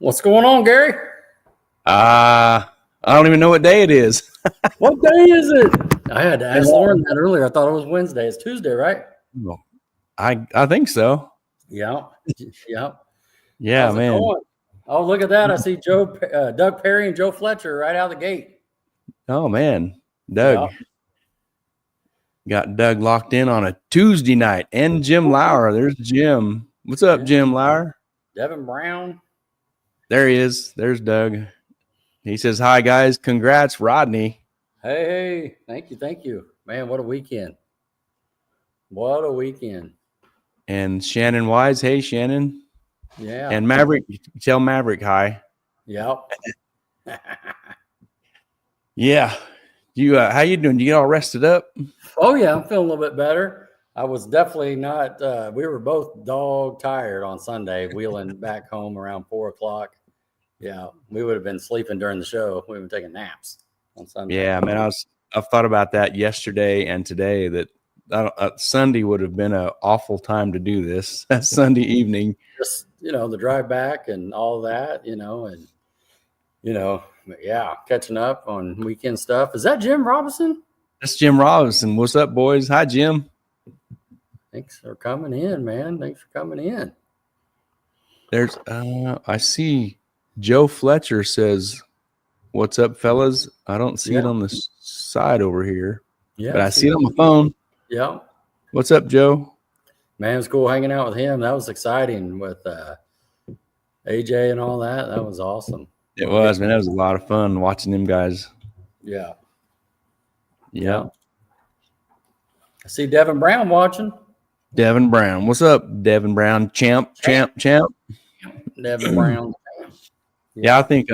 What's going on, Gary? I don't even know what day it is. What day is it? I had to ask Lauren that earlier. I thought it was Wednesday. It's Tuesday, right? I think so. Yeah. Yeah, How's it man. going? Oh, look at that. I see Doug Perry and Joe Fletcher right out of the gate. Oh, man. Doug. Got Doug locked in on a Tuesday night. And Jim Lauer. There's Jim. What's up, Jim Lauer? Devin Brown. There he is. There's Doug. He says, hi, guys. Congrats, Rodney. Hey. Thank you. Man, what a weekend. What a weekend. And Shannon Wise. Hey, Shannon. Yeah. And Maverick. Tell Maverick hi. Yep. Yeah. You how you doing? You get all rested up? Oh, yeah. I'm feeling a little bit better. I was definitely not. We were both dog tired on Sunday, wheeling back home around 4:00. Yeah, we would have been sleeping during the show. We would have been taking naps on Sunday. Yeah, man. I've thought about that yesterday and today. That Sunday would have been an awful time to do this. Sunday evening. Just the drive back and all that. Yeah, catching up on weekend stuff. Is that Jim Robinson? That's Jim Robinson. What's up, boys? Hi, Jim. Thanks for coming in, man. Thanks for coming in. There's I see Joe Fletcher says, what's up, fellas? I don't see it on the side over here. Yeah, but I see it on my phone. Yeah. What's up, Joe? Man, it was cool hanging out with him. That was exciting with AJ and all that. That was awesome. It was, man. That was a lot of fun watching them guys. Yeah. Yeah. I see Devin Brown watching. Devin Brown. What's up, Devin Brown? Champ. Devin Brown. Yeah, I think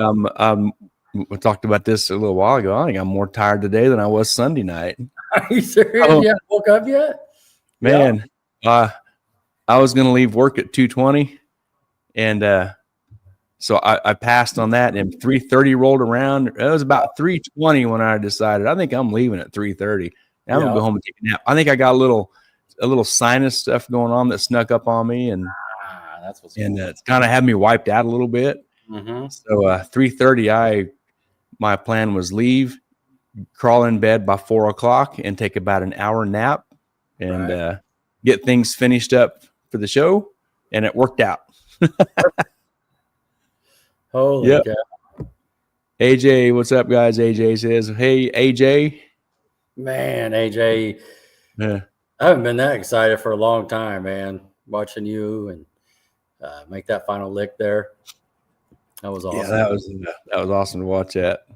we talked about this a little while ago. I think I'm more tired today than I was Sunday night. Are you serious? You haven't woke up yet? Man, I was going to leave work at 2:20, and so I passed on that, and 3:30 rolled around. It was about 3:20 when I decided I think I'm leaving at 3:30. I'm going to go home and take a nap. I think I got a little sinus stuff going on that snuck up on me, and that's what's it's kind of had me wiped out a little bit. Mm-hmm. So 3:30, my plan was leave, crawl in bed by 4:00, and take about an hour nap, and get things finished up for the show, and it worked out. Holy cow. AJ, what's up, guys? AJ says, hey, AJ. Man, AJ, I haven't been that excited for a long time, man. Watching you and make that final lick there. That was awesome. Yeah, that was awesome to watch that.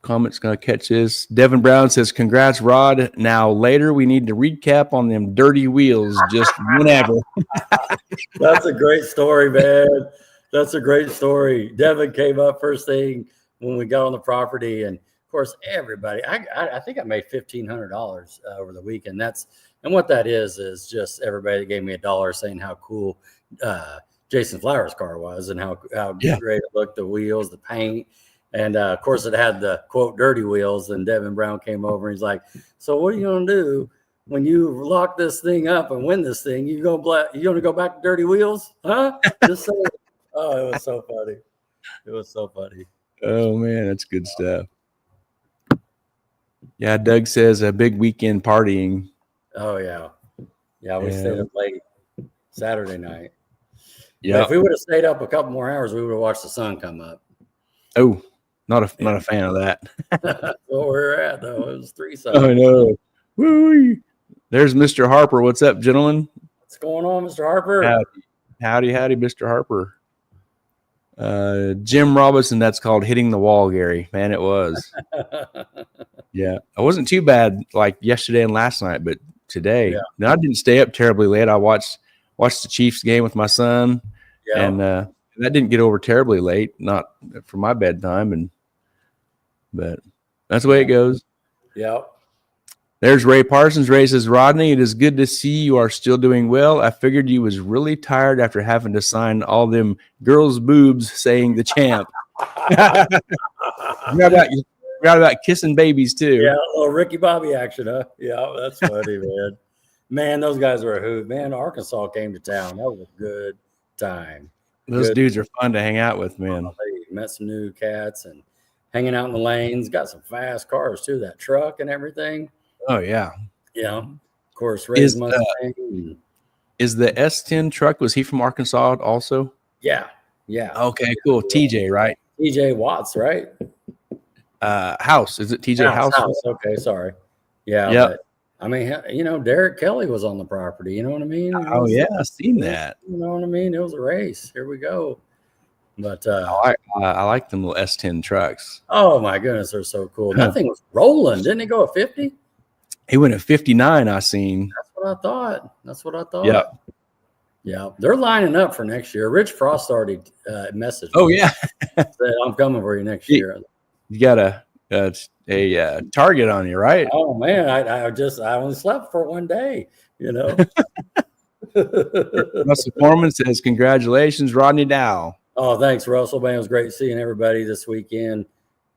Comments gonna catch this. Devin Brown says, congrats, Rod. Now later we need to recap on them dirty wheels just whenever. That's a great story, man. That's a great story. Devin came up first thing when we got on the property, and of course everybody. I think I made $1,500 over the weekend. And what that is just everybody that gave me $1 saying how cool Jason Flowers' car was and how great it looked, the wheels, the paint. And, of course, it had the, quote, dirty wheels. And Devin Brown came over and he's like, so what are you going to do when you lock this thing up and win this thing? You going to go back to dirty wheels? Huh? Just saying. Oh, it was so funny. It was so funny. Oh, man, that's good stuff. Yeah, Doug says a big weekend partying. Oh, yeah. Yeah, we stayed up late Saturday night. Yeah. If we would have stayed up a couple more hours, we would have watched the sun come up. Oh, not a fan of that. That's where we're at, though. It was 3 I know. Woo-wee. There's Mr. Harper. What's up, gentlemen? What's going on, Mr. Harper? Howdy, Mr. Harper. Jim Robinson, that's called hitting the wall, Gary. Man, it was. Yeah. It wasn't too bad like yesterday and last night, but today. Yeah. No, I didn't stay up terribly late. I watched the Chiefs game with my son, and that didn't get over terribly late, not for my bedtime, but that's the way it goes. Yeah. There's Ray Parsons. Ray says, Rodney, it is good to see you are still doing well. I figured you was really tired after having to sign all them girls' boobs saying the champ. Forgot about kissing babies too. Yeah, a little Ricky Bobby action, huh? Yeah, that's funny, man. Man, those guys were a hoot. Man, Arkansas came to town. That was a good time. Those dudes are fun to hang out with, man. Met some new cats and hanging out in the lanes. Got some fast cars too. That truck and everything. Oh yeah. Yeah. Of course, Ray's Mustang. Is the S10 truck? Was he from Arkansas also? Yeah. Yeah. Okay, cool. TJ, right? TJ Watts, right? House. Is it TJ House? Okay, sorry. Yeah. Yeah. But, I mean, Derek Kelly was on the property. You know what I mean? Oh yeah, I've seen that. You know what I mean? It was a race. Here we go. But I like them little S10 trucks. Oh my goodness, they're so cool. That thing was rolling. Didn't it go at 50? He went at 59. I seen. That's what I thought. Yeah. Yeah. They're lining up for next year. Rich Frost already messaged me. Oh yeah. Said, I'm coming for you next year. You got a target on you, right? Oh man, I only slept for one day, Russell Foreman says, "Congratulations, Rodney Dow." Oh, thanks, Russell. Man, it was great seeing everybody this weekend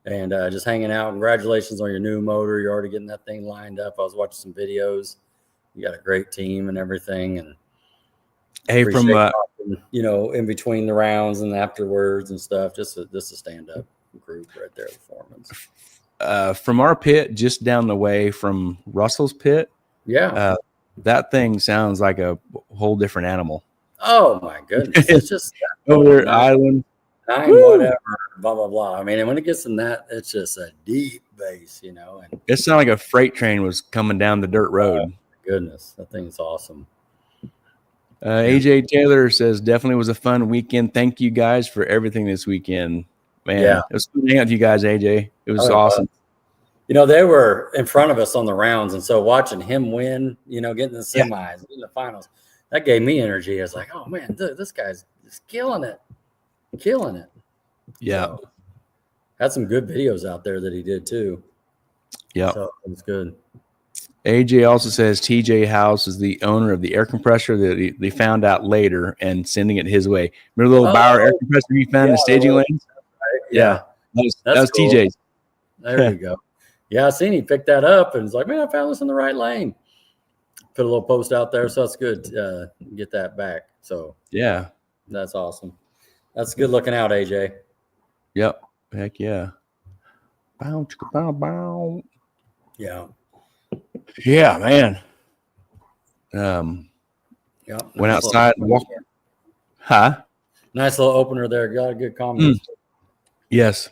and just hanging out. Congratulations on your new motor. You're already getting that thing lined up. I was watching some videos. You got a great team and everything. And hey, from talking, in between the rounds and afterwards and stuff, just a stand-up group right there, the Foremans. From our pit, just down the way from Russell's pit. Yeah. That thing sounds like a whole different animal. Oh my goodness. It's just over island. Whatever, blah, blah, blah. I mean, and when it gets in that, it's just a deep bass, and it sounded like a freight train was coming down the dirt road. Goodness, that thing's awesome. AJ Taylor says, definitely was a fun weekend. Thank you guys for everything this weekend. Man, it was fun to hang out with you guys, AJ. It was awesome. They were in front of us on the rounds, and so watching him win, getting the semis, getting the finals, that gave me energy. I was like, oh man, this guy's just killing it. Yeah. So, had some good videos out there that he did too. Yeah. So it was good. AJ also says TJ House is the owner of the air compressor that they found out later and sending it his way. Remember the little Bauer air compressor he found in the staging lanes? Right. Yeah. That was cool. TJ's. There you go. Yeah, I seen he picked that up and it's like, man, I found this in the right lane. Put a little post out there, so that's good. Get that back. So yeah, that's awesome. That's good looking out, AJ. Yep. Heck yeah. Bow, bow, bow. Yeah. Yeah, man. Yeah. Went outside and walked. Huh? Nice little opener there. Got a good comment. Yes.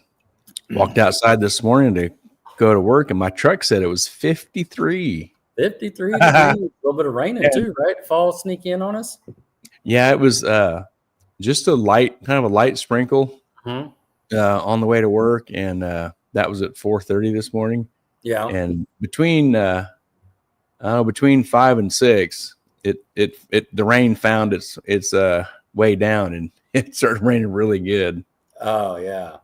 Walked outside this morning to go to work, and my truck said it was 53. 53 degrees. A little bit of raining too, right? Fall sneak in on us. Yeah, it was just a light sprinkle on the way to work, and that was at 4:30 this morning. Yeah, and between 5 and 6, the rain found its way down, and it started raining really good. Oh yeah,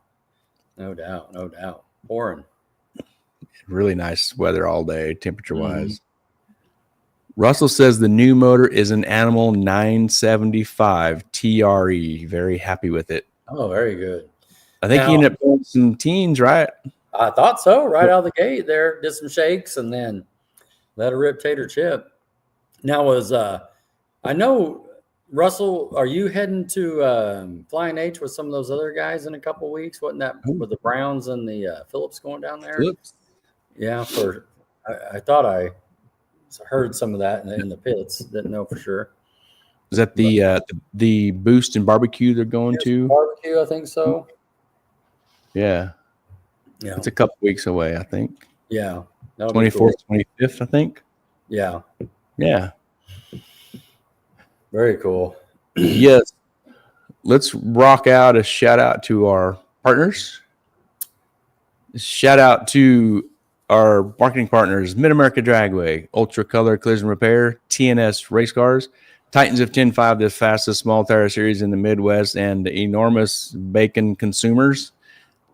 no doubt, pouring. Really nice weather all day, temperature wise. Russell says the new motor is an Animal 975 TRE. Very happy with it. Oh, very good. I think he ended up doing some teens, right? I thought so. Right out of the gate there, did some shakes and then let a rip tater chip. Now I know, Russell, are you heading to Flying H with some of those other guys in a couple of weeks? Wasn't that with the Browns and the Phillips going down there? Phillips. Yeah, I thought I heard some of that in the pits. Didn't know for sure. Is that the Boost and Barbecue they're going to? Barbecue, I think so. Yeah. Yeah. It's a couple weeks away, I think. Yeah. 24th, cool. 25th, I think. Yeah. Yeah. Very cool. Yes. Let's rock out a shout out to our partners. Shout out to our marketing partners, Mid-America Dragway, Ultra Color Collision Repair, TNS Race Cars, Titans of 10.5, the fastest small tire series in the Midwest, and enormous bacon consumers,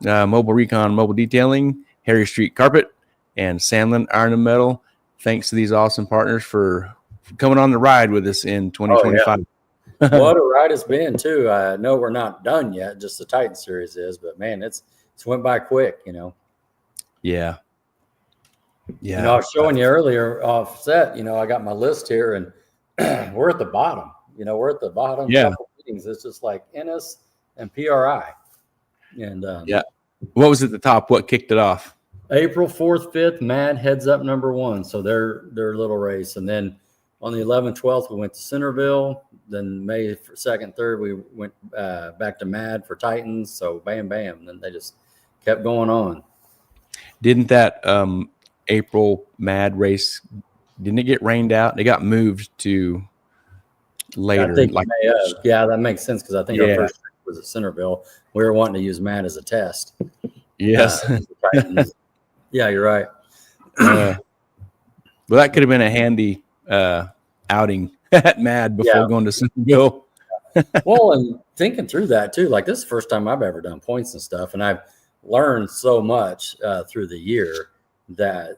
Mobile Recon Mobile Detailing, Harry Street Carpet, and Sandlin Iron and Metal. Thanks to these awesome partners for coming on the ride with us in 2025. Oh, yeah. What a ride it's been, too. I know we're not done yet, just the Titan series is, but man, it's went by quick, Yeah. Yeah. I was showing you earlier off set, I got my list here and we're at the bottom. We're at the bottom. Yeah. meetings. It's just like Ennis and PRI. And what was at the top? What kicked it off? April 4th, 5th, Mad heads up number 1. So their little race. And then on the 11th, 12th, we went to Centerville. Then May 2nd, 3rd, we went back to Mad for Titans. So bam, bam. Then they just kept going on. Didn't that April Mad race, didn't it get rained out? It got moved to later. I think yeah, that makes sense because I think our first was at Centerville. We were wanting to use Mad as a test. Yes. Yeah, you're right. Well, that could have been a handy outing at Mad before going to Centerville. Well, and thinking through that too, like this is the first time I've ever done points and stuff, and I've learned so much through the year that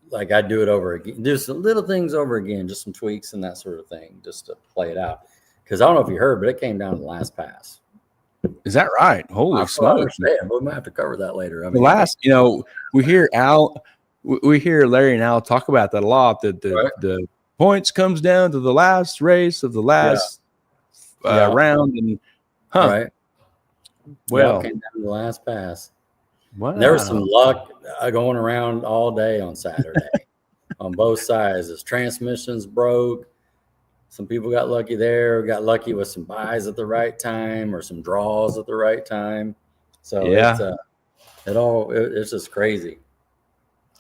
like I do it over again, do some little things over again, just some tweaks and that sort of thing, just to play it out. Because I don't know if you heard, but it came down to the last pass. Is that right? Holy smokes! We might have to cover that later. I mean, the last, we hear Larry and Al talk about that a lot. That the points comes down to the last race of the last round, and right. Well, it came down to the last pass. Wow. There was some luck going around all day on Saturday on both sides. As transmissions broke, some people got lucky there. Got lucky with some buys at the right time or some draws at the right time. So it's just crazy.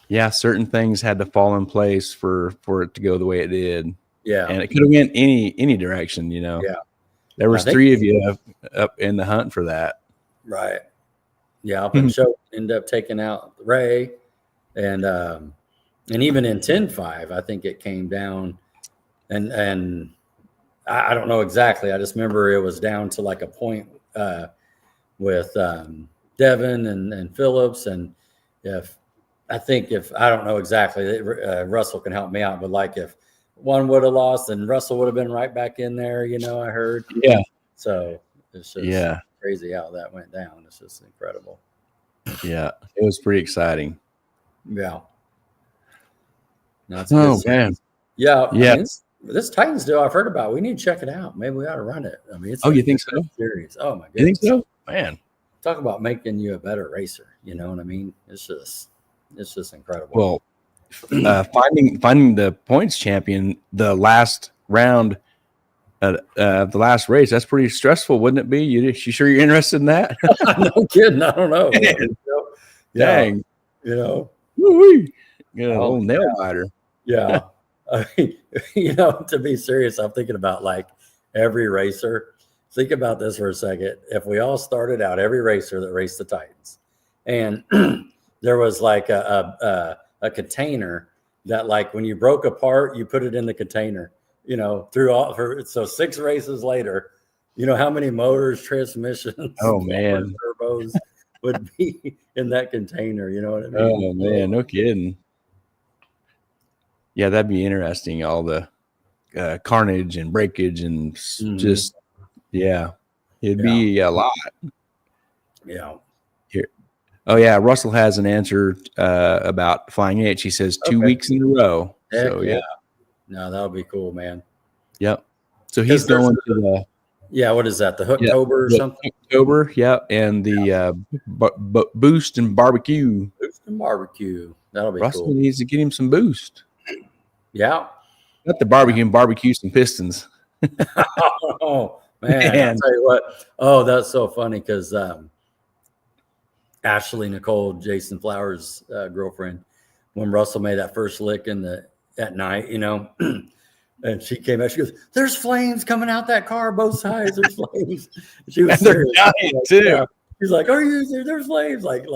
Yeah, certain things had to fall in place for it to go the way it did. Yeah, and it could have went any direction. Yeah, there was 3 of you up in the hunt for that. Right. Yeah, up in show ended up taking out Ray, and even in 10-5, I think it came down, and I don't know exactly. I just remember it was down to like a point with Devin and Phillips, and if I don't know exactly, Russell can help me out, but like if one would have lost, then Russell would have been right back in there. I heard. Yeah. So it's just crazy how that went down. It's just incredible. Yeah, it was pretty exciting. Yeah. That's good. Man. Yeah. I mean, this Titans deal I've heard about. We need to check it out. Maybe we ought to run it. I mean, it's you think so? Series. Oh my goodness. You think so? Man. Talk about making you a better racer. You know what I mean? It's just incredible. Well, finding the points champion, the last round the last race, that's pretty stressful, wouldn't it be? You sure you're interested in that? No kidding. I don't know. Dang. Woo-wee. Old nail biter. Yeah. I mean, to be serious, I'm thinking about like every racer. Think about this for a second. If we all started out, every racer that raced the Titans, and there was like a container that, like, when you broke apart, you put it in the container. So 6 races later, how many motors, transmissions, turbos would be in that container? You know what I mean? Oh man, no kidding. Yeah, that'd be interesting. All the carnage and breakage and just it'd be a lot. Yeah. Here. Oh yeah, Russell has an answer about Flying H. He says 2 weeks in a row. Heck so no, that'll be cool, man. Yep. So he's going to the what is that? The Hooktober or something? October, and the Boost and Barbecue. Boost and Barbecue. That'll be Russell cool. needs to get him some Boost. Yeah. Not the barbecue and barbecue some Pistons. Oh man. I'll tell you what. Oh, that's so funny because Ashley Nicole, Jason Flowers' girlfriend, when Russell made that first lick at night, and she came out, she goes, "There's flames coming out that car, both sides. There's flames." She was serious. Too. Yeah. She's like, "Are you there? There's flames!" Like,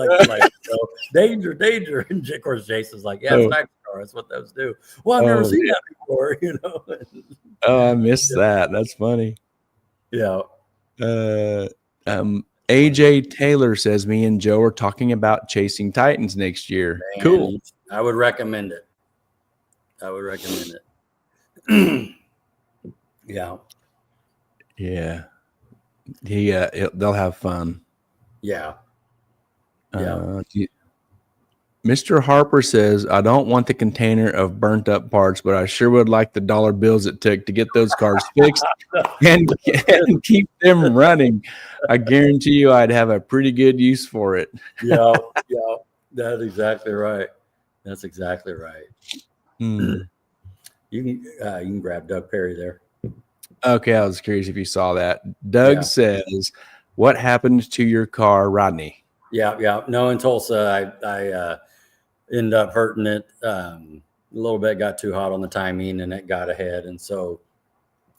danger, danger. And of course, Jason's like, "Yeah, it's back car. That's what those do." Well, I've never seen that before, Oh, I missed that. That's funny. Yeah. AJ Taylor says me and Joe are talking about chasing Titans next year. Man, cool. I would recommend it. Yeah. Yeah. They'll have fun. Yeah. Do Mr. Harper says, I don't want the container of burnt up parts, but I sure would like the dollar bills it took to get those cars fixed and keep them running. I guarantee you I'd have a pretty good use for it. Yeah, that's exactly right. That's exactly right. You can grab Doug Perry there. Okay, I was curious if you saw that. Doug says, what happened to your car, Rodney? Yeah. No, in Tulsa, I ended up hurting it a little bit. Got too hot on the timing, and it got ahead, and so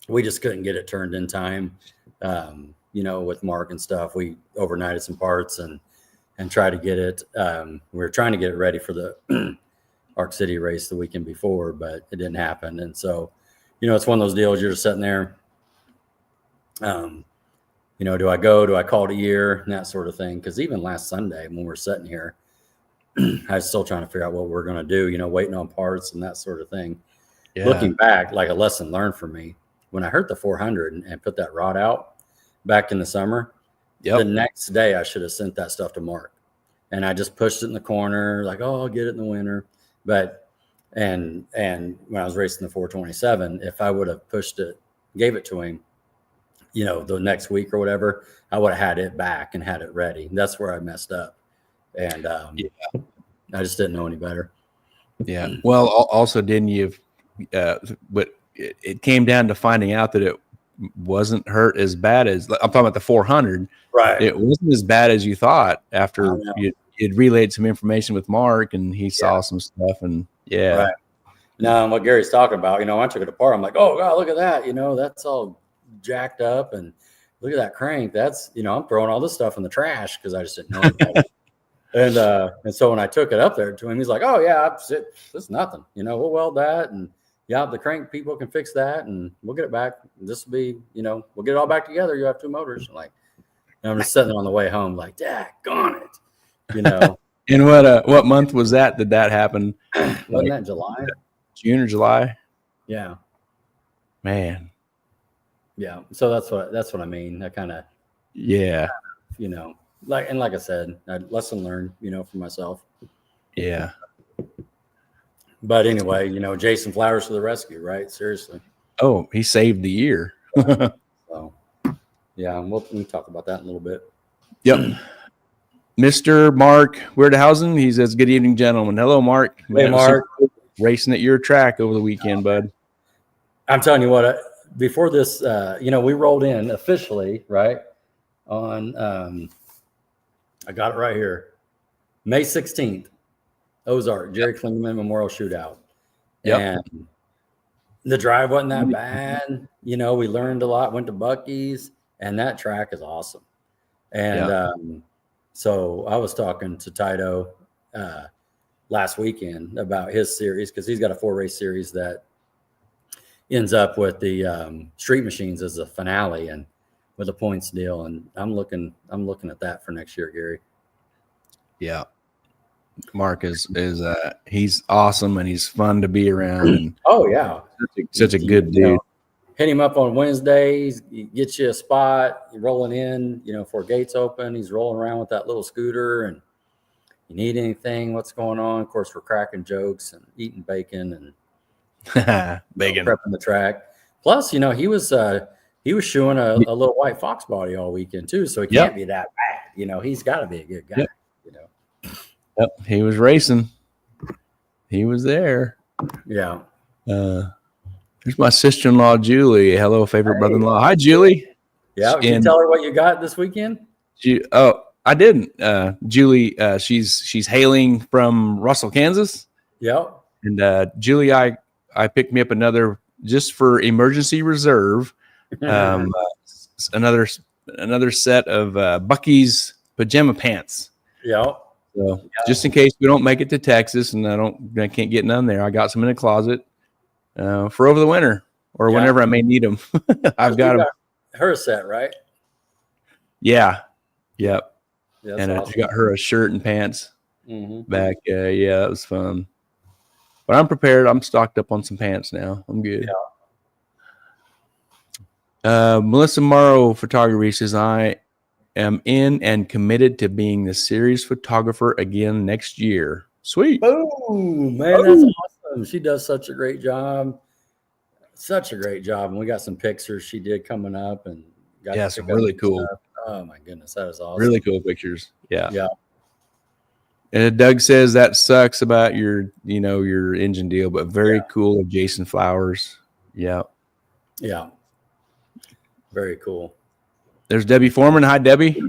we just couldn't get it turned in time. With Mark and stuff, we overnighted some parts and tried to get it. We were trying to get it ready for the Arc City race the weekend before, but it didn't happen. And so, it's one of those deals. You're just sitting there. Do I go? Do I call it a year? And that sort of thing. Because even last Sunday when we're sitting here, I was still trying to figure out what we're going to do. Waiting on parts and that sort of thing. Yeah. Looking back, like a lesson learned for me, when I hurt the 400 and put that rod out back in the summer, the next day I should have sent that stuff to Mark. And I just pushed it in the corner, like, oh, I'll get it in the winter. But and when I was racing the 427, if I would have pushed it, gave it to him, the next week or whatever, I would have had it back and had it ready. That's where I messed up. And I just didn't know any better. Yeah. Well, also, didn't you? But it came down to finding out that it wasn't hurt as bad as I'm talking about the 400. Right. It wasn't as bad as you thought after you'd relayed some information with Mark and he saw some stuff and Right. Now, what Gary's talking about, I took it apart. I'm like, oh God, look at that. That's all jacked up and look at that crank. That's, I'm throwing all this stuff in the trash because I just didn't know anything. And so when I took it up there to him, he's like, oh yeah, it's nothing. We'll weld that and the crank people can fix that and we'll get it back. This will be, we'll get it all back together. You have two motors. And I'm just sitting there on the way home, like, daggone it, And what month was that? Did that happen? Wasn't that July? June or July? Yeah. Man. Yeah. So that's what I mean. I kind of, like I said, lesson learned, for myself. Yeah. But anyway, Jason Flowers to the rescue, right? Seriously. Oh, he saved the year. So, yeah, we can talk about that in a little bit. Yep. Mr. Mark Weirderhausen, he says, good evening, gentlemen. Hello, Mark. Hey, Mark. Racing at your track over the weekend, bud. I'm telling you what, before this, we rolled in officially, right, on, I got it right here, May 16th, Ozark, Jerry Klingman Memorial Shootout. Yep. And the drive wasn't that bad. We learned a lot, went to Buc-ee's, and that track is awesome. And so I was talking to Tito last weekend about his series because he's got a 4-race series that ends up with the Street Machines as a finale and with a points deal. And I'm looking at that for next year, Gary. Yeah. Mark is he's awesome and he's fun to be around. And oh yeah, such a good dude. Hit him up on Wednesdays. He gets you a spot. You're rolling in, before gates open. He's rolling around with that little scooter, and you need anything? What's going on? Of course, we're cracking jokes and eating bacon and bacon, prepping the track. Plus, he was shooing a little white fox body all weekend too, so he can't be that bad. He's got to be a good guy. Yep, he was racing. He was there. Yeah. There's my sister-in-law, Julie. Hello, favorite brother-in-law. Hi, Julie. Yeah, did you tell her what you got this weekend? I didn't. Julie, she's hailing from Russell, Kansas. Yep. And Julie, I picked me up another just for emergency reserve. Another set of Buc-ee's pajama pants. Yep. So just in case we don't make it to Texas and I can't get none there, I got some in the closet for over the winter or whenever I may need them. I've got them. Her set, right? Yeah. Yep. Yeah, and awesome. I got her a shirt and pants back. That was fun. But I'm prepared. I'm stocked up on some pants now. I'm good. Yeah. Melissa Morrow Photography says, I am in and committed to being the series photographer again next year. Sweet. Boom, man, that's awesome. She does such a great job. Such a great job. And we got some pictures she did coming up and got some really cool stuff. Oh my goodness, that is awesome. Really cool pictures. Yeah. Yeah. And Doug says that sucks about your engine deal, but very cool of Jason Flowers. Yeah. Yeah. Very cool. There's Debbie Foreman. Hi, Debbie.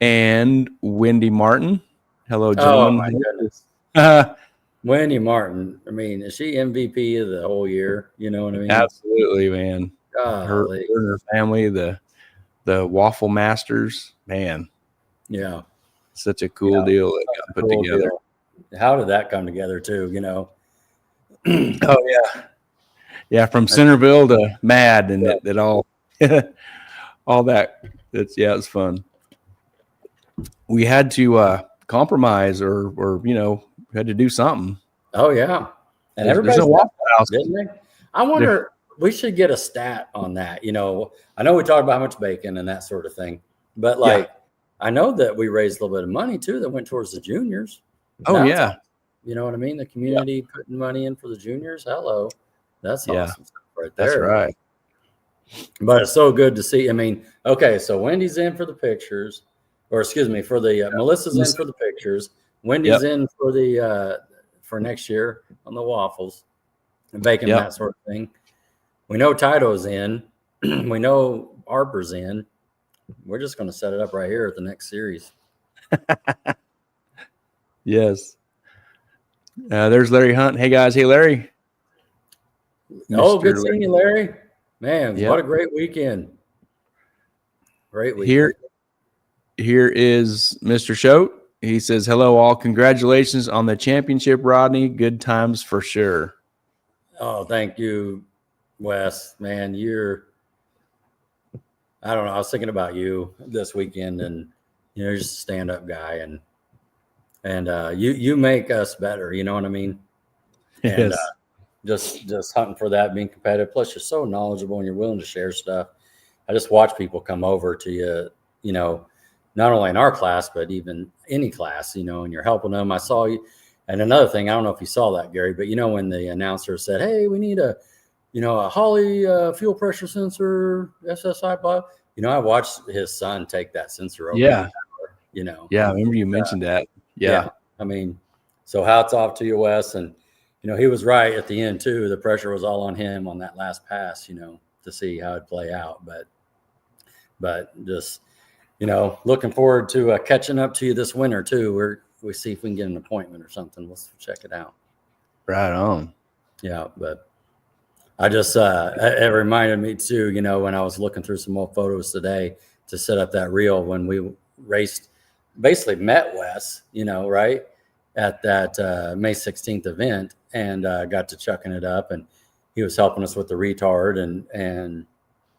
And Wendy Martin. Hello, gentlemen. Oh, my goodness. Wendy Martin. I mean, is she MVP of the whole year? You know what I mean? Absolutely, man. Her and her family, the Waffle Masters, man. Yeah. Such a cool deal that got put together. Deal. How did that come together, too? You know? Oh, yeah. Yeah, from Centerville to Mad and that all all that. It's fun. We had to compromise or we had to do something. Oh yeah. And everybody's a Waffle House, didn't they? I wonder, we should get a stat on that. You know, I know we talked about how much bacon and that sort of thing, but I know that we raised a little bit of money too that went towards the juniors. Oh yeah. You know what I mean? The community putting money in for the juniors. Hello. That's awesome stuff right there. That's right. But it's so good to see. I mean, okay, so Wendy's in for the pictures, or excuse me, for the Melissa's in for the pictures. Wendy's in for the for next year on the waffles and bacon, that sort of thing. We know Tito's in. We know Harper's in. We're just going to set it up right here at the next series. Yes. There's Larry Hunt. Hey guys. Hey Larry. Oh, good seeing you, Larry. Man, what a great weekend. Great weekend. Here is Mr. Choate. He says, hello, all. Congratulations on the championship, Rodney. Good times for sure. Oh, thank you, Wes. Man, I don't know. I was thinking about you this weekend, and you're just a stand-up guy, and you make us better. You know what I mean? And just hunting for that, being competitive. Plus, you're so knowledgeable and you're willing to share stuff. I just watch people come over to you, not only in our class, but even any class, and you're helping them. I saw you. And another thing, I don't know if you saw that, Gary, but when the announcer said, hey, we need a Holley fuel pressure sensor, SSI, blah. I watched his son take that sensor over. Yeah. Yeah, I remember you mentioned that. Yeah. I mean, so hats off to you, Wes. And, he was right at the end, too. The pressure was all on him on that last pass, to see how it'd play out. But just, looking forward to catching up to you this winter, too. We see if we can get an appointment or something. Let's check it out. Right on. Yeah, but I just, it reminded me, too, when I was looking through some more photos today to set up that reel when we raced, basically met Wes, right, at that May 16th event. And got to chucking it up, and he was helping us with the retard and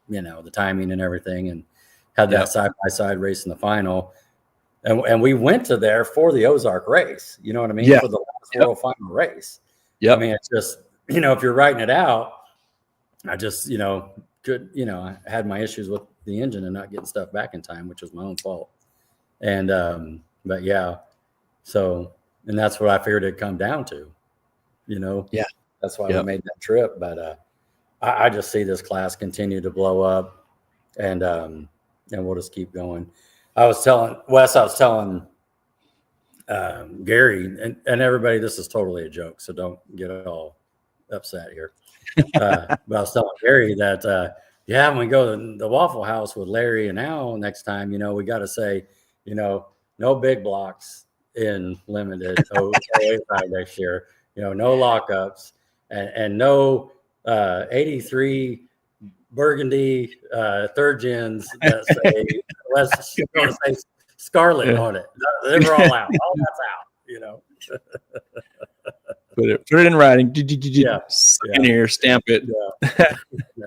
the timing and everything, and had that side-by-side race in the final. And we went to there for the Ozark race, you know what I mean? Yeah. For the last world final race. Yeah. I mean, it's just, if you're writing it out, I just, I had my issues with the engine and not getting stuff back in time, which was my own fault. And, but yeah, so, and that's what I figured it'd come down to. That's why we made that trip. But I just see this class continue to blow up, and we'll just keep going. I was telling Wes, Gary, and everybody, this is totally a joke, so don't get all upset here. But I was telling Gary that when we go to the Waffle House with Larry and Al next time, we got to say, no big blocks in limited 085 next year. No lockups and no 83 Burgundy third gens that say, let's say Scarlet on it. They were all out. All that's out, Put it in writing. In here, stamp it. Yeah,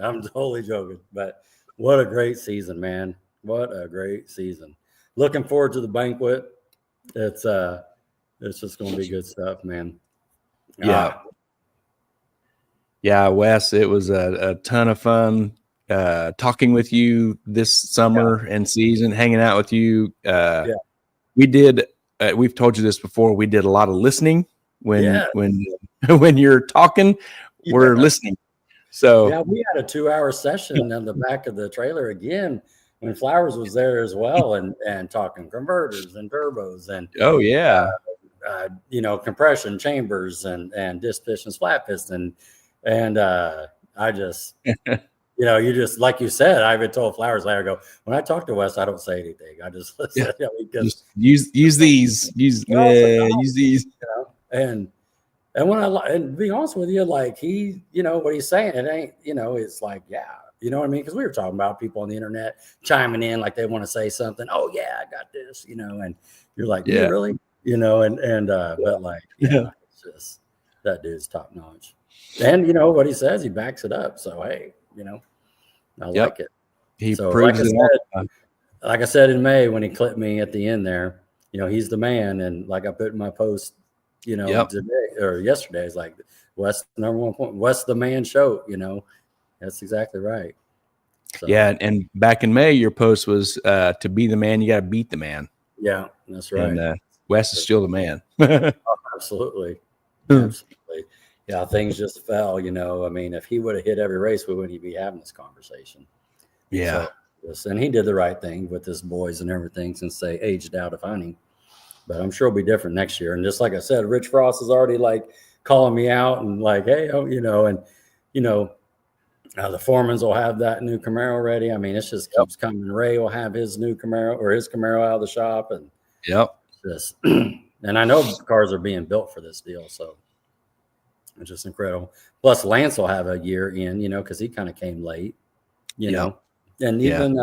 I'm totally joking. But what a great season, man. What a great season. Looking forward to the banquet. It's just going to be good stuff, man. Yeah, Wes, it was a ton of fun talking with you this summer and season, hanging out with you. We did we've told you this before. We did a lot of listening when Yeah. when you're talking, we're listening. So yeah, we had a 2-hour session on the back of the trailer again when Flowers was there as well, and talking converters and turbos and oh yeah, compression chambers and disc pistons, flat piston, and I just you just like you said, I even told Flowers later, I go, when I talk to Wes, I don't say anything. I just listen. Just use these, use these. And when and to be honest with you, like he, what he's saying, it ain't, it's like, yeah, you know what I mean? Because we were talking about people on the internet chiming in like they want to say something. Oh yeah, I got this, and you're like, yeah, really, but like, it's just that dude's top notch. And what he says, he backs it up. So hey, I like it. He so proves it. Like I said in May when he clipped me at the end there, he's the man. And like I put in my post, today or yesterday, it's like Wes number 1 point, Wes the man show. That's exactly right. So, yeah, and back in May, your post was to be the man, you got to beat the man. Yeah, that's right. And Wes is still the man. Absolutely. Absolutely. Yeah, things just fell, I mean, if he would have hit every race, we wouldn't be having this conversation. Yeah. So, and he did the right thing with his boys and everything since they aged out of hunting. But I'm sure it'll be different next year. And just like I said, Rich Frost is already like calling me out and like, hey, the Foremans will have that new Camaro ready. I mean, it just keeps coming. Ray will have his new Camaro or his Camaro out of the shop. And just, and I know cars are being built for this deal. So it's just incredible. Plus Lance will have a year in, because he kind of came late, know, and even,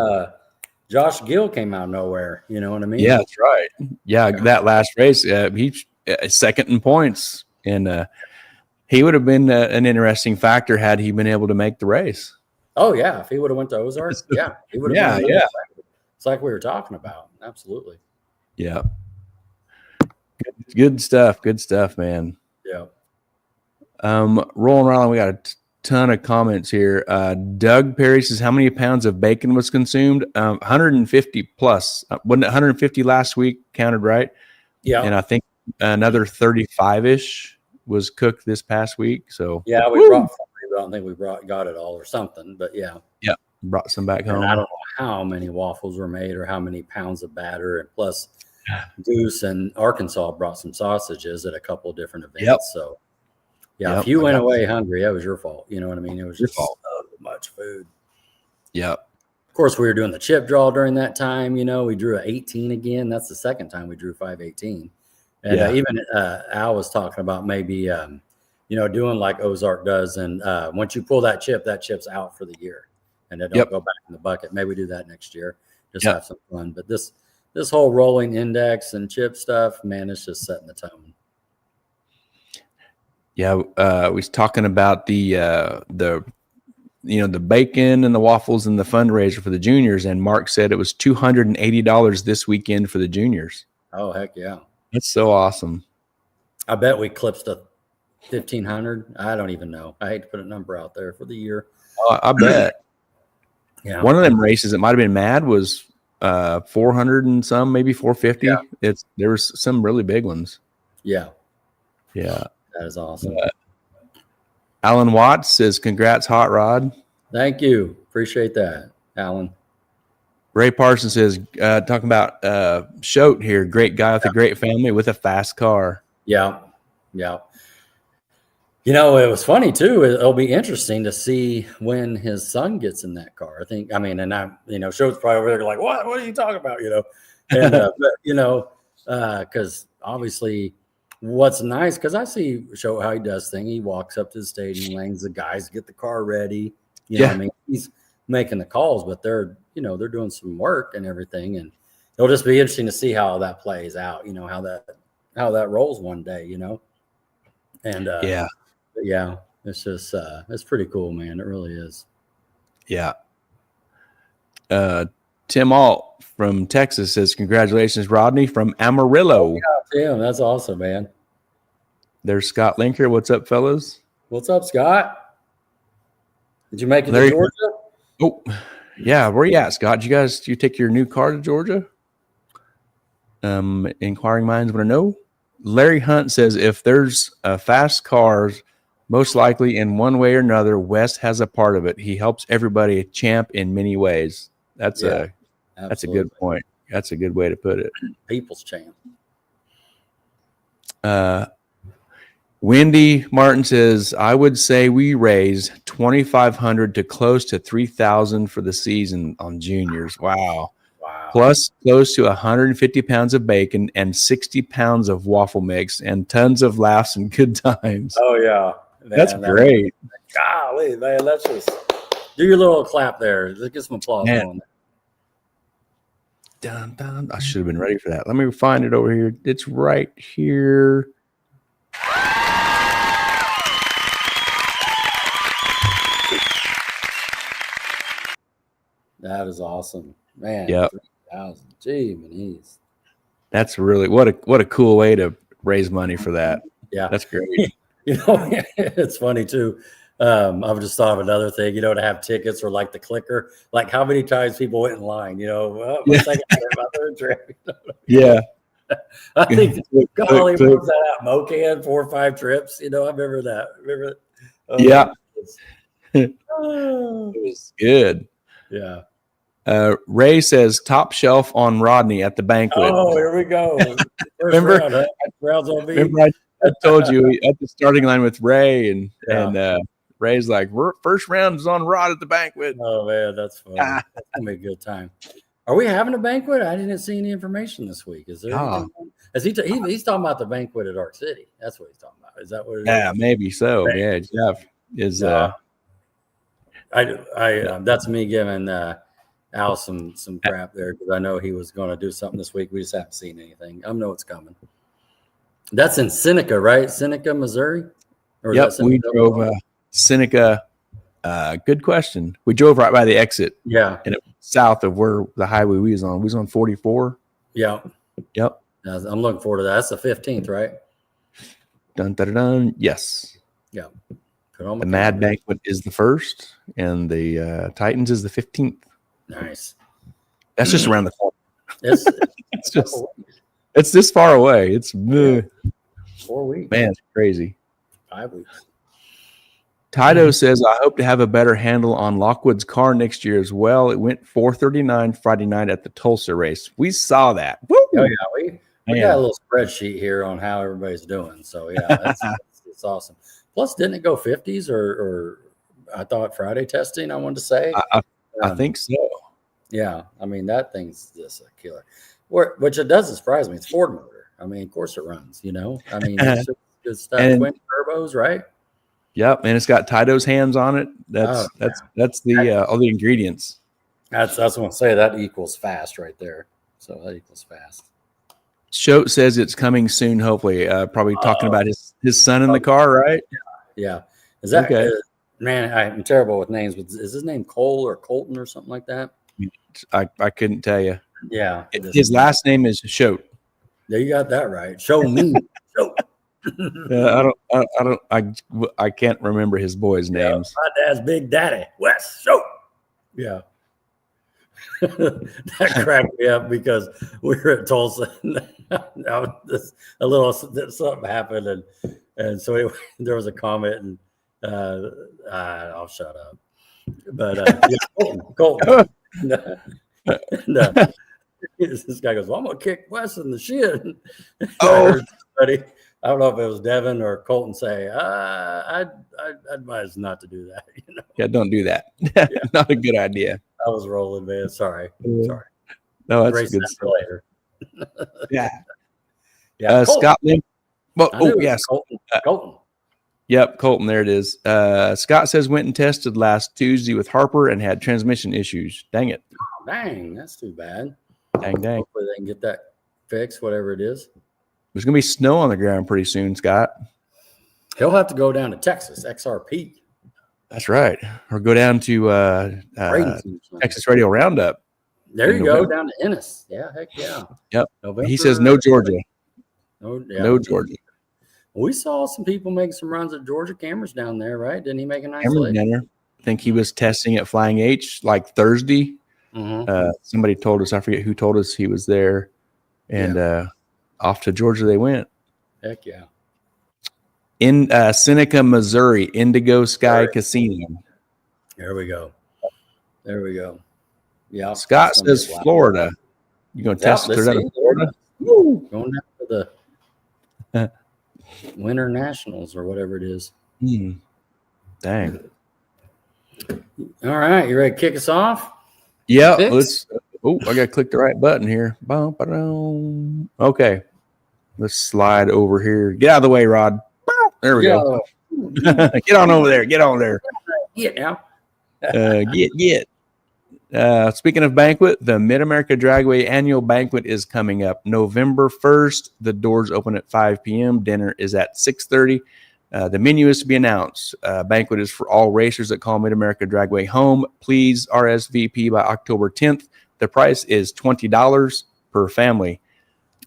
Josh Gill came out of nowhere. You know what I mean? Yeah, that's right. Yeah, that last race, he's second in points. And he would have been an interesting factor had he been able to make the race. Oh, yeah. If he would have went to Ozark, he would have been. Yeah. It's like we were talking about. Absolutely. Yeah. Good stuff. Good stuff, man. Yeah. Rolling around, we got a ton of comments here. Doug Perry says, how many pounds of bacon was consumed? 150 plus. Wasn't it 150 last week? Counted right? Yeah. And I think another 35-ish was cooked this past week. So yeah, we brought. I don't think we got it all or something, but yeah. Yeah, brought some back home. And I don't know how many waffles were made or how many pounds of batter, and plus Goose and Arkansas brought some sausages at a couple of different events. Yep. So yeah, if you went away hungry, that was your fault. You know what I mean? It was just so much food. Yeah. Of course, we were doing the chip draw during that time. We drew an 18 again. That's the second time we drew 518. And even Al was talking about maybe, doing like Ozark does. And once you pull that chip's out for the year, and it don't go back in the bucket. Maybe we do that next year. Just have some fun. But this whole rolling index and chip stuff, man, it's just setting the tone. Yeah, we was talking about the bacon and the waffles and the fundraiser for the juniors, and Mark said it was $280 this weekend for the juniors. Oh heck yeah, that's so awesome. I bet we clipped a 1,500. I don't even know. I hate to put a number out there for the year. I bet. Yeah, one of them races that might have been mad was 400 and some, maybe 450. Yeah. There was some really big ones. Yeah. That is awesome. Alan Watts says, congrats, Hot Rod. Thank you. Appreciate that, Alan. Ray Parsons says, talking about Shote here, great guy with a great family with a fast car. Yeah. It was funny too. It'll be interesting to see when his son gets in that car. Shote's probably over there like, what are you talking about? And, because obviously what's nice, because I see Shote how he does things. He walks up to the staging lanes, the guys get the car ready. You know what I mean? He's making the calls, but they're doing some work and everything. And it'll just be interesting to see how that plays out, how that rolls one day, And it's just it's pretty cool, man. It really is. Yeah. Tim Alt from Texas says, congratulations, Rodney from Amarillo. Yeah, Tim, that's awesome, man. There's Scott Linker. What's up, fellas? What's up, Scott? Did you make it to Georgia? Oh, yeah. Where you at, Scott? Do you take your new car to Georgia? Inquiring minds want to know. Larry Hunt says if there's fast cars, most likely in one way or another, West has a part of it. He helps everybody a champ in many ways. That's a good point. That's a good way to put it. People's champ. Wendy Martin says, I would say we raise $2,500 to close to $3,000 for the season on juniors. Wow. Plus close to 150 pounds of bacon and 60 pounds of waffle mix and tons of laughs and good times. Oh, yeah. Man, that's great. Golly, man, that's just do your little clap there. Let's get some applause on that. Dun, dun. I should have been ready for that. Let me find it over here. It's right here. That is awesome, man. Yeah. 3,000. Gee, man, that's really what a cool way to raise money for that. Yeah, that's great. It's funny too. I've just thought of another thing. To have tickets or like the clicker. Like how many times people went in line. My second trip, my third trip. Yeah. I think, golly, what was that at Mocan? 4 or 5 trips. I remember that. Yeah. It was good. Yeah. Ray says top shelf on Rodney at the banquet. Oh, here we go. Remember? Round, huh? Rounds on me. Remember I told you at the starting line with Ray and Ray's like, first round is on Rod at the banquet. Oh man, that's funny. That's gonna be a good time. Are we having a banquet? I didn't see any information this week. Is there? Is he's talking about the banquet at Ark City? That's what he's talking about. Is that what it is? Yeah, maybe so. Yeah, Jeff is. That's me giving Al some crap there because I know he was going to do something this week. We just haven't seen anything. I know it's coming. That's in Seneca, right? Seneca, Missouri. Or yep, we drove Seneca. Good question. We drove right by the exit. Yeah, and it was south of where the highway we was on. We was on 44. Yeah. Yep. I'm looking forward to that. That's the 15th, right? Dun dun dun. Yes. Yeah. The Mad Banquet is the 1st, and the Titans is the 15th. Nice. That's just around the corner. It's it's this far away. It's 4 weeks. Man, it's crazy. 5 weeks. Tito says, I hope to have a better handle on Lockwood's car next year as well. It went 439 Friday night at the Tulsa race. We saw that. Woo! Oh, yeah. We got a little spreadsheet here on how everybody's doing. So, yeah, it's awesome. Plus, didn't it go 50s or I thought Friday testing, I wanted to say? I think so. Yeah. I mean, that thing's just a killer. Which it doesn't surprise me. It's Ford motor. I mean, of course it runs, I mean, it's just good stuff. Twin turbos, right? Yep, and it's got Tito's hands on it. That's the all the ingredients. That's what I'm saying. That equals fast right there. So that equals fast. Shote says it's coming soon. Hopefully, probably talking about his son in the car, right? Yeah. Is that okay? Man, I'm terrible with names. But is his name Cole or Colton or something like that? I couldn't tell you. Yeah, his last name is Shote. Yeah, you got that right. Show me. Shote. I can't remember his boys' names. My dad's Big Daddy, Wes Shote. Yeah. That cracked me up because we were at Tulsa and a little something happened and so there was a comment and I'll shut up. But Colton. This guy goes, well, I'm gonna kick Wes in the shin. Oh, buddy. I don't know if it was Devin or Colton say, I'd advise not to do that. Yeah, don't do that. Yeah. Not a good idea. I was rolling, man. Sorry. No, that's good stuff. Later. Yeah. Yeah. Scott Lynn. Well, yes. Colton. Yep, Colton. There it is. Scott says went and tested last Tuesday with Harper and had transmission issues. Dang it. Oh, dang, that's too bad. Dang. Hopefully they can get that fixed, whatever it is. There's gonna be snow on the ground pretty soon, Scott. He'll have to go down to Texas, XRP. That's right. Or go down to Texas Radio Roundup. There you go, down to Ennis. Yeah, heck yeah. Yep. November, he says no Georgia. No Georgia. We saw some people make some runs at Georgia. Cameron's down there, right? Didn't he make a nice lap? I think he was testing at Flying H like Thursday. Mm-hmm. Somebody told us, I forget who told us he was there. and off to Georgia they went. Heck yeah. In Seneca, Missouri, Indigo Sky Casino. There we go. Yeah. Scott says Florida. You going to test it down in Florida? Woo. Going down to the Winter Nationals or whatever it is. Dang. All right. You ready to kick us off? Yeah. Let's. Oh, I got to click the right button here. Okay. Let's slide over here. Get out of the way, Rod. There we go. Get on over there. Get on there. Get now. Get. Speaking of banquet, the Mid-America Dragway Annual Banquet is coming up November 1st. The doors open at 5 p.m. Dinner is at 6:30. The menu is to be announced. Banquet is for all racers that call Mid-America Dragway home. Please RSVP by October 10th. The price is $20 per family.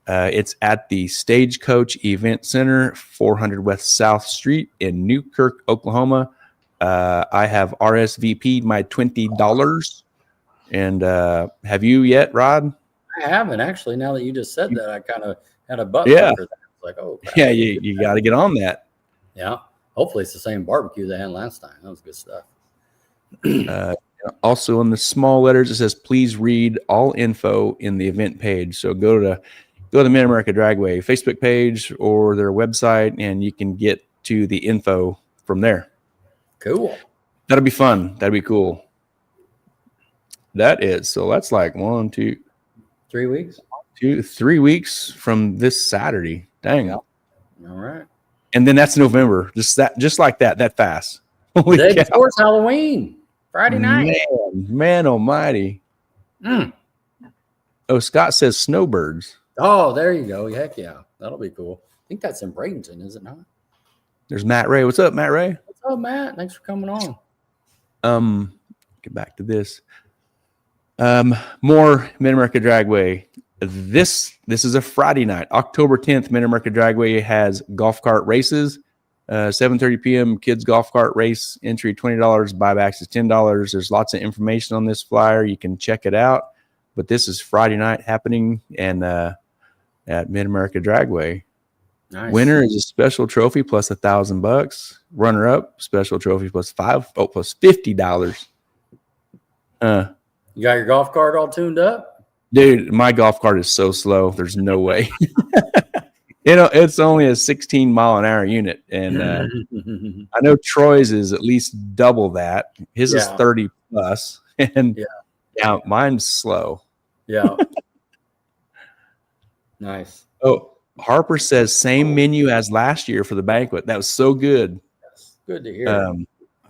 It's at the Stagecoach Event Center, 400 West South Street in Newkirk, Oklahoma. I have RSVP'd my $20. And have you yet, Rod? I haven't actually. Now that you just said that, I kind of had a button for that. Like, oh, crap. Yeah, you got to get on that. Yeah. Hopefully it's the same barbecue they had last time. That was good stuff. Also in the small letters, it says, please read all info in the event page. So go to the Mid-America Dragway Facebook page or their website, and you can get to the info from there. Cool. That'll be fun. That'd be cool. That is. So that's like 1, 2, 3 weeks. 3 weeks from this Saturday. Dang. All right. And then that's November. Just like that fast. Holy cow. Before Halloween. Friday night. Man almighty. Oh, Scott says snowbirds. Oh, there you go. Heck yeah. That'll be cool. I think that's in Bradenton, is it not? There's Matt Ray. What's up, Matt Ray? What's up, Matt? Thanks for coming on. Get back to this. More Mid-America Dragway. This is a Friday night. October 10th, Mid-America Dragway has golf cart races. 7:30 p.m. kids golf cart race. Entry $20. Buybacks is $10. There's lots of information on this flyer. You can check it out. But this is Friday night happening and at Mid-America Dragway. Nice. Winner is a special trophy plus $1,000. Runner up, special trophy plus $50. You got your golf cart all tuned up? Dude, my golf cart is so slow. There's no way. It's only a 16-mile-an-hour unit, and I know Troy's is at least double that. His is 30 plus, and mine's slow. Yeah. Nice. Oh, Harper says same menu as last year for the banquet. That was so good. That's good to hear.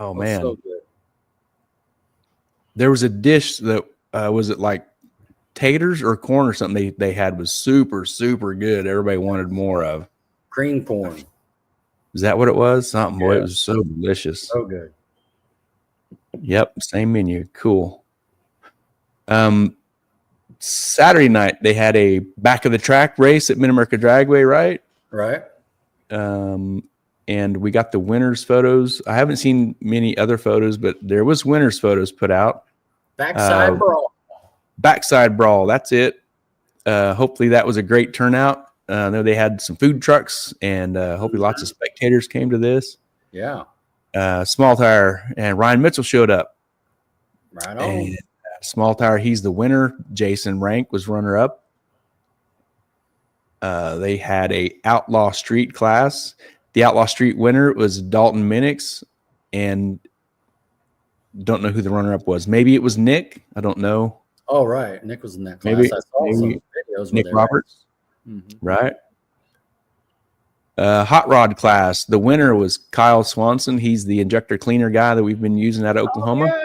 Oh man, so good. There was a dish that was it like taters or corn or something they had was super, super good. Everybody wanted more of. Cream corn. Is that what it was? Something, boy, it was so delicious. So good. Yep, same menu. Cool. Saturday night, they had a back of the track race at Mid-America Dragway, right? Right. And we got the winners' photos. I haven't seen many other photos, but there was winners' photos put out. Backside brawl. Backside brawl. That's it. Hopefully that was a great turnout. I know they had some food trucks, and hopefully lots of spectators came to this. Yeah. Small Tire and Ryan Mitchell showed up. Right on. And Small Tire, he's the winner. Jason Rank was runner up. They had a Outlaw Street class. The Outlaw Street winner was Dalton Minix, and don't know who the runner up was. Maybe it was Nick. I don't know. Oh, right. Nick was in that class. Maybe, I saw some videos. Nick Roberts. Right. Hot rod class. The winner was Kyle Swanson. He's the injector cleaner guy that we've been using out of Oklahoma.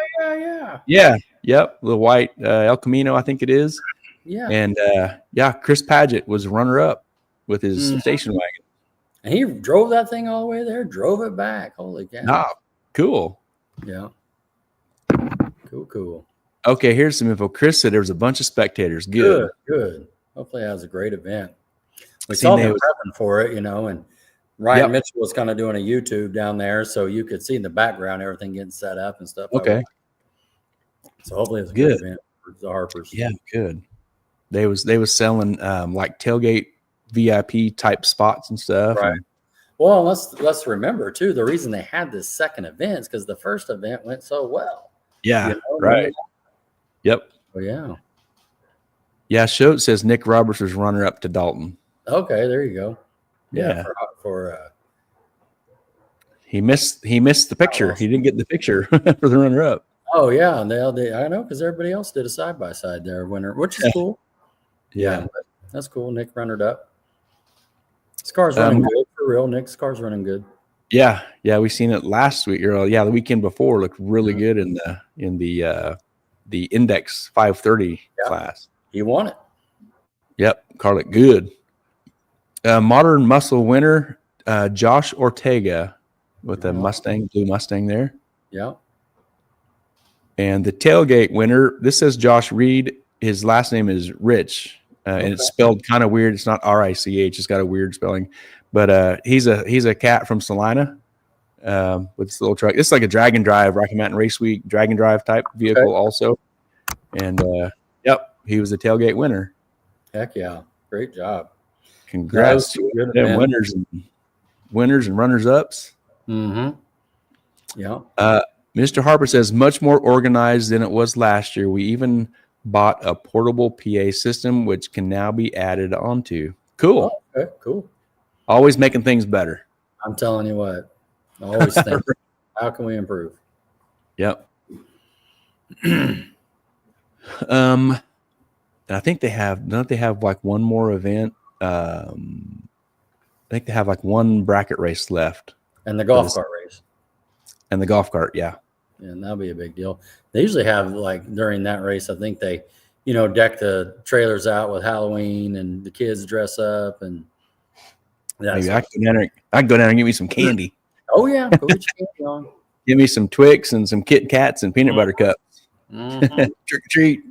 Yeah. Yep. The white El Camino, I think it is. Yeah. And Chris Paget was runner up with his station wagon. And he drove that thing all the way there, drove it back. Holy cow. Ah, cool. Yeah. Cool. Okay, here's some info. Chris said there was a bunch of spectators. Good. Hopefully it was a great event. We saw them prepping for it, and Ryan Mitchell was kind of doing a YouTube down there, so you could see in the background everything getting set up and stuff. Okay. So hopefully it was a good event for the Harpers. Yeah, good. They was selling like tailgate VIP type spots and stuff. Right. And, well, let's remember too. The reason they had this second event is because the first event went so well. yeah. Right. Yep. Oh yeah. Yeah. Show says Nick Roberts was runner up to Dalton. Okay, there you go. Yeah. For he missed the picture. He didn't get the picture for the runner up. Oh yeah, and I know because everybody else did a side by side there, winner, which is cool. Yeah, that's cool. Nick runnered up. His car's running good for real. Nick's car's running good. Yeah, we seen it last week. Or the weekend before looked really good in the Index 530 class. He won it. Yep, car looked good. Modern Muscle winner Josh Ortega with a blue Mustang there. Yeah. And the tailgate winner, this says Josh Reed. His last name is Rich, and it's spelled kind of weird. It's not RICH. It's got a weird spelling. But he's a cat from Salina with this little truck. It's like a drag and drive, Rocky Mountain Race Week drag and drive type vehicle also. And he was the tailgate winner. Heck yeah. Great job. Congrats to them winners and runners ups. Mm-hmm. Yeah. Mr. Harper says much more organized than it was last year. We even bought a portable PA system, which can now be added onto. Cool. Oh, okay, cool. Always making things better. I'm telling you what. I always think, how can we improve? Yep. I think they have. Don't they have like one more event? I think they have like one bracket race left. And the golf cart race. And the golf cart, yeah. And that'll be a big deal. They usually have like during that race, I think they, deck the trailers out with Halloween and the kids dress up and maybe I can go down and get me some candy. Oh yeah, go get your candy on. Give me some Twix and some Kit Kats and peanut butter cups. Mm-hmm. Trick or treat.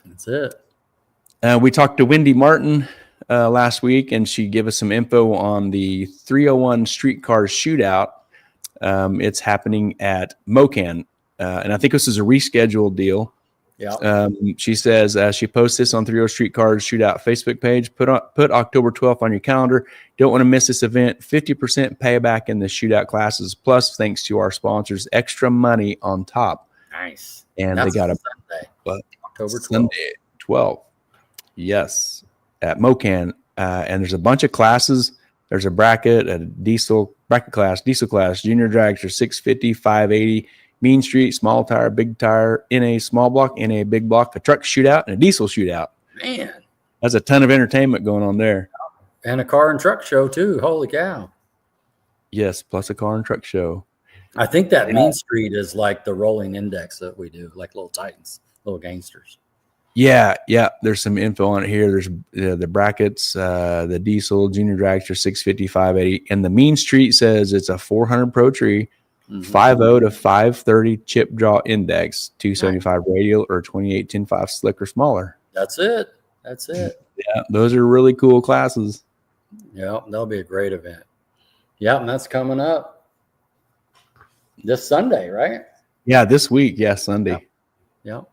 That's it. We talked to Wendy Martin last week, and she gave us some info on the 301 streetcar shootout. It's happening at Mocan, and I think this is a rescheduled deal. Yeah. She says she posts this on 30 Streetcars Shootout Facebook page. Put October 12th on your calendar. Don't want to miss this event. 50% payback in the shootout classes. Plus, thanks to our sponsors, extra money on top. Nice. And they got Sunday. October 12th. Sunday 12th. Yes, at Mocan, and there's a bunch of classes. There's a bracket, a diesel class, junior dragster, 650, 580. Mean Street, small tire, big tire, NA small block, NA big block, a truck shootout, and a diesel shootout. Man. That's a ton of entertainment going on there. And a car and truck show, too. Holy cow. Yes, plus a car and truck show. I think that Mean Street is like the rolling index that we do, like little Titans, little gangsters. Yeah. There's some info on it here. There's the brackets, the diesel, junior dragster, 650, 580. And the Mean Street says it's a 400 Pro Tree. 5.0 to 530 chip draw index, 275 radial, or 28 10.5 slick or smaller. That's it. Yeah, those are really cool classes. Yeah, that'll be a great event. Yeah, and that's coming up this Sunday, right? Yeah, this week. Yeah, Sunday. Yeah.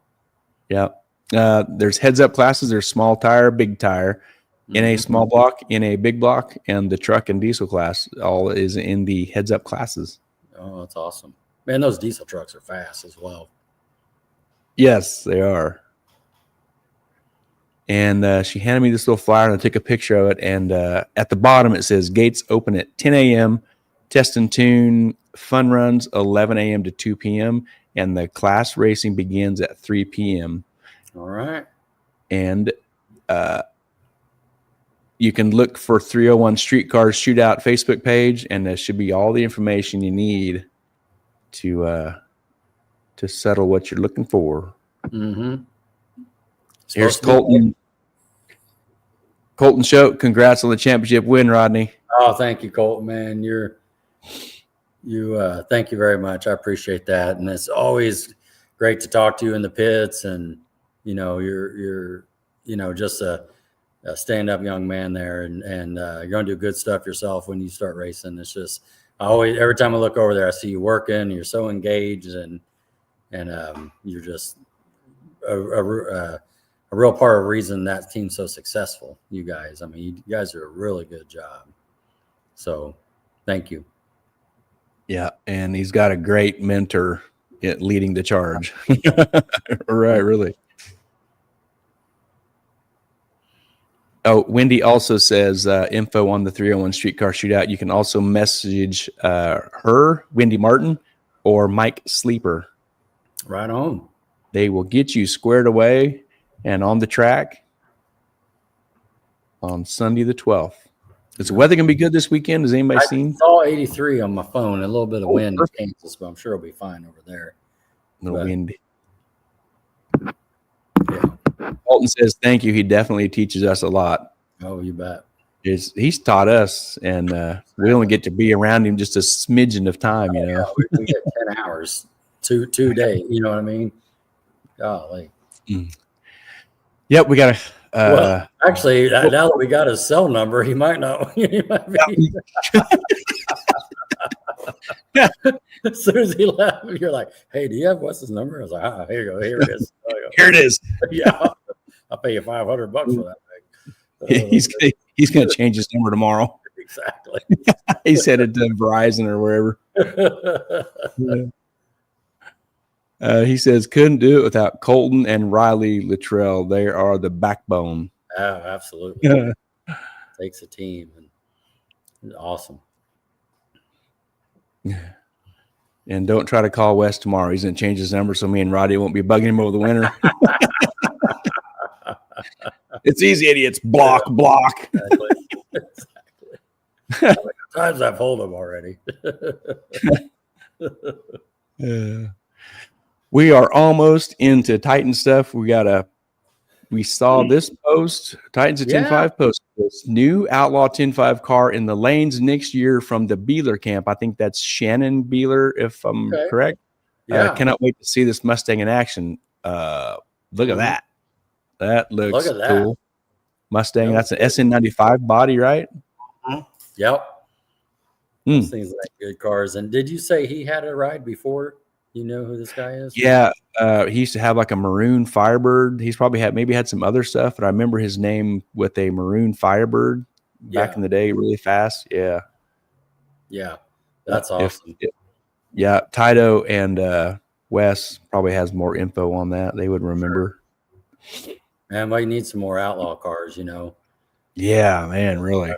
There's heads up classes. There's small tire, big tire, NA small block, NA big block, and the truck and diesel class all is in the heads up classes. Oh, that's awesome. Man, those diesel trucks are fast as well. Yes, they are. And she handed me this little flyer, and I took a picture of it. And at the bottom, it says gates open at 10 a.m., test and tune, fun runs 11 a.m. to 2 p.m., and the class racing begins at 3 p.m. All right. And you can look for 301 Streetcars Shootout Facebook page, and there should be all the information you need to settle what you're looking for. Mm-hmm. Here's Colton. Colton Choate, congrats on the championship win, Rodney. Oh, thank you, Colton, man. Thank you very much. I appreciate that. And it's always great to talk to you in the pits, and you're just a stand-up young man there, and you're going to do good stuff yourself when you start racing. It's just every time I look over there, I see you working. You're so engaged, and you're just a a real part of the reason that team's so successful. You guys, I mean, you guys are a really good job. So, thank you. Yeah, and he's got a great mentor leading the charge. Right, really. Oh, Wendy also says info on the 301 Streetcar Shootout. You can also message her, Wendy Martin, or Mike Sleeper. Right on. They will get you squared away and on the track on Sunday the 12th. Is the weather going to be good this weekend? Has anybody seen? I saw 83 on my phone. A little bit of wind in Kansas, but I'm sure it'll be fine over there. A little windy. Yeah. Colton says thank you. He definitely teaches us a lot. Oh, you bet. He's taught us, and we only get to be around him just a smidgen of time, you know. Yeah, we get 10 hours, two days. You know what I mean? Golly. Yep, we got to. Well, actually, now that we got his cell number, he might not. He might be. As soon as he left, you're like, "Hey, do you have what's his number?" I was like, "Here you go. Here it is. Here it is." Yeah, I'll pay you $500 for that thing. He's going to change his number tomorrow. Exactly. He said it to Verizon or wherever. He says couldn't do it without Colton and Riley Luttrell. They are the backbone. Oh, absolutely. Takes a team, and it's awesome. And don't try to call Wes tomorrow. He's going to change his number so me and Roddy won't be bugging him over the winter. It's easy, idiots. Block. Exactly. How many times I've told him already. We are almost into Titan stuff. We saw this post, Titans of 10.5 post, this new Outlaw 10.5 car in the lanes next year from the Beeler camp. I think that's Shannon Beeler, if I'm correct. Yeah. Cannot wait to see this Mustang in action. Look at that. That looks cool. Mustang, that's an SN95 body, right? Yep. Those things like good cars. And did you say he had a ride before? You know who this guy is? Yeah. He used to have like a maroon Firebird. He's probably had some other stuff, but I remember his name with a maroon Firebird back in the day, really fast. Yeah. Yeah. That's awesome. Yeah. Tito and Wes probably has more info on that. They would remember. Man, we need some more outlaw cars, you know. Yeah, man, really.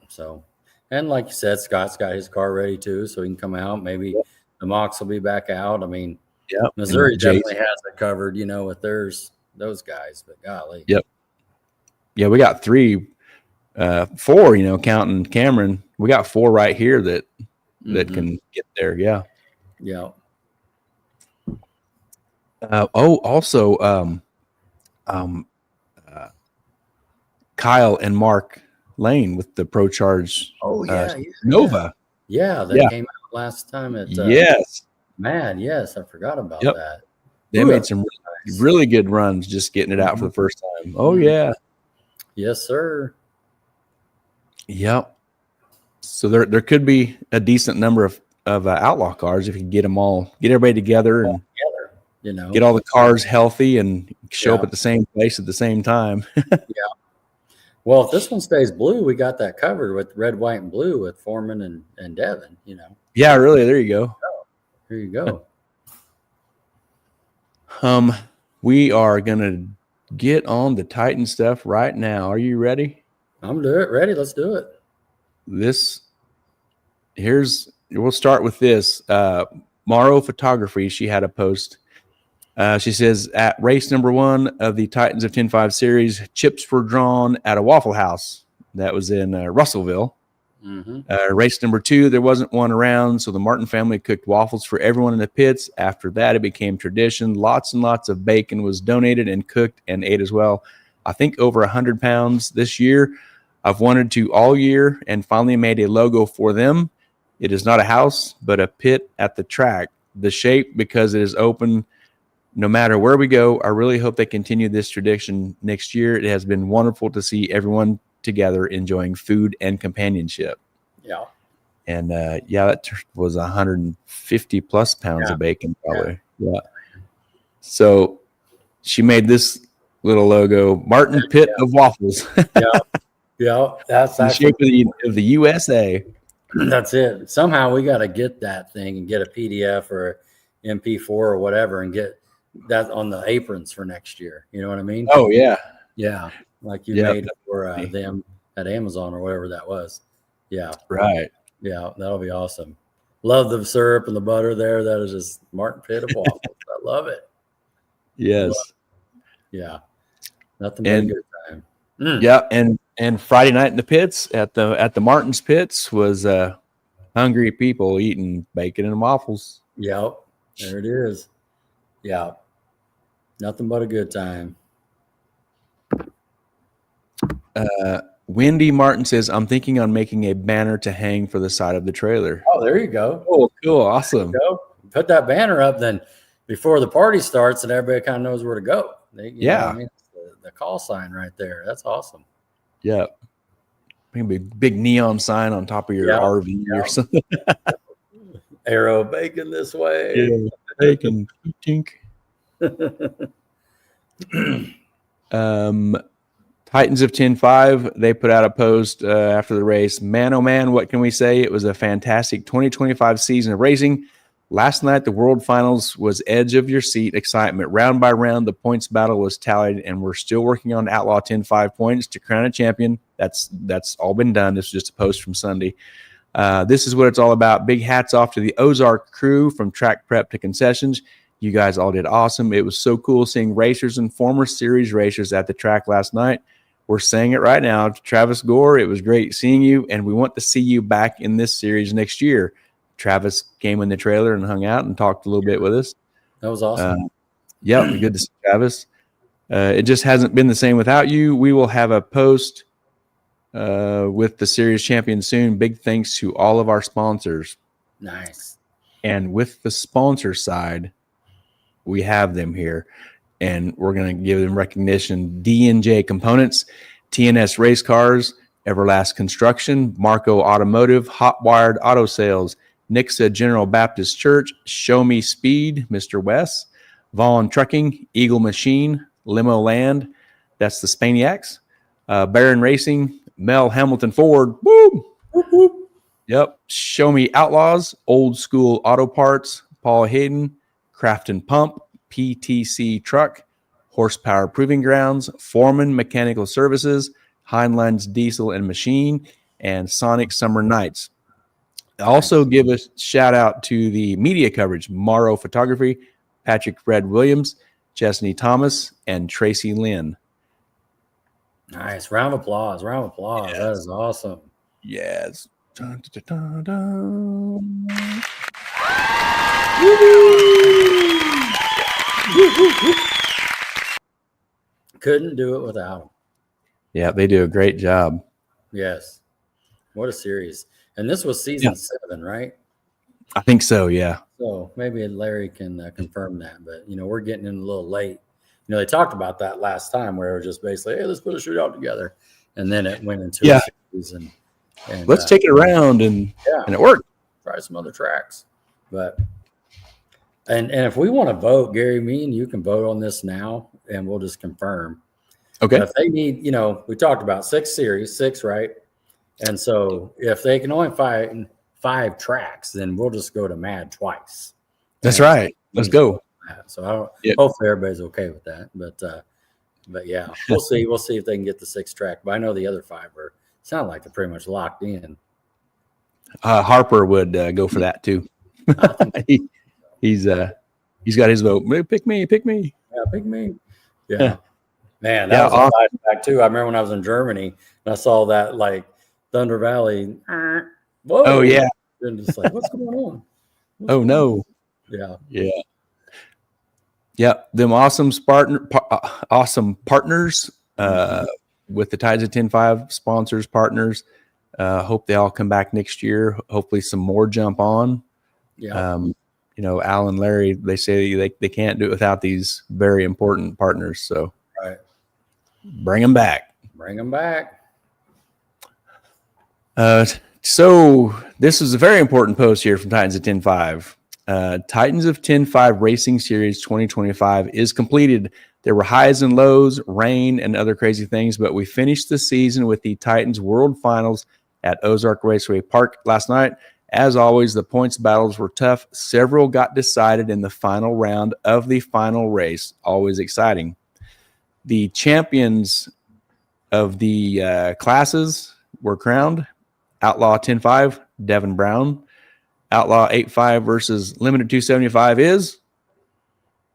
So, and like you said, Scott's got his car ready too, so he can come out. Maybe the Mox will be back out. I mean, Missouri definitely has it covered, you know, with those guys. But golly, yeah, we got 4, you know, counting Cameron. We got 4 right here that can get there. Yeah. Also, Kyle and Mark Lane with the Pro Charge. Nova. Yeah, that came out last time at Mad. Yes, I forgot about that. They made some really good runs just getting it out for the first time. Oh yeah. Yes, sir. Yep. So there could be a decent number of outlaw cars if you get everybody together and you know, get all the cars healthy and show up at the same place at the same time. Well, if this one stays blue, we got that covered with red, white, and blue with Foreman and Devin, you know. Yeah, really. There you go. Here you go. We are gonna get on the Titan stuff right now. Are you ready? I'm ready. Let's do it. We'll start with this. Morrow Photography, she had a post. She says, at race number 1 of the Titans of 10.5 series, chips were drawn at a Waffle House. That was in Russellville. Race number 2, there wasn't one around, so the Martin family cooked waffles for everyone in the pits. After that, it became tradition. Lots and lots of bacon was donated and cooked and ate as well. I think over 100 pounds this year. I've wanted to all year and finally made a logo for them. It is not a house, but a pit at the track. The shape, because it is open no matter where we go. I really hope they continue this tradition next year. It has been wonderful to see everyone together enjoying food and companionship. Yeah. And that was 150 plus pounds of bacon probably. Yeah. So she made this little logo. Martin Pitt of Waffles. Yeah. That's the actually shape of the USA. That's it. Somehow we got to get that thing and get a PDF or MP4 or whatever and get that on the aprons for next year. You know what I mean? Oh yeah. Yeah. Like you made for them at Amazon or whatever that was. Yeah. Right. Yeah. That'll be awesome. Love the syrup and the butter there. That is just Martin Pitt of Waffles. I love it. Yes. Yeah. Nothing but a good time. Yeah. And Friday night in the pits at the Martin's pits was hungry people eating bacon and waffles. Yep. There it is. Yeah. Nothing but a good time. Wendy Martin says, I'm thinking on making a banner to hang for the side of the trailer. Oh, there you go. Oh, cool. Awesome. Put that banner up then before the party starts and everybody kind of knows where to go. You know what I mean? The call sign right there. That's awesome. Yeah. Maybe a big neon sign on top of your RV or something. Arrow bacon this way. Yeah. Bacon. Titans of 10-5, they put out a post after the race. Man, oh man, what can we say? It was a fantastic 2025 season of racing. Last night, the World Finals was edge of your seat excitement. Round by round, the points battle was tallied, and we're still working on Outlaw 10-5 points to crown a champion. That's all been done. This is just a post from Sunday. This is what it's all about. Big hats off to the Ozark crew from track prep to concessions. You guys all did awesome. It was so cool seeing racers and former series racers at the track last night. We're saying it right now to Travis Gore. It was great seeing you, and we want to see you back in this series next year. Travis came in the trailer and hung out and talked a little bit with us. That was awesome. Good to see Travis. It just hasn't been the same without you. We will have a post with the series champion soon. Big thanks to all of our sponsors. Nice. And with the sponsor side, we have them here. And we're going to give them recognition. D&J Components, TNS Race Cars, Everlast Construction, Marco Automotive, Hot Wired Auto Sales, Nixa General Baptist Church, Show Me Speed, Mr. Wes, Vaughn Trucking, Eagle Machine, Limo Land, that's the Spaniacs, Baron Racing, Mel Hamilton Ford, woo! Whoop, whoop. Yep, Show Me Outlaws, Old School Auto Parts, Paul Hayden, Craft and Pump, PTC Truck, Horsepower Proving Grounds, Foreman Mechanical Services, Heinlein's Diesel and Machine, and Sonic Summer Nights. Also give a shout out to the media coverage, Morrow Photography, Patrick Fred Williams, Chesney Thomas, and Tracy Lynn. Nice. Round of applause. Round of applause. Yes. That is awesome. Yes. Dun, dun, dun, dun. Couldn't do it without them. Yeah, they do a great job. Yes. What a series. And this was season 7, right? I think so, yeah. So maybe Larry can confirm that. But, we're getting in a little late. They talked about that last time where it was just basically, hey, let's put a shootout together. And then it went into a series. And let's take it around. And it worked. Try some other tracks. But and if we want to vote, Gary, me and you can vote on this now, and we'll just confirm. Okay. But if they need, we talked about 6 series, 6, right? And so if they can only find 5 tracks, then we'll just go to Mad twice. That's right. Let's go. So hopefully everybody's okay with that. But yeah, we'll see. We'll see if they can get the 6 track. But I know the other 5 sound like they're pretty much locked in. Harper would go for that too. He's got his vote. Pick me. Yeah, pick me. Yeah. Man, that was awesome. a flashback too. I remember when I was in Germany and I saw that Thunder Valley. Whoa. Oh yeah. And just what's going on? No. Yeah. Yeah. Them awesome awesome partners with the Tides of 10-5 sponsors, partners. Hope they all come back next year. Hopefully some more jump on. Yeah. Al and Larry, they say they can't do it without these very important partners. So right. Bring them back. So this is a very important post here from Titans of 10-5. Titans of 10-5 Racing Series 2025 is completed. There were highs and lows, rain, and other crazy things, but we finished the season with the Titans World Finals at Ozark Raceway Park last night. As always, the points battles were tough. Several got decided in the final round of the final race. Always exciting. The champions of the classes were crowned. Outlaw 10.5, Devin Brown. Outlaw 8.5 versus Limited 275 is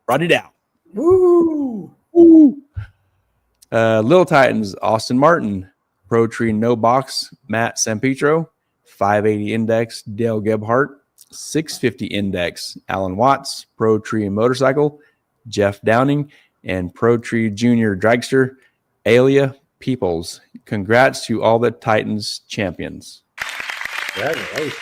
radial. Woo! Woo! Little Titans, Austin Martin. Pro Tree No Box, Matt Sampetro. 580 Index, Dale Gebhart. 650 Index, Alan Watts. Pro Tree Motorcycle, Jeff Downing. And Pro Tree Junior Dragster, Alia Peoples. Congrats to all the Titans champions. Congratulations.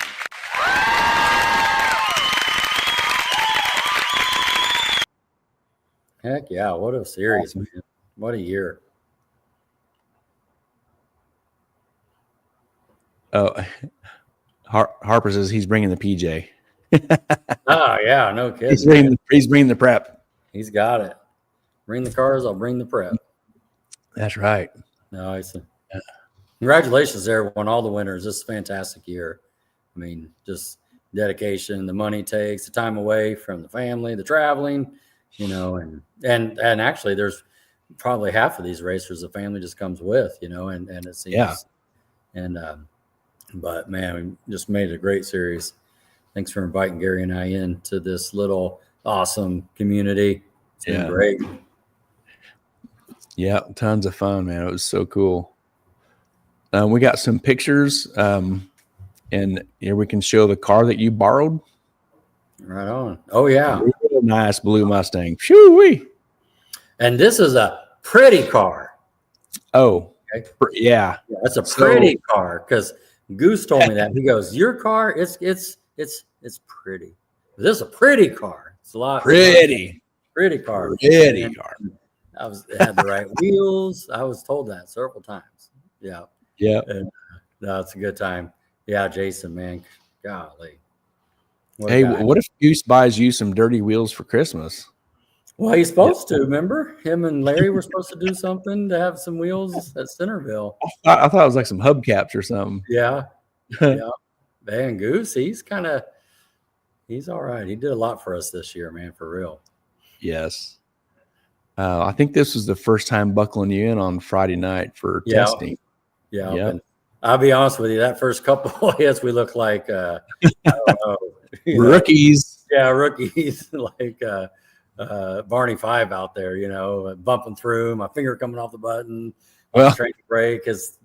Heck yeah, what a series, man. What a year. Oh, Harper says he's bringing the PJ. Oh, yeah, no kidding. He's bringing the prep. He's got it. Bring the cars, I'll bring the prep. That's right. Nice. Congratulations there on all the winners. This is a fantastic year. I mean, just dedication, the money it takes, the time away from the family, the traveling, you know, and actually there's probably half of these racers the family just comes with, you know, and it seems. Yeah. And but man, we just made it a great series. Thanks for inviting Gary and I into this little awesome community. It's been great. Yeah, tons of fun, man. It was so cool. We got some pictures, and here we can show the car that you borrowed. Right on. Oh, yeah. Nice blue Mustang. Shoo-wee. And this is a pretty car. Oh, okay. Yeah. That's a pretty car because Goose told me that. He goes, your car, it's pretty. This is a pretty car. It's a lot. Pretty car. Pretty car. It had the right wheels. I was told that several times. Yeah. Yeah. No, it's a good time. Yeah, Jason, man. Golly. What if Goose buys you some dirty wheels for Christmas? Well, he's supposed to. Remember, him and Larry were supposed to do something to have some wheels at Centerville. I thought it was like some hubcaps or something. Yeah. Yeah. Man, Goose, he's all right. He did a lot for us this year, man, for real. Yes. I think this was the first time buckling you in on Friday night for testing. Yeah. And I'll be honest with you, that first couple of hits, we looked like, I don't know. Rookies. Yeah, rookies. Like Barney Five out there, you know, bumping through, my finger coming off the button. Trying to brake, his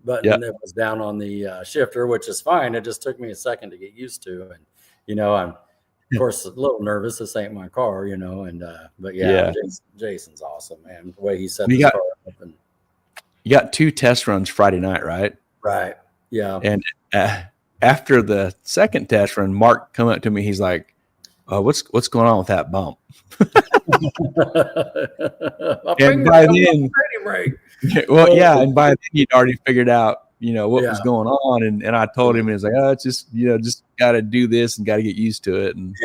button that was down on the shifter, which is fine. It just took me a second to get used to. And, you know, I'm, of course, a little nervous. This ain't my car, you know, and but Jason's awesome, man. The way he set the car up. And you got 2 test runs Friday night, right? Right. Yeah. And after the second test run, Mark come up to me. He's like, what's going on with that bump? And by then, and by then you'd already figured out, you know, what was going on. And I told him, and he was like, it's just, you know, just got to do this and got to get used to it. And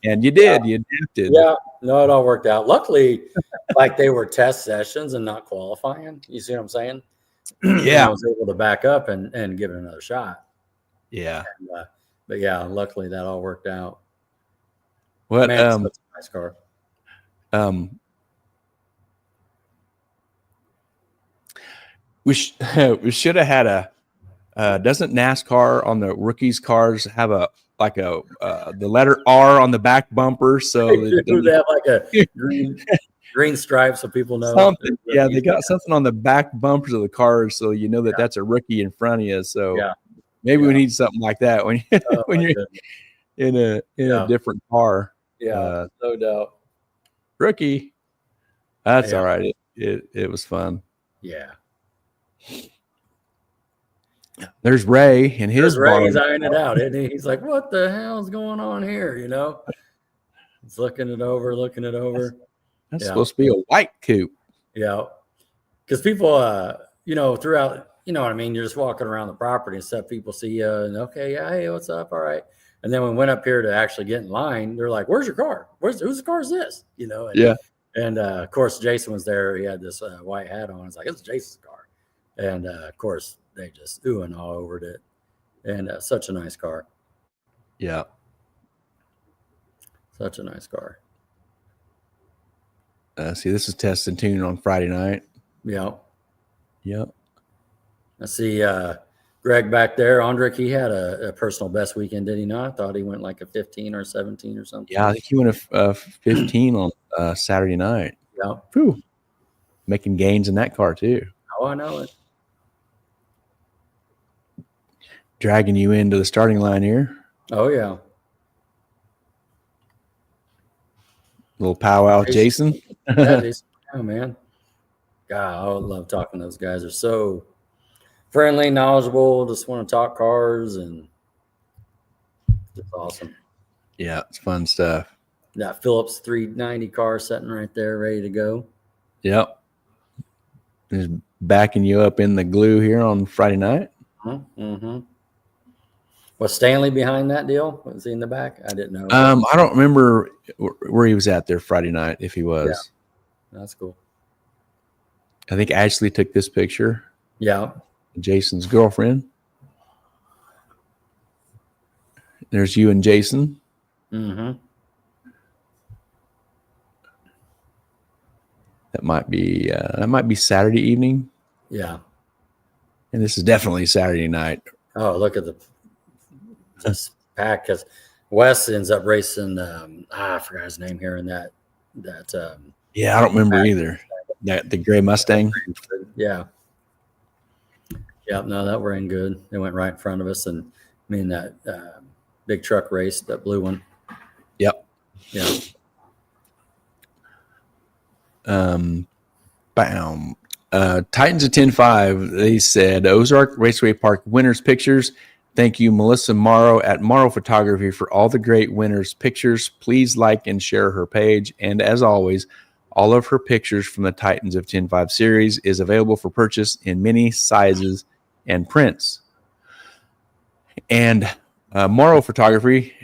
and you did, you adapted. Yeah, no, it all worked out. Luckily, like they were test sessions and not qualifying. You see what I'm saying? Yeah. I was able to back up and give it another shot. Yeah. And, but yeah, luckily that all worked out. What? Man, that's a nice car. We should have had a. Doesn't NASCAR on the rookies cars have the letter R on the back bumper? So they have like a green stripe so people know something. Yeah, they got something on the back bumpers of the cars so you know that that's a rookie in front of you. So maybe we need something like that when you're in a different car. Yeah, no doubt. Rookie. That's all right. It was fun. Yeah. There's Ray and his Ray. He's eyeing it out, isn't he? He's like, "What the hell's going on here?" You know, he's looking it over. That's supposed to be a white coupe. Yeah, because people, you know, throughout, you know what I mean. You're just walking around the property and stuff. People see you, and hey, what's up? All right. And then when we went up here to actually get in line, they're like, "Where's your car? Whose car is this?" You know. And, And of course, Jason was there. He had this white hat on. It's like, it's Jason's car. And of course, they just ooh and all over it. And such a nice car. Yeah. Such a nice car. See, this is Test and Tune on Friday night. Yeah. Yep. I see Greg back there. Andrick, he had a personal best weekend, did he not? I thought he went like a 15 or 17 or something. Yeah, I think he went a 15 on Saturday night. Yeah. Whew. Making gains in that car, too. Oh, I know it. Dragging you into the starting line here. Oh, yeah. Little powwow with Jason. Yeah, Jason. Oh, man. God, I love talking to those guys. They're so friendly, knowledgeable, just want to talk cars, and it's awesome. Yeah, it's fun stuff. That Phillips 390 car sitting right there, ready to go. Yep. Just backing you up in the glue here on Friday night. Mm-hmm. Was Stanley behind that deal? Was he in the back? I didn't know. I don't remember where he was at there Friday night, if he was. Yeah. That's cool. I think Ashley took this picture. Yeah. Jason's girlfriend. There's you and Jason. Mm-hmm. That might be Saturday evening. Yeah. And this is definitely Saturday night. Oh, look at this pack, because Wes ends up racing. I forgot his name here in that. Yeah, I don't remember either. The gray Mustang. Yeah. Yeah, no, that ran good. They went right in front of us, and me and that big truck race, that blue one. Yep. Yeah. Bam. Titans of 10-5, they said Ozark Raceway Park winners pictures. Thank you, Melissa Morrow at Morrow Photography, for all the great winners pictures. Please like and share her page. And as always, all of her pictures from the Titans of 10-5 series is available for purchase in many sizes and prints. And Morrow Photography,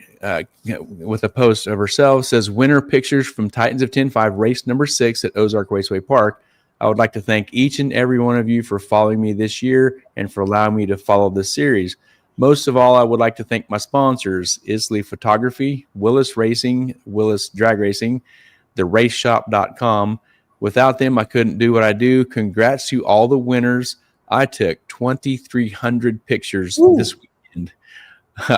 with a post of herself, says winner pictures from Titans of 10-5 race number 6 at Ozark Raceway Park. I would like to thank each and every one of you for following me this year and for allowing me to follow this series. Most of all, I would like to thank my sponsors, Isley Photography, Willis Racing, Willis Drag Racing, theraceshop.com. Without them, I couldn't do what I do. Congrats to all the winners. I took 2,300 pictures this weekend.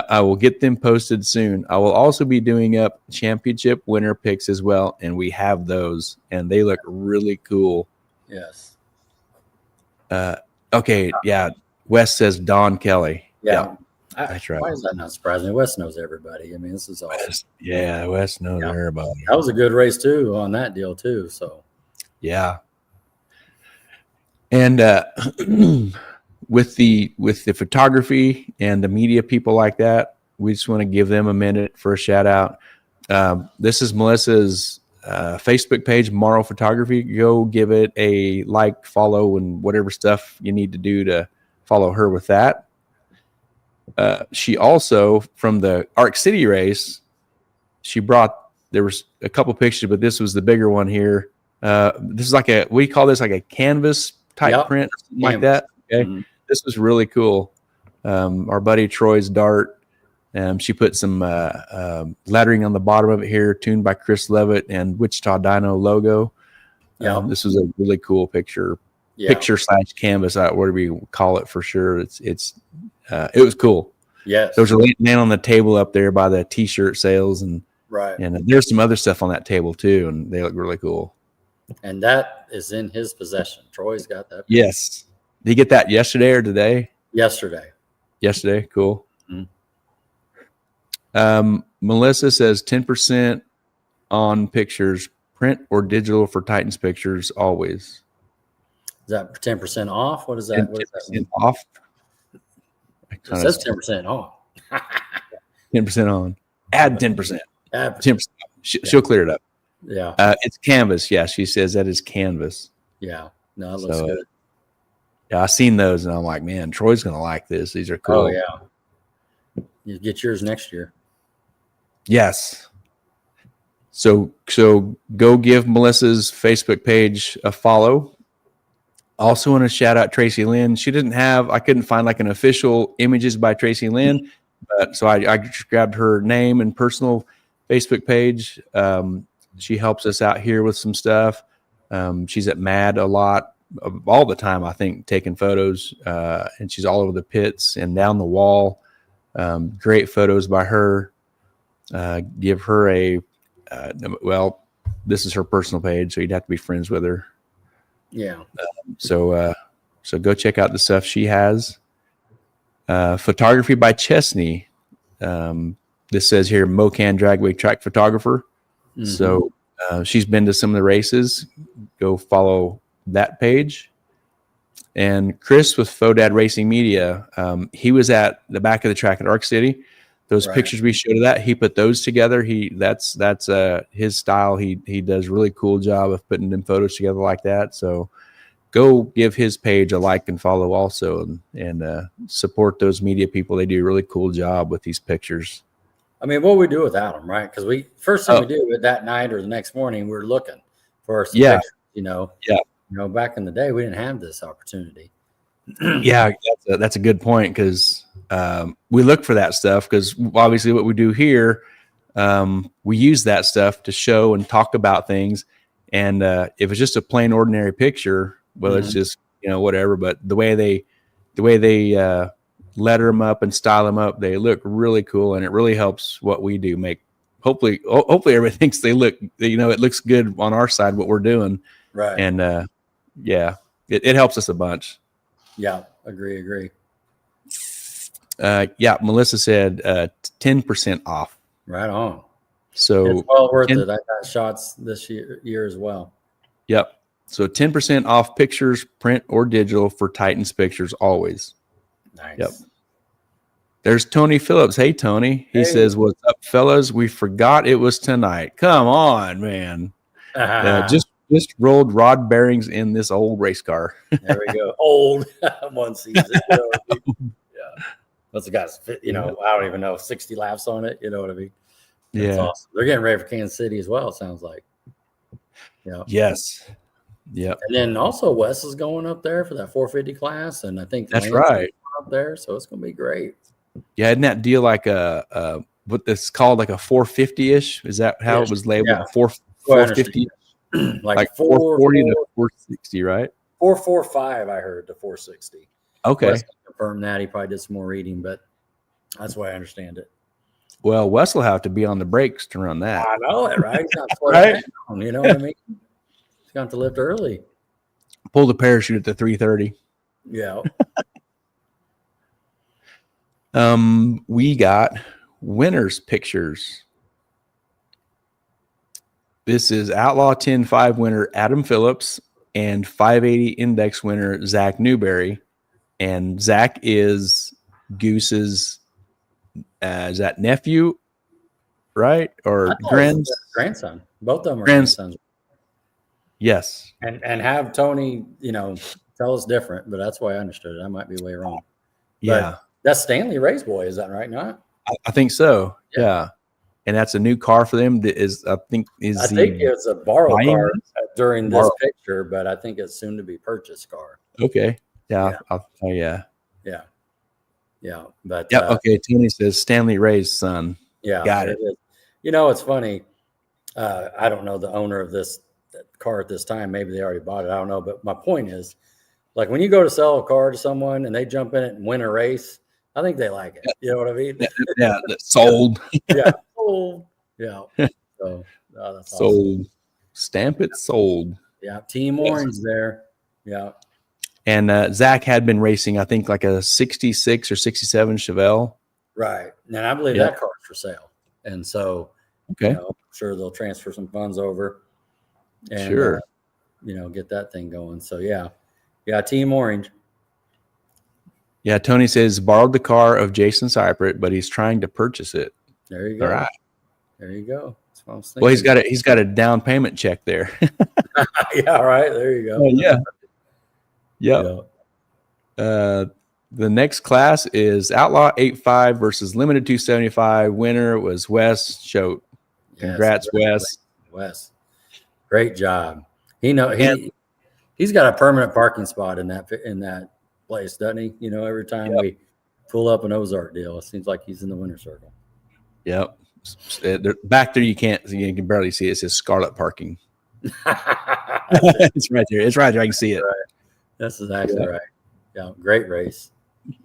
I will get them posted soon. I will also be doing up championship winner picks as well, and we have those, and they look really cool. Yes. Okay, yeah. Wes says Don Kelly. Yeah. That's right. Why is that not surprising? Wes knows everybody. I mean, this is awesome. Wes knows everybody. That was a good race too on that deal too. So yeah. And with the photography and the media people like that, we just want to give them a minute for a shout out. This is Melissa's Facebook page, Morrow Photography. Go give it a like, follow, and whatever stuff you need to do to follow her with that. She also, from the Arc City race, there was a couple pictures, but this was the bigger one here. This is we call this like a canvas type print, or something like that. Okay. Mm-hmm. This was really cool. Our buddy Troy's Dart. She put some lettering on the bottom of it here, tuned by Chris Levitt and Wichita Dyno logo. Yeah. This was a really cool picture. Yeah. Picture/canvas, whatever you call it for sure. It was cool. Yes. There was a man on the table up there by the t-shirt sales, and right. And there's some other stuff on that table too, and they look really cool. And that is in his possession. Troy's got that. Yes. Did you get that yesterday or today? Yesterday. Yesterday. Cool. Mm-hmm. Melissa says 10% on pictures, print or digital for Titans pictures always. Is that 10% off? What is that? 10% off. It says 10% off. 10% on. Add 10%. Add 10%. She'll clear it up. Yeah. It's canvas. Yeah, she says that is canvas. Yeah. No, it looks good. Yeah, I've seen those, and I'm like, man, Troy's going to like this. These are cool. Oh, yeah. You get yours next year. Yes. So go give Melissa's Facebook page a follow. Also want to shout out Tracy Lynn. I couldn't find like an official images by Tracy Lynn, but so I just grabbed her name and personal Facebook page. She helps us out here with some stuff. She's at MAD a lot, all the time, I think, taking photos, and she's all over the pits and down the wall. Great photos by her. Give her this is her personal page, so you'd have to be friends with her. Yeah. So go check out the stuff she has. Photography by Chesney. This says here, Mocan Dragway track photographer. Mm-hmm. So she's been to some of the races. Go follow that page. And Chris with Fodad Racing Media, he was at the back of the track at Arc City. Those pictures we showed of that, he put those together. That's his style. He does a really cool job of putting them photos together like that. So go give his page a like and follow also, and support those media people. They do a really cool job with these pictures. I mean, what we do without them, right? Because first thing we do that night or the next morning, we're looking for some pictures, back in the day, we didn't have this opportunity. Yeah, that's a good point, because we look for that stuff, because obviously what we do here, we use that stuff to show and talk about things. And if it's just a plain ordinary picture, well, it's just, whatever. But the way they letter them up and style them up, they look really cool, and it really helps what we do. Hopefully everybody thinks they look, it looks good on our side what we're doing. Right. And it helps us a bunch. Yeah, agree. Melissa said 10% off. Right on. So it's well worth it. I got shots this year as well. Yep. So 10% off pictures, print or digital, for Titans pictures always. Nice. Yep. There's Tony Phillips. Hey, Tony. He says, "What's up, fellas? We forgot it was tonight. Come on, man. Just rolled rod bearings in this old race car." There we go. Old one season. Yeah. That's got, I don't even know, 60 laps on it. You know what I mean? That's awesome. They're getting ready for Kansas City as well, it sounds like. Yeah. Yes. Yep. And then also Wes is going up there for that 450 class, and I think that's right up there, so it's going to be great. Yeah, isn't that deal like what this called, like a 450-ish? Is that how it was labeled? Yeah. 450, like 440 to 460, right? 445, I heard, to 460. Okay. Wes confirmed that. He probably did some more reading, but that's the way I understand it. Well, Wes will have to be on the brakes to run that. I know it, right? He's not right? Down, you know what I mean? He's going to lift early. Pull the parachute at the 330. Yeah. We got winners pictures. This is Outlaw 10-5 winner Adam Phillips and 580 Index winner Zach Newberry. And Zach is Goose's is that nephew, right? Or grandson. Both of them are grandsons. Yes. And have Tony, tell us different, but that's why I understood it. I might be way wrong. Yeah. But that's Stanley Ray's boy, is that right now? I think so. Yeah. And that's a new car for them. I think it's a borrowed car during this picture, but I think it's soon to be purchased car. Okay. Yeah. Yeah. Yeah. But okay. Tony says Stanley Ray's son. Yeah. Got it. It's funny. I don't know the owner of this car at this time. Maybe they already bought it. I don't know. But my point is, like, when you go to sell a car to someone and they jump in it and win a race, I think they like it. You know what I mean? Yeah. Sold. Yeah. Sold. Yeah. So that's sold. Awesome. Stamp it sold. Yeah. Team Orange there. Yeah. And Zach had been racing, I think, like a 66 or 67 Chevelle. Right. And I believe that car is for sale. And so, I'm sure they'll transfer some funds over and, get that thing going. So, yeah, Team Orange. Yeah, Tony says borrowed the car of Jason Cypret, but he's trying to purchase it. There you go. All right. There you go. That's what I was thinking. Well, he's got a down payment check there. Yeah, right. There you go. Oh, yeah. Yep. The next class is Outlaw 8-5 versus Limited 275. Winner was Wes Choate. Congrats, Wes. Wes. Great job. He's got a permanent parking spot in that place, doesn't he? You know, every time we pull up an Ozark deal, it seems like he's in the winner's circle. Yep. Back there, you can barely see it. It says Scarlet Parking. It's right there. It's right there. I can see it. Right. That's exactly right. Yeah, great race.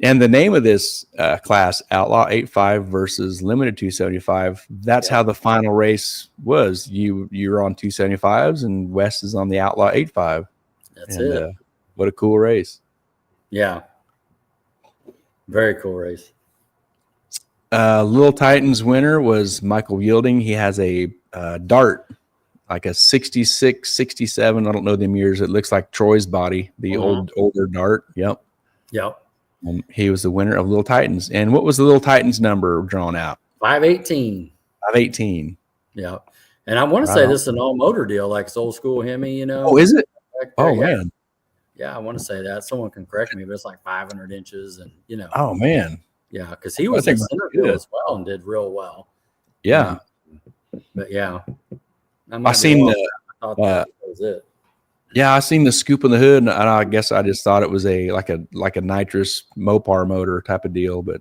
And the name of this class, Outlaw 85 versus Limited 275, that's how the final race was. You're on 275s, and Wes is on the Outlaw 85. That's it. What a cool race. Yeah. Very cool race. Little Titans winner was Michael Yielding. He has a Dart, like a 66, 67. I don't know them years. It looks like Troy's body, the older Dart. Yep. He was the winner of Little Titans. And what was the Little Titans number drawn out? 518. 518. Yeah. And I want to say this is an all motor deal, like it's old school Hemi, you know. Oh, is it? Oh, man. Yeah, I want to say that. Someone can correct me, but it's like 500 inches and, you know. Oh, man. Yeah, because he was in center field as well and did real well. Yeah. But yeah. I seen the I thought that was it. Yeah, I seen the scoop in the hood, and I guess I just thought it was like a nitrous Mopar motor type of deal. But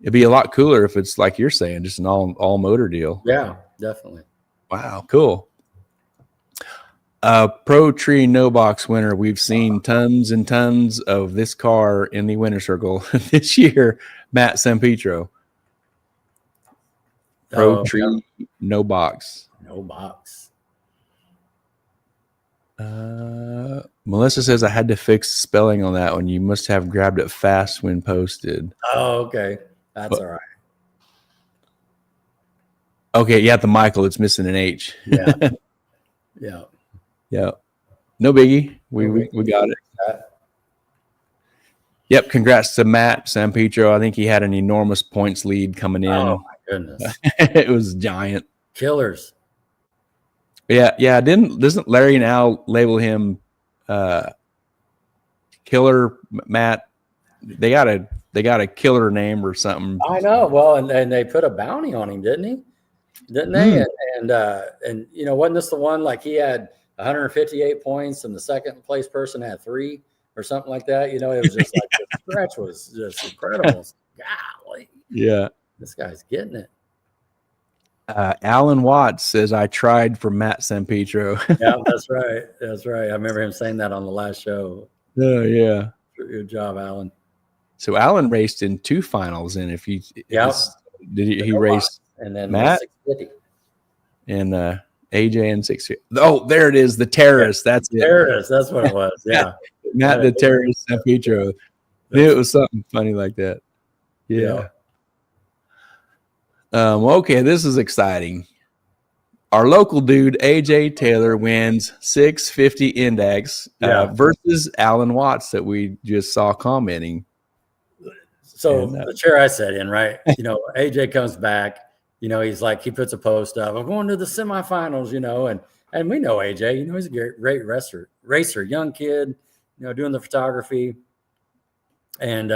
it'd be a lot cooler if it's like you're saying, just an all motor deal. Yeah, definitely. Wow, cool. Pro Tree No Box winner. We've seen tons and tons of this car in the winner circle this year. Matt Sampetro. Pro Tree No Box. No box. Melissa says I had to fix spelling on that one. You must have grabbed it fast when posted. Oh, okay. That's all right. Okay, yeah, the Michael, it's missing an H. Yeah. Yeah. No biggie. We got it. Yep, congrats to Matt Sampetro. I think he had an enormous points lead coming in. Oh my goodness. It was giant. Killers. Yeah. Doesn't Larry and Al label him Killer Matt? They got a killer name or something. I know. Well, and they put a bounty on him, didn't he? Didn't they? And you know, wasn't this the one like he had 158 points and the second place person had 3 or something like that? You know, it was just like the stretch was just incredible. Golly. Yeah. This guy's getting it. Alan Watts says, I tried for Matt Sampetro. Yeah, that's right. That's right. I remember him saying that on the last show. Oh, yeah. Good job, Alan. So Alan raced in 2 finals. And if he he raced and then Matt 650 and AJ and 650. Oh, there it is. The terrorist. That's it. Terrorist. That's what it was. Yeah. Matt the terrorist Sampetro. It was something funny like that. Yeah. Okay, this is exciting. Our local dude, AJ Taylor, wins 650 index versus Alan Watts that we just saw commenting. So the chair I sat in, right? You know, AJ comes back, you know, he's like, he puts a post up, I'm going to the semifinals, you know, and we know AJ, you know, he's a great racer, young kid, you know, doing the photography. And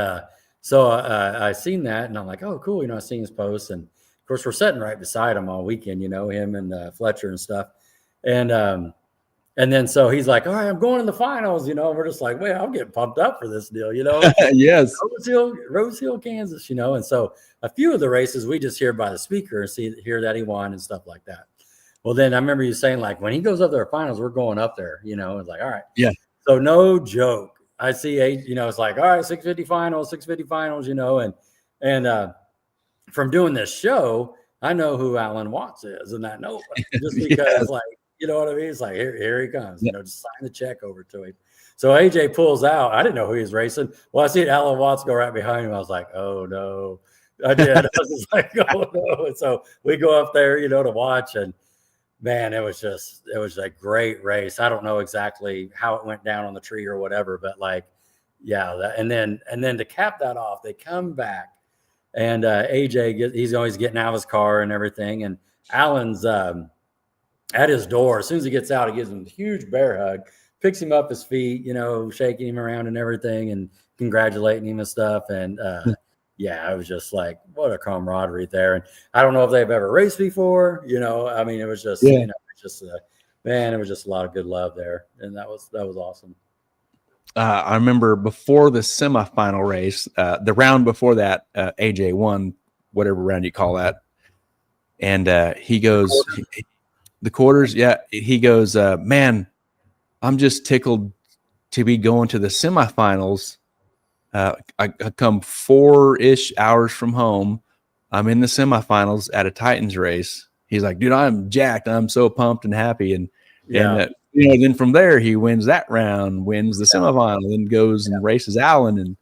so I seen that and I'm like, oh, cool. You know, I seen his post and of course we're sitting right beside him all weekend, you know, him and Fletcher and stuff. And then so he's like, all right, I'm going to the finals, you know, and we're just like, well, I'm getting pumped up for this deal, you know. Yes. Rose Hill, Kansas, you know. And so a few of the races we just hear by the speaker and hear that he won and stuff like that. Well, then I remember you saying, like, when he goes up there finals, we're going up there, you know. It's like, all right. Yeah. So no joke. I see, you know, it's like, all right, 650 finals, you know. And from doing this show, I know who Alan Watts is, and I know just because, like, you know what I mean? It's like, here he comes, you know, just sign the check over to him. So AJ pulls out. I didn't know who he was racing. Well, I see Alan Watts go right behind him. I was like, oh, no. I did. I was just like, oh, no. And so we go up there, you know, to watch. And, man, it was a great race. I don't know exactly how it went down on the tree or whatever, but, like, yeah. And then to cap that off, they come back. And AJ, he's always getting out of his car and everything. And Alan's at his door. As soon as he gets out, he gives him a huge bear hug, picks him up his feet, you know, shaking him around and everything and congratulating him and stuff. And yeah, it was just like, what a camaraderie there. And I don't know if they've ever raced before, I mean, it was just, it's just man, it was just a lot of good love there. And that was awesome. I remember before the semifinal race, the round before that, AJ won whatever round you call that. And he goes, the quarters. Yeah. He goes, man, I'm just tickled to be going to the semifinals. I come 4-ish hours from home. I'm in the semifinals at a Titans race. He's like, dude, I'm jacked. I'm so pumped and happy. And then from there, he wins that round, wins the semifinal, then goes and races Allen. And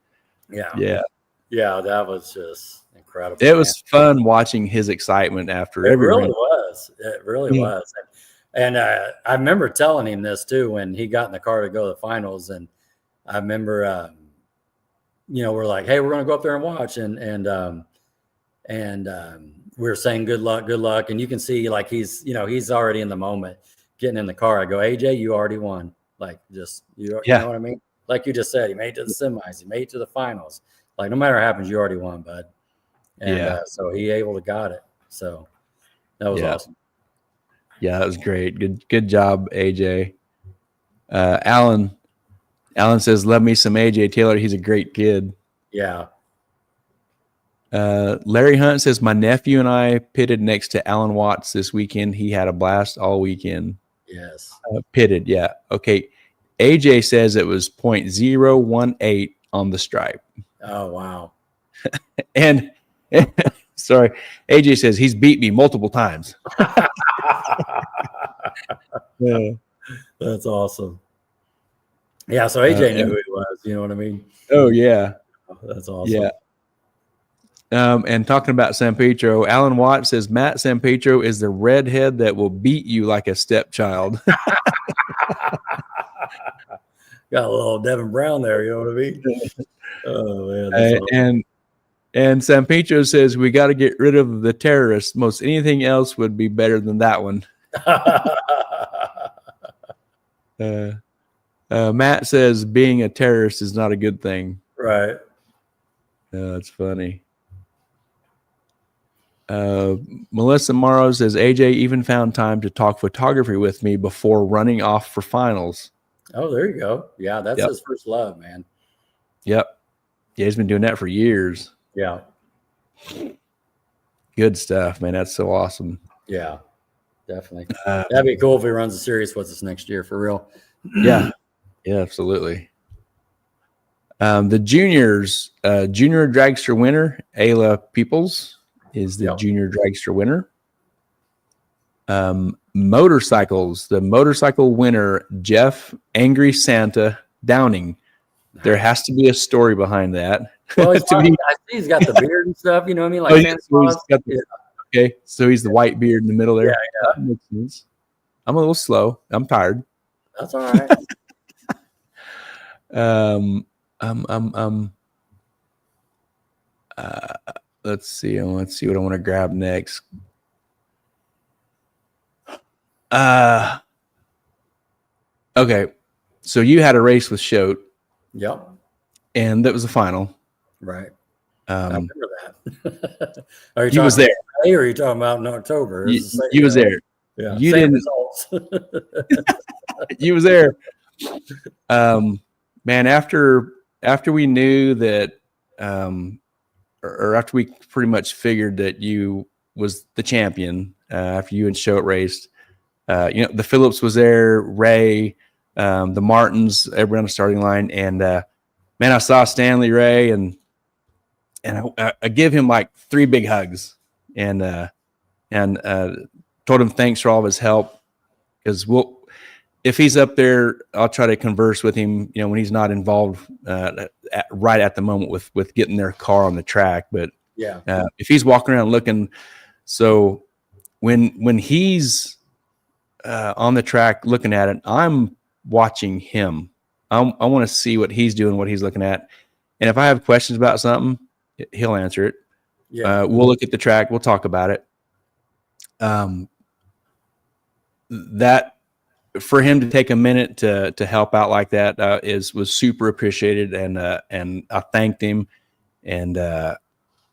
that was just incredible. It was fun watching his excitement after every really round. was. It really was. And I remember telling him this too when he got in the car to go to the finals. And I remember, we're like, hey, we're going to go up there and watch. And we were saying good luck. And you can see like he's already in the moment getting in the car. I go, AJ, you already won. Like just, you know what I mean? Like you just said, he made it to the semis, he made it to the finals. Like no matter what happens, you already won, bud. And so he able to got it. So that was awesome. Yeah, that was great. Good job, AJ. Alan says, love me some AJ Taylor. He's a great kid. Yeah. Larry Hunt says, my nephew and I pitted next to Alan Watts this weekend. He had a blast all weekend. Yes. Pitted, yeah. Okay. AJ says it was 0.018 on the stripe. Oh, wow. and sorry, AJ says he's beat me multiple times. That's awesome. Yeah, so AJ knew who he was. You know what I mean? Oh, yeah. That's awesome. Yeah. And talking about San Pedro, Alan Watt says Matt San Pedro is the redhead that will beat you like a stepchild. Got a little Devin Brown there, you know what I mean? Oh man. That's awesome. And San Pedro says we got to get rid of the terrorists. Most anything else would be better than that one. Matt says being a terrorist is not a good thing. Right. That's funny. Melissa Morrow says AJ even found time to talk photography with me before running off for finals. Oh, there you go. Yeah, that's his first love, man. Yep. Yeah, he's been doing that for years. Yeah. Good stuff, man. That's so awesome. Yeah, definitely. That'd be cool if he runs a series with us next year for real. Yeah. Yeah, absolutely. The juniors, junior dragster winner, Ayla Peoples is the junior dragster winner. Motorcycles, the motorcycle winner, Jeff Angry Santa Downing. There has to be a story behind that. Well, I see he's got the beard and stuff, you know what I mean? Like okay, so he's the white beard in the middle there. Yeah. That makes sense. I'm a little slow. I'm tired. That's all right. Let's see what I want to grab next. Okay, so you had a race with Shote. Yep. And that was the final. Right. I remember that. He was there. Or are you talking about in October? You was there. Yeah. You Same didn't. Results. You was there. Man, after we knew that, or after we pretty much figured that you was the champion, after you and Shote raced, the Phillips was there, Ray, the Martins, everyone on the starting line, and man, I saw Stanley Ray, and I give him like 3 big hugs, and told him thanks for all of his help, because if he's up there, I'll try to converse with him, when he's not involved right at the moment with getting their car on the track. But if he's walking around looking, so when he's on the track looking at it, I'm watching him. I want to see what he's doing, what he's looking at. And if I have questions about something, he'll answer it. Yeah. We'll look at the track. We'll talk about it. That for him to take a minute to help out like that was super appreciated. And I thanked him. And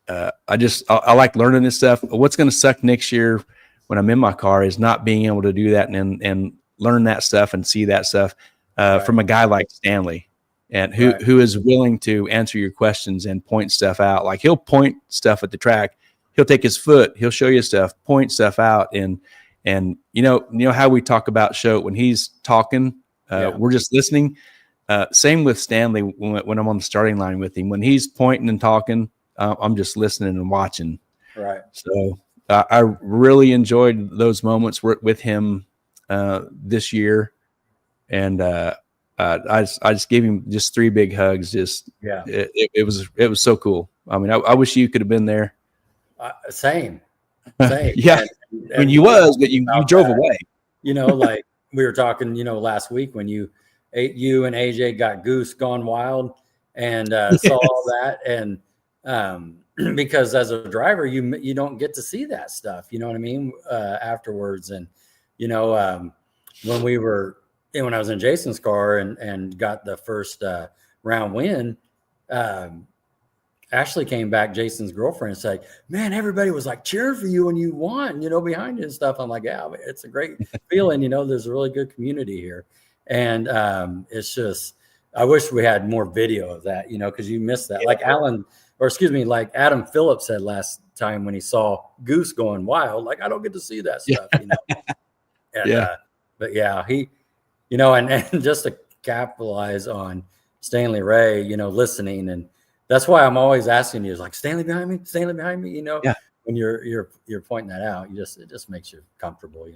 I like learning this stuff. What's going to suck next year when I'm in my car is not being able to do that and learn that stuff and see that stuff from a guy like Stanley, and who is willing to answer your questions and point stuff out. Like he'll point stuff at the track. He'll take his foot. He'll show you stuff, point stuff out. And you know how we talk about show when he's talking, we're just listening. Same with Stanley when I'm on the starting line with him. When he's pointing and talking, I'm just listening and watching. Right. So I really enjoyed those moments with him this year, and I just gave him just 3 big hugs. It was so cool. I mean, I wish you could have been there. Same. Yeah, when you drove away. Like we were talking, last week when you and AJ got Goose Gone Wild and saw all that, and because as a driver, you don't get to see that stuff. You know what I mean? Afterwards, and when I was in Jason's car and got the first round win. Ashley came back, Jason's girlfriend, and said, "Man, everybody was like cheering for you when you won, behind you and stuff." I'm like, "Yeah, it's a great feeling. There's a really good community here." And it's just, I wish we had more video of that, because you missed that. Like like Adam Phillips said last time when he saw Goose Going Wild, like, I don't get to see that stuff, And, but yeah, he, and just to capitalize on Stanley Ray, listening, and that's why I'm always asking you, is like, Stanley behind me, when you're pointing that out, it just makes you comfortable,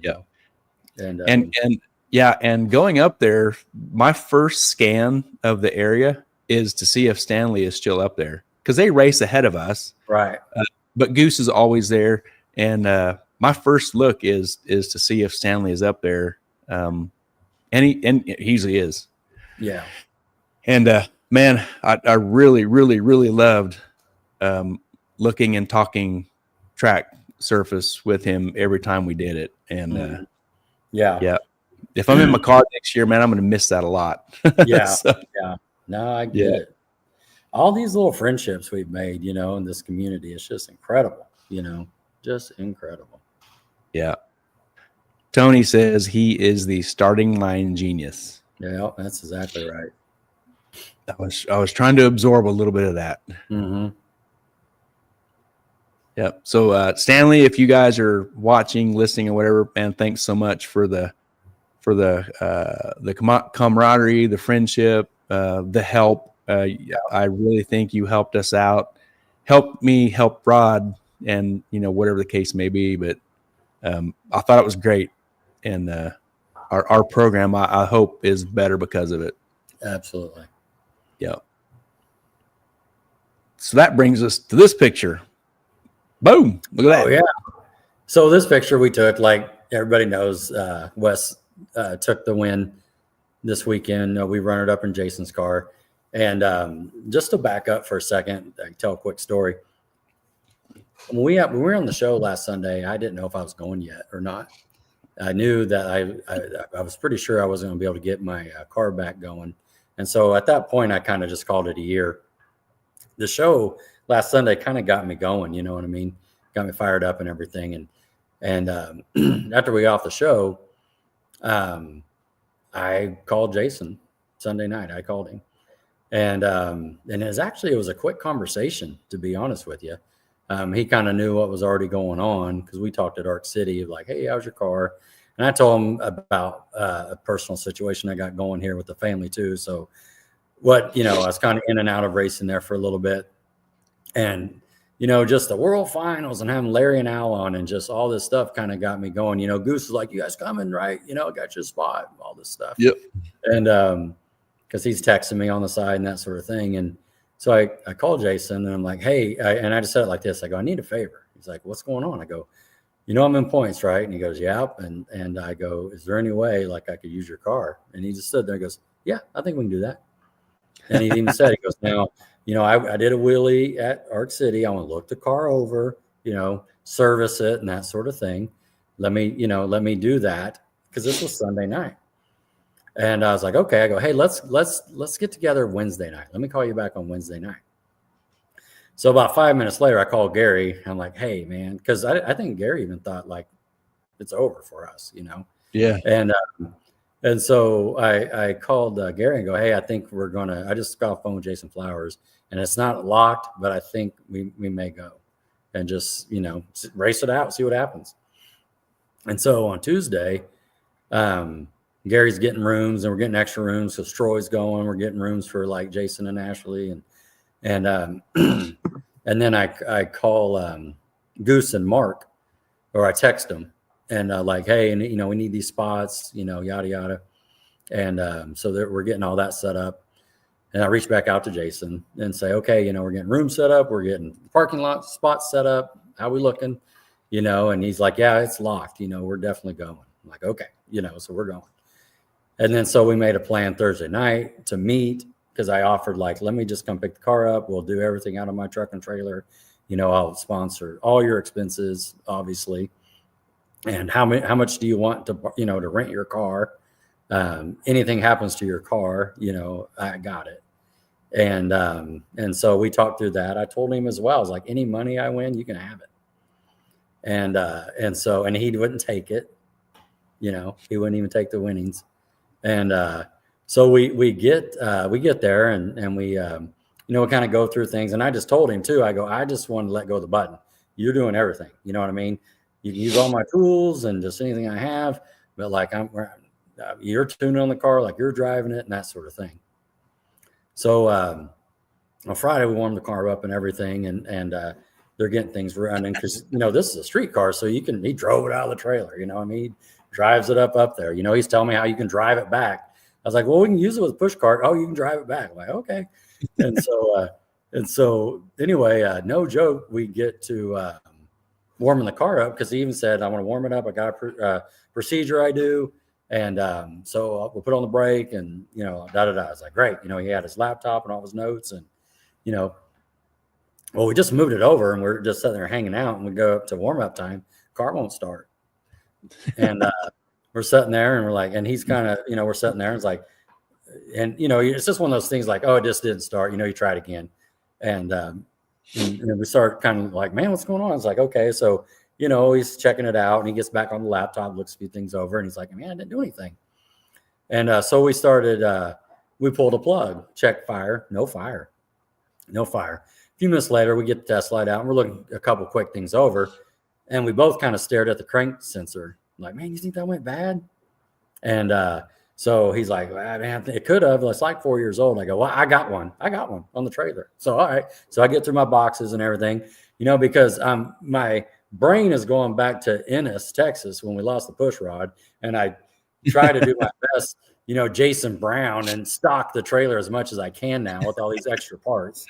And going up there, my first scan of the area is to see if Stanley is still up there, because they race ahead of us, right? But Goose is always there, and my first look is to see if Stanley is up there, and he usually is. Yeah. And man, I really, really, really loved looking and talking track surface with him every time we did it. And yeah. If I'm in my car next year, man, I'm going to miss that a lot. Yeah. Yeah. No, I get it. All these little friendships we've made, in this community, it's just incredible, just incredible. Yeah. Tony says he is the starting line genius. Yeah, that's exactly right. I was trying to absorb a little bit of that. Mm-hmm. Yep. So Stanley, if you guys are watching, listening, or whatever, man, thanks so much for the camaraderie, the friendship, the help. I really think you helped us out, helped me, help Rod, and whatever the case may be. But I thought it was great, and our program, I hope, is better because of it. Absolutely. Yeah. So that brings us to this picture. Boom. Look at that. Oh, yeah. So this picture we took, like everybody knows, Wes took the win this weekend. We run it up in Jason's car. And just to back up for a second, I can tell a quick story. When we were on the show last Sunday, I didn't know if I was going yet or not. I knew that I was pretty sure I wasn't going to be able to get my car back going. And so at that point, I kind of just called it a year. The show last Sunday kind of got me going, you know what I mean? Got me fired up and everything. And after we got off the show, I called Jason Sunday night. I called him. And it was a quick conversation, to be honest with you. He kind of knew what was already going on because we talked at Arc City, like, "Hey, how's your car?" And I told him about a personal situation I got going here with the family too. So I was kind of in and out of racing there for a little bit. And, just the World Finals and having Larry and Al on and just all this stuff kind of got me going. Goose was like, "You guys coming, right? Got your spot," all this stuff. Yep. And because he's texting me on the side and that sort of thing. And so I called Jason and I'm like, "Hey," and I just said it like this. I go, "I need a favor." He's like, "What's going on?" I go, "I'm in points, right?" And he goes, "Yep." And I go, "Is there any way like I could use your car?" And he just stood there and goes, "Yeah, I think we can do that." And he even said, he goes, "Now, I did a wheelie at Arc City. I want to look the car over, service it and that sort of thing. Let me do that." Because this was Sunday night. And I was like, "Okay." I go, "Hey, let's get together Wednesday night. Let me call you back on Wednesday night." So about 5 minutes later, I called Gary. I'm like, hey, man, because I think Gary even thought like it's over for us, you know? Yeah. And so I called Gary and go, hey, I think we're going to, I just got off the phone with Jason Flowers, and it's not locked, but I think we may go and just, you know, race it out, see what happens. And so on Tuesday, Gary's getting rooms and we're getting extra rooms. So Troy's going, we're getting rooms for like Jason and Ashley. And and then I call Goose and Mark, or I text them and like, hey, and you know, we need these spots, you know, yada yada. And so we're getting all that set up. And I reach back out to Jason and say, okay, you know, we're getting room set up, we're getting parking lot spots set up. How we looking? You know, and he's like, yeah, it's locked. You know, we're definitely going. I'm like, okay, you know, so we're going. And then so we made a plan Thursday night to meet, because I offered like, let me just come pick the car up. We'll do everything out of my truck and trailer. You know, I'll sponsor all your expenses, obviously. And how much do you want to, you know, to rent your car? Anything happens to your car, you know, I got it. And so we talked through that. I told him as well, I was like, any money I win, you can have it. And so he wouldn't take it, you know, he wouldn't even take the winnings. And so we get there and we, you know, we kind of go through things. And I just told him too, I go, I just want to let go of the button. You're doing everything. You know what I mean? You can use all my tools and just anything I have, but like you're tuning on the car, like you're driving it and that sort of thing. So on Friday, we warmed the car up and everything. And they're getting things running because, you know, this is a street car. So he drove it out of the trailer, you know what I mean? He drives it up there. You know, he's telling me how you can drive it back. I was like, well, we can use it with a push cart. Oh, you can drive it back. I'm like, okay. And so anyway, no joke, we get to warming the car up, because he even said, I want to warm it up. I got a procedure I do. And so we'll put on the brake and, you know, I was like, great. You know, he had his laptop and all his notes and, you know, well, we just moved it over and we're just sitting there hanging out, and we go up to warm up time. Car won't start. And we're sitting there and we're like, and he's kind of, you know, we're sitting there and it's like, and, you know, it's just one of those things like, oh, it just didn't start. You know, you try it again. And we start kind of like, man, what's going on? It's like, okay. So, you know, he's checking it out and he gets back on the laptop, looks a few things over, and he's like, man, I didn't do anything. And so we started, we pulled a plug, check fire, no fire. A few minutes later, we get the test light out and we're looking a couple quick things over, and we both kind of stared at the crank sensor. I'm like, man, you think that went bad? And so he's like, man, it could have. It's like 4 years old. I go, well, I got one on the trailer. So, all right. So I get through my boxes and everything, you know, because my brain is going back to Ennis, Texas, when we lost the push rod. And I try to do my best, you know, Jason Brown, and stock the trailer as much as I can now with all these extra parts.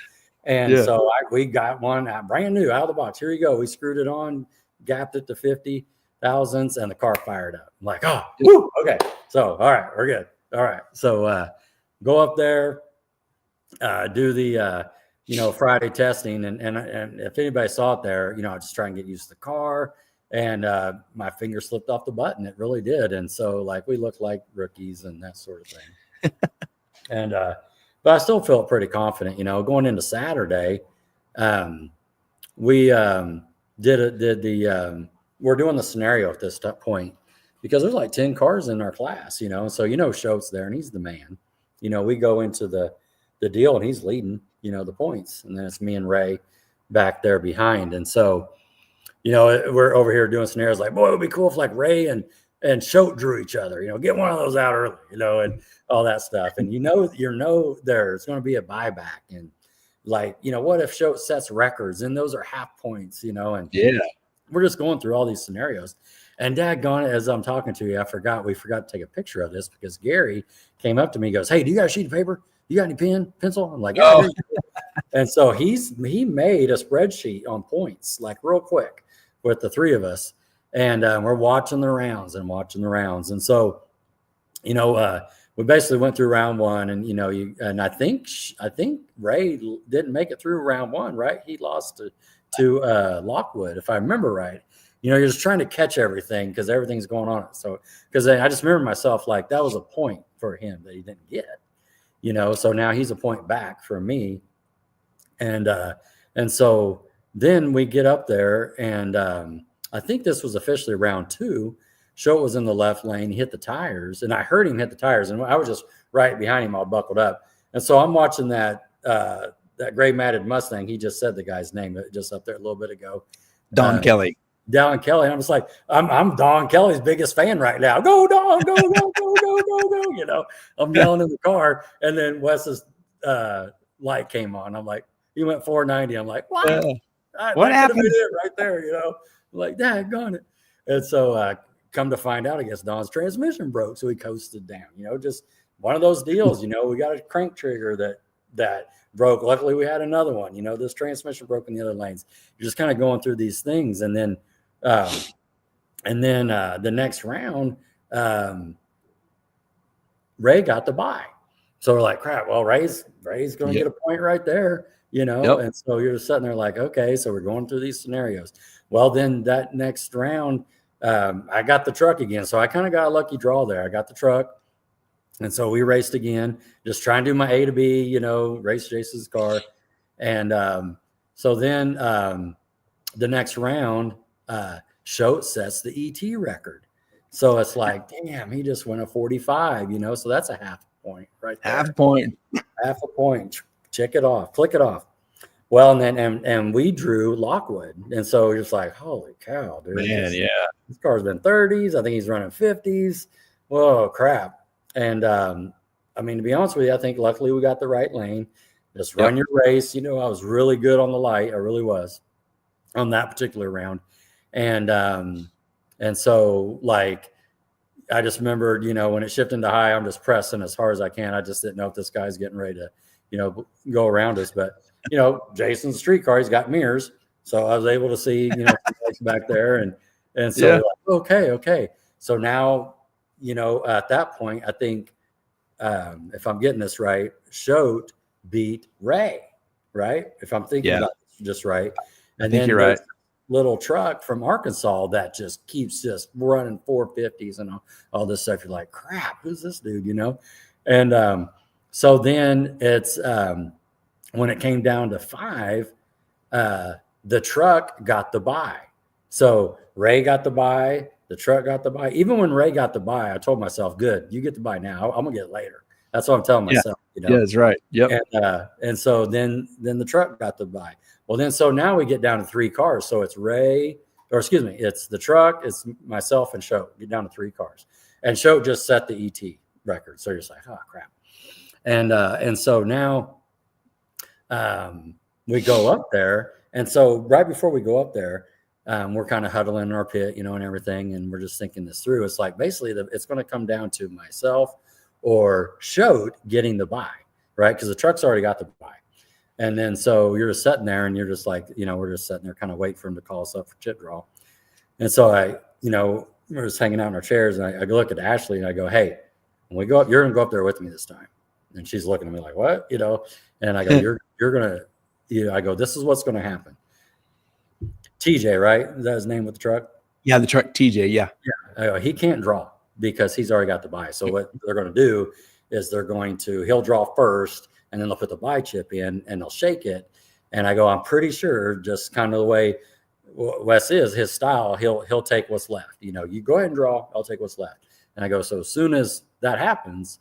And so we got one brand new out of the box. Here you go. We screwed it on, gapped it to 50 thousandths, and the car fired up. I'm like, oh, woo, okay. So, all right, we're good. All right. So go up there, do the, you know, Friday testing. And if anybody saw it there, you know, I just try and get used to the car. And my finger slipped off the button. It really did. And so like we look like rookies and that sort of thing. And but I still felt pretty confident, you know, going into Saturday. We we're doing the scenario at this point because there's like 10 cars in our class, you know. So, you know, Schultz there, and he's the man. You know, we go into the deal and he's leading, you know, the points. And then it's me and Ray back there behind. And so, you know, we're over here doing scenarios like, boy, it would be cool if like Ray and Schultz drew each other, you know, get one of those out early, you know, and all that stuff. And, you know, there's going to be a buyback. And like, you know, what if Schultz sets records and those are half points, you know, and we're just going through all these scenarios. And daggone it, as I'm talking to you, we forgot to take a picture of this because Gary came up to me and goes, hey, do you got a sheet of paper? You got any pencil? I'm like, oh. And so he made a spreadsheet on points, like real quick with the three of us. And we're watching the rounds. And so, you know, we basically went through round one, and, you know, and I think Ray didn't make it through round one, right? He lost to Lockwood, if I remember right. You know, you're just trying to catch everything because everything's going on. So, because I just remember myself like that was a point for him that he didn't get, you know. So now he's a point back from me, and And so then we get up there, and I think this was officially round 2. Show was in the left lane, he hit the tires, and I heard him hit the tires, and I was just right behind him, all buckled up. And so I'm watching that gray matted Mustang. He just said the guy's name just up there a little bit ago. Don Kelly. Don Kelly. And I'm just like, I'm Don Kelly's biggest fan right now. Go, Don, go, go, go, go, go, go. You know, I'm yelling in the car. And then Wes's light came on. I'm like, he went 490. I'm like, what? What happened? It right there, you know, I'm like, daggone it. And so come to find out, I guess Don's transmission broke. So he coasted down, you know, just one of those deals. You know, we got a crank trigger that broke. Luckily, we had another one. You know, this transmission broke in the other lanes. You're just kind of going through these things, and then the next round, Ray got the bye. So we're like, crap. Well, Ray's going to get a point right there. You know, and so you're just sitting there like, okay, so we're going through these scenarios. Well, then that next round, I got the truck again. So I kind of got a lucky draw there. I got the truck. And so we raced again, just trying to do my A to B, you know, race Jason's car. And so then the next round, Schultz sets the ET record. So it's like, damn, he just went a 45, you know, so that's a half a point right there. Half a point. Half a point. Check it off, click it off. Well, and then and we drew Lockwood, and so you're just like, holy cow, dude! Man, this car's been 30s. I think he's running 50s. Whoa, crap! And I mean, to be honest with you, I think luckily we got the right lane. Just run your race. You know, I was really good on the light. I really was on that particular round, and so like I just remembered, you know, when it shifted into high, I'm just pressing as hard as I can. I just didn't know if this guy's getting ready to, you know, go around us. But, you know, Jason's street car, he's got mirrors. So I was able to see, you know, back there. And so, like, okay. So now, you know, at that point, I think, if I'm getting this right, Shote beat Ray, right? If I'm thinking about it just right. And I think you're right. Little truck from Arkansas that just keeps just running 450s and all this stuff. You're like, crap, who's this dude, you know? And so then it's when it came down to 5, the truck got the bye. So Ray got the bye, the truck got the bye. Even when Ray got the bye, I told myself, good, you get the bye now. I'm gonna get it later. That's what I'm telling myself. You know? Yeah, that's right. Yep. And so then the truck got the bye. Well, then so now we get down to 3 cars. So it's it's the truck, it's myself and Shote. Get down to 3 cars. And Shote just set the ET record. So you're just like, oh crap. And so now we go up there. And so right before we go up there, we're kind of huddling in our pit, you know, and everything. And we're just thinking this through. It's like basically it's going to come down to myself or Shote getting the bye, right? Because the truck's already got the bye. And then so you're just sitting there and you're just like, you know, we're just sitting there kind of waiting for him to call us up for chip draw. And so we're just hanging out in our chairs, and I look at Ashley and I go, hey, when we go up, you're going to go up there with me this time. And she's looking at me like, what? You know, and I go, you're going to, you know, I go, this is what's going to happen. TJ, right? Is that his name with the truck? Yeah, the truck, TJ. Yeah. I go, he can't draw because he's already got the bye. So what they're going to do is he'll draw first, and then they'll put the bye chip in and they'll shake it. And I go, I'm pretty sure, just kind of the way Wes is, his style, he'll take what's left. You know, you go ahead and draw, I'll take what's left. And I go, so as soon as that happens,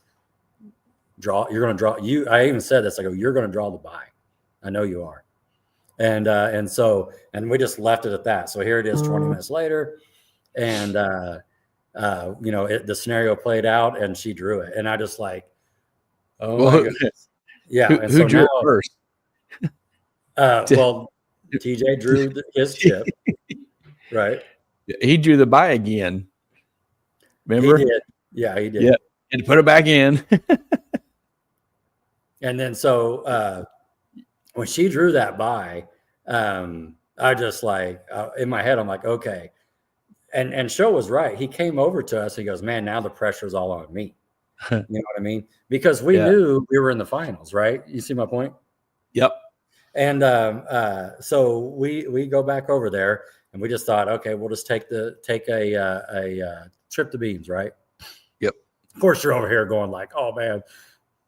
you're going to draw. I even said this, I go, you're going to draw the bye. I know you are. And we just left it at that. So here it is 20 minutes later. And, you know, the scenario played out and she drew it. And I just like, oh my goodness. Yeah. Who drew it first? Well, TJ drew his chip, right? He drew the bye again. Remember? He did. Yeah, he did. Yeah, and put it back in. And then so when she drew that bye, I just like in my head, I'm like, okay. And Show was right. He came over to us. He goes, man, now the pressure's all on me. You know what I mean? Because we knew we were in the finals, right? You see my point? Yep. And so we go back over there, and we just thought, okay, we'll just take a trip to Beans, right? Yep. Of course, you're over here going like, oh man,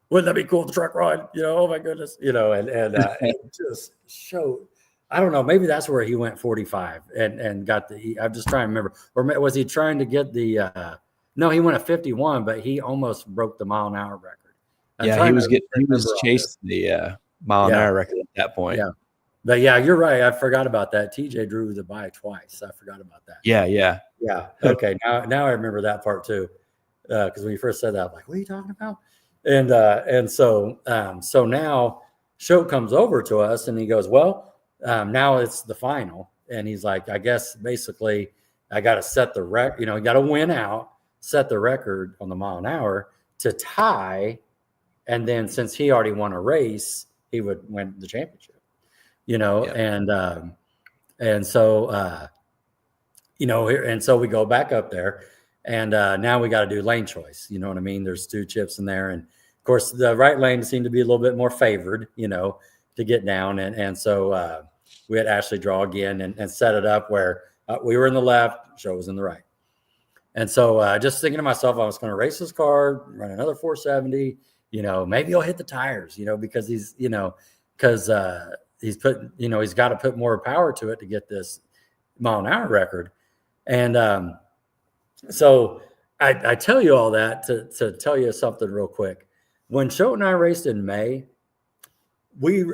wouldn't that be cool, the truck ride? You know, oh my goodness, you know, and just Shote I don't know. Maybe that's where he went 45 and got the. I'm just trying to remember. Or was he trying to get the? No, he went a 51, but he almost broke the mile an hour record. He was chasing the mile an hour record at that point. Yeah, but yeah, you're right. I forgot about that. TJ drew the bye twice. I forgot about that. Yeah. Okay, now I remember that part too. Because when you first said that, I'm like, what are you talking about? And so now Show comes over to us and he goes, well, now it's the final. And he's like, I guess basically I got to set the record, you got to win out, set the record on the mile an hour to tie. And then since he already won a race, he would win the championship, and so, and so we go back up there and now we got to do lane choice. You know what I mean? There's 2 chips in there. And of course the right lane seemed to be a little bit more favored, to get down. And so we had Ashley draw again and set it up where we were in the left, Show was in the right. And so just thinking to myself, I was going to race this car, run another 470, maybe he'll hit the tires, because he's put, he's got to put more power to it to get this mile an hour record. And so I tell you all that to tell you something real quick. When Show and I raced in May,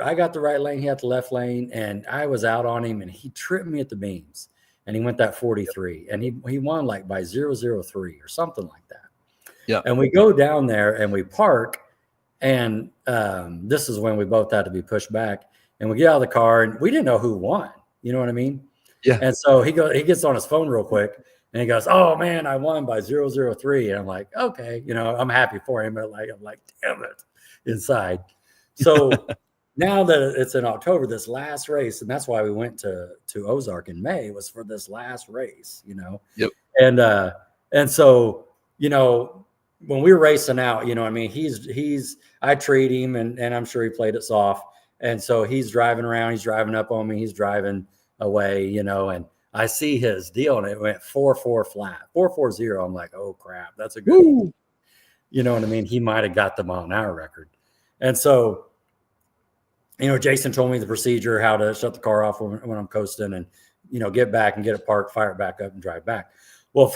I got the right lane, he had the left lane, and I was out on him, and he tripped me at the beams, and he went that 43, and he won like by 0.003 or something like that. Yeah. And we go down there and we park, and this is when we both had to be pushed back, and we get out of the car, and we didn't know who won. You know what I mean? Yeah. And so he gets on his phone real quick, and he goes, "Oh man, I won by 0.003." And I'm like, okay, I'm happy for him, but I'm like, damn it, inside. So now that it's in October, this last race, and that's why we went to Ozark in May, was for this last race, Yep. And so, when we were racing out, I mean, I treat him and I'm sure he played it soft. And so he's driving around, he's driving up on me, he's driving away, and I see his deal and it went 4.4 flat, 4.40. I'm like, oh crap, that's a good one. You know what I mean? He might've got the mile an hour record. And so, Jason told me the procedure, how to shut the car off when I'm coasting and, get back and get it parked, fire it back up and drive back. Well,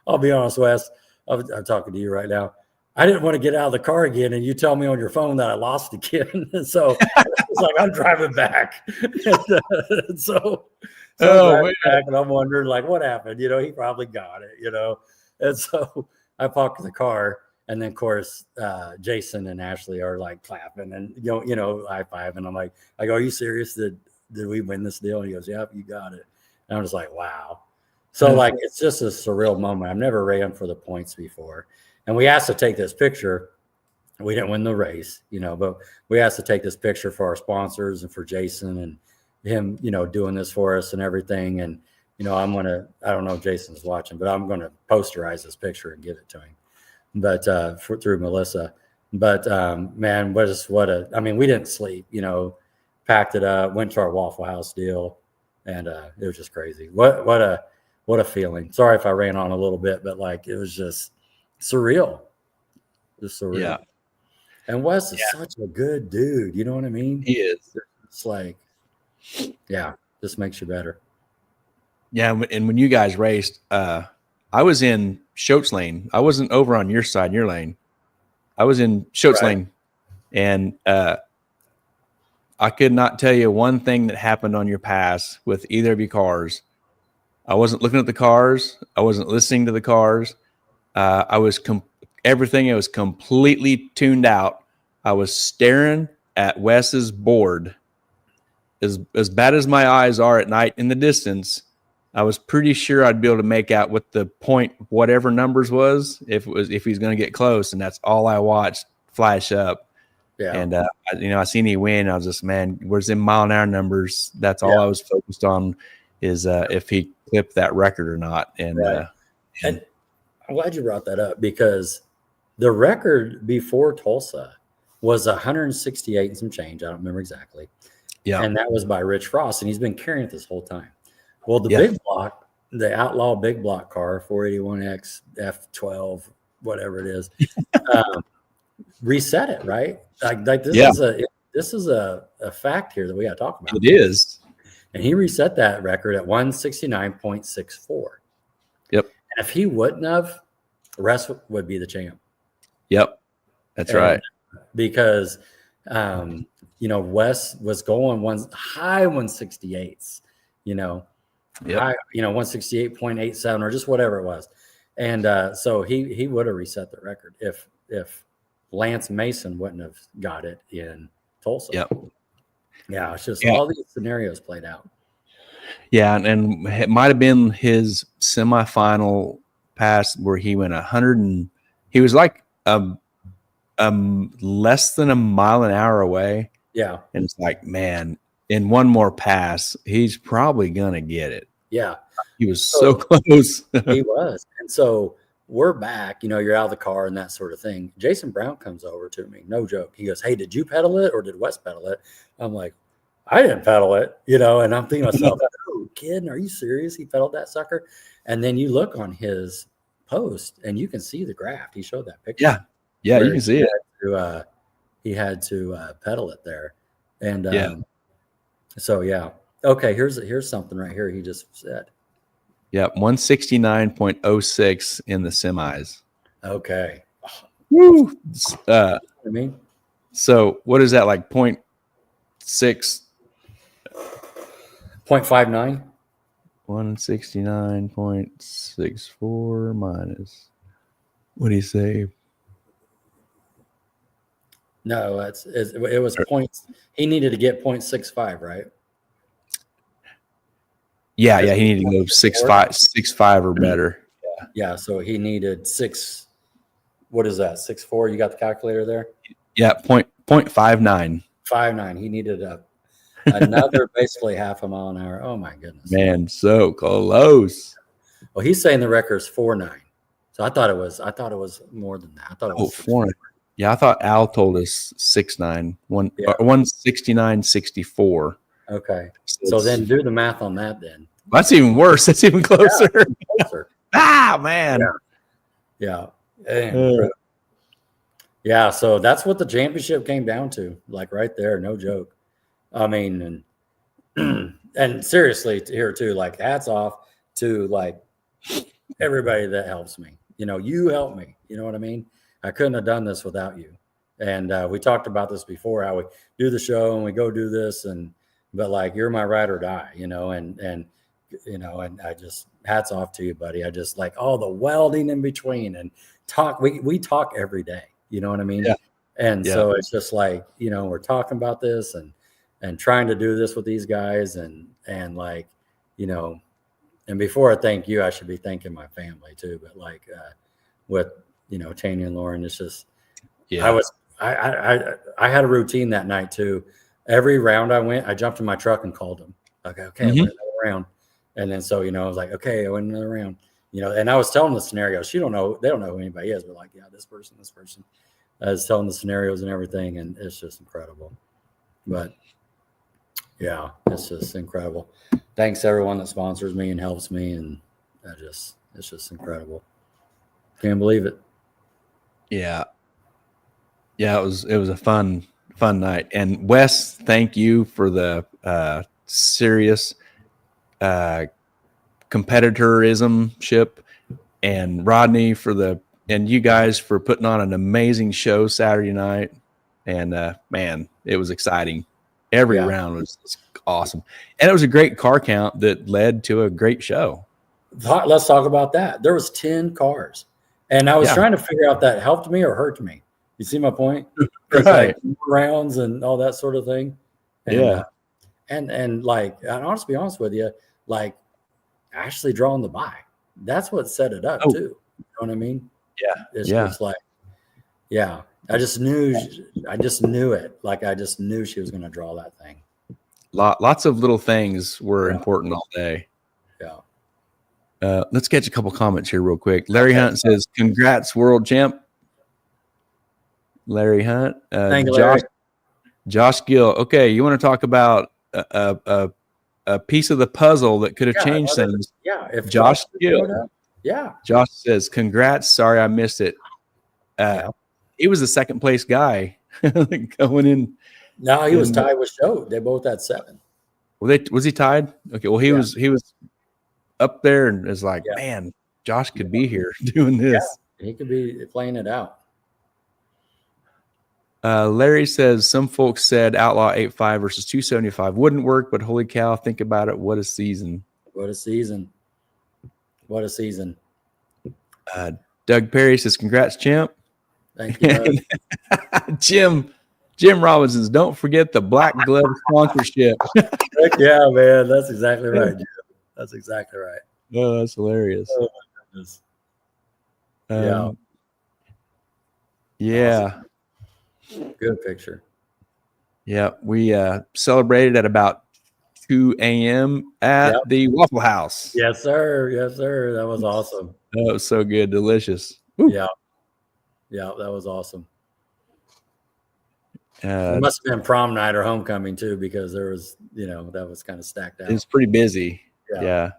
I'll be honest, Wes, I'm talking to you right now. I didn't want to get out of the car again, and you tell me on your phone that I lost again. And so it's like I'm driving back. So I'm driving back, and I'm wondering, like, what happened? He probably got it, And so I parked the car, and then of course Jason and Ashley are like clapping and high five, and I'm like, I go, are you serious? Did we win this deal? And he goes, yep, you got it. And I'm just like, wow. So like, it's just a surreal moment. I've never ran for the points before. And we asked to take this picture. We didn't win the race, but we asked to take this picture for our sponsors and for Jason and him, doing this for us and everything. And, I don't know if Jason's watching, but I'm going to posterize this picture and give it to him. But through Melissa. But man, we didn't sleep, packed it up, went to our Waffle House deal. And it was just crazy. What a feeling. Sorry if I ran on a little bit, but like, it was just surreal. Just surreal. Yeah. And Wes is such a good dude. You know what I mean? He is. It's like, just makes you better. Yeah. And when you guys raced, I was in Shote's lane. I wasn't over on your side, your lane. I was in Shote's lane. And I could not tell you one thing that happened on your pass with either of your cars. I wasn't looking at the cars. I wasn't listening to the cars. Everything. It was completely tuned out. I was staring at Wes's board. As bad as my eyes are at night in the distance, I was pretty sure I'd be able to make out what the point, whatever numbers was, if he's going to get close. And that's all I watched flash up. Yeah. And, I seen he win. I was just, man, where's them mile an hour numbers? That's all I was focused on is if he clipped that record or not. And, and I'm glad you brought that up because the record before Tulsa was 168 and some change. I don't remember exactly. Yeah. And that was by Rich Frost. And he's been carrying it this whole time. Well, the big block, the outlaw big block car, 481X F12, whatever it is, reset it, right? Like this is a fact here that we got to talk about. It is. and he reset that record at 169.64. Yep. And if he wouldn't have, Russ would be the champ. Yep. That's right. Because, Wes was going high 168s, high, 168.87 or just whatever it was. And so he would have reset the record if Lance Mason wouldn't have got it in Tulsa. Yep. Yeah, it's just all these scenarios played out. Yeah, and it might have been his semifinal pass where he went 100 and he was like less than a mile an hour away. Yeah. And it's like, man, in one more pass, he's probably gonna get it. Yeah. He was so close. He was. And so we're back, you're out of the car and that sort of thing. Jason Brown comes over to me, no joke. He goes, "Hey, did you pedal it or did Wes pedal it?" I'm like, "I didn't pedal it," and I'm thinking to myself, "Oh, kid, are you serious? He pedaled that sucker?" And then you look on his post and you can see the graph. He showed that picture. Yeah, you can see it. He had to pedal it there. And so, yeah. Okay, here's something right here he just said. Yeah, 169.06 in the semis. Okay. Woo! So what is that, like 0.6? 0.59? 169.64 minus, what do you say? No, it was points. He needed to get 0.65, right? Yeah, he needed to go 6.5 or better. Yeah. So he needed 6. What is that? 6.4. You got the calculator there? Yeah, 0.59. 59. He needed another basically half a mile an hour. Oh my goodness, man, so close. Well, he's saying the record is 4.9. So I thought it was more than that. I thought it was 4.9. Yeah, I thought Al told us 6.9, 169.64. Okay. So then do the math on that then. That's even worse. That's even closer. Yeah, closer. Man. Yeah. Yeah. So that's what the championship came down to, like right there. No joke. I mean, and seriously here too, like hats off to like everybody that helps me. You help me. You know what I mean? I couldn't have done this without you. And we talked about this before, how we do the show and we go do this, but like you're my ride or die, and I just hats off to you, buddy. I just like all the welding in between and talk. We talk every day, you know what I mean? Yeah. And so it's just like, we're talking about this and trying to do this with these guys and like, and before I thank you, I should be thanking my family too. But like with, Tanya and Lauren, it's just, I had a routine that night too. Every round I went, I jumped in my truck and called them. Like, okay, I went another round. And then so, I was like, okay, I went another round. And I was telling the scenarios. They don't know who anybody is, but like, yeah, this person. I was telling the scenarios and everything, and it's just incredible. But yeah, it's just incredible. Thanks to everyone that sponsors me and helps me, and it's just incredible. Can't believe it. Yeah. Yeah, it was a fun night. And Wes, thank you for the serious competitorism, and Rodney and you guys for putting on an amazing show Saturday night. And man, it was exciting. Every round was awesome. And it was a great car count that led to a great show. Let's talk about that. There was 10 cars. And I was trying to figure out that helped me or hurt me. You see my point? Right. Like rounds and all that sort of thing. And, and like, I'll be honest with you, like actually drawing the buy. That's what set it up too. You know what I mean? Yeah. It's just like, I just knew it. Like I just knew she was going to draw that thing. Lots of little things were important all day. Yeah. Let's catch a couple comments here real quick. Larry Hunt says, "Congrats, world champ." Larry Hunt. Thank you, Larry. Josh Gill. Okay, you want to talk about a piece of the puzzle that could have changed things? Yeah. If Josh Gill. Josh says, "Congrats. Sorry I missed it." He was the second place guy going in. No, he was tied with Show. They both had 7. Was he tied? Okay. Well, he was up there and is like, man, Josh could be here doing this. Yeah, he could be playing it out. Larry says some folks said Outlaw 8.5 versus 275 wouldn't work, but holy cow, think about it. What a season. What a season. What a season. Doug Perry says, congrats, champ. Thank you. Jim Robinson's, don't forget the Black Glove sponsorship. Heck yeah, man. That's exactly right, Jim. That's exactly right. Oh, that's hilarious. Oh, my goodness. Yeah. Awesome. Good picture. Yeah. We celebrated at about 2 a.m. at the Waffle House. Yes, sir. Yes, sir. That was awesome. That was so good. Delicious. Woo. Yeah. Yeah, that was awesome. It must have been prom night or homecoming too, because there was, that was kind of stacked out. It's pretty busy. Yeah.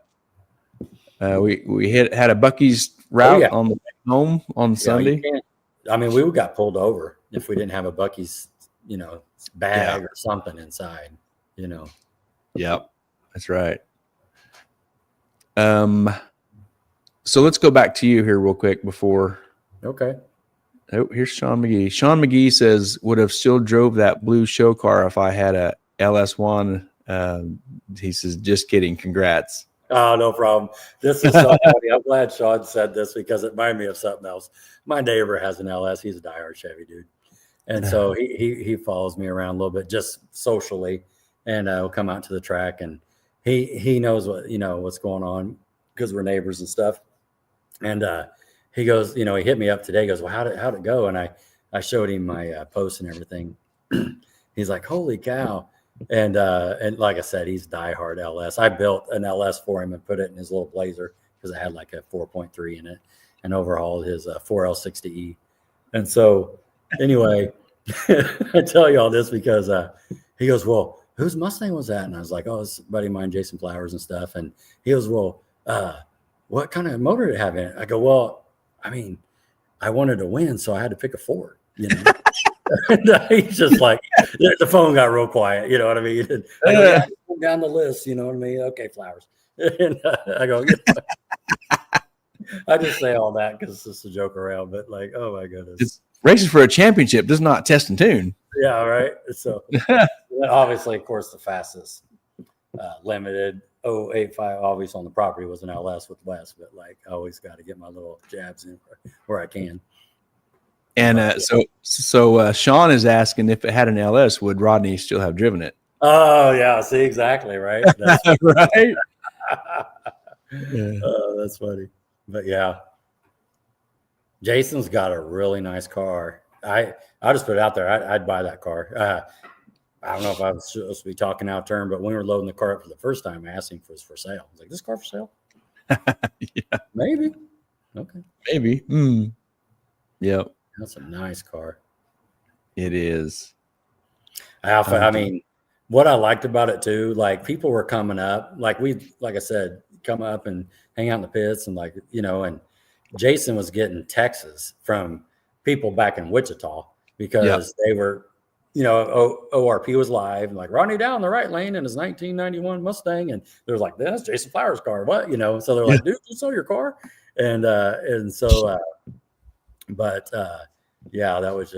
We had a Buc-ee's route on the way home on Sunday. We got pulled over if we didn't have a Buc-ee's, bag or something inside, Yep, that's right. So let's go back to you here real quick before. Okay. Oh, here's Sean McGee. Sean McGee says, would have still drove that blue show car if I had a LS1. He says, just kidding. Congrats. Oh, no problem. This is so funny. I'm glad Sean said this because it reminded me of something else. My neighbor has an LS. He's a diehard Chevy dude. And so he follows me around a little bit just socially, and we'll come out to the track, and he knows what's going on because we're neighbors and stuff. And he goes, he hit me up today. He goes, well, how'd it go? And I showed him my post and everything. He's like, holy cow. And like I said, he's diehard LS. I built an LS for him and put it in his little Blazer because it had like a 4.3 in it, and overhauled his 4L60E. And so anyway, I tell you all this because he goes, well, whose Mustang was that? And I was like, oh, it's a buddy of mine, Jason Flowers and stuff. And he goes, well, what kind of motor did it have in it? I go, well, I wanted to win, so I had to pick a Ford, And he's just like, the phone got real quiet, you know what I mean? And I go, down the list, you know what I mean? Okay, Flowers. And I go, I just say all that because it's just a joke around, but like, oh my goodness. It's racing for a championship does not test and tune. Yeah, right. So obviously, of course, the fastest limited 085 obviously on the property was an LS with Wes, but like I always got to get my little jabs in where I can. And so Sean is asking if it had an LS, would Rodney still have driven it? Oh yeah, see exactly right. That's right. Oh, that's funny. But yeah, Jason's got a really nice car. I just put it out there. I'd buy that car. I don't know if I was supposed to be talking out of turn, but when we were loading the car up for the first time, I asked him if it was for sale. I was like, "This car for sale?" Yeah, maybe. Okay, maybe. Yep, that's a nice car. It is. I mean, what I liked about it too, like people were coming up, like I said, come up and hang out in the pits, and like and Jason was getting texts from people back in Wichita because they were. ORP was live and like Rodney down the right lane in his 1991 Mustang. And they're like, that's Jason Flowers' car. What? So they're like, dude, you saw your car. And so, that was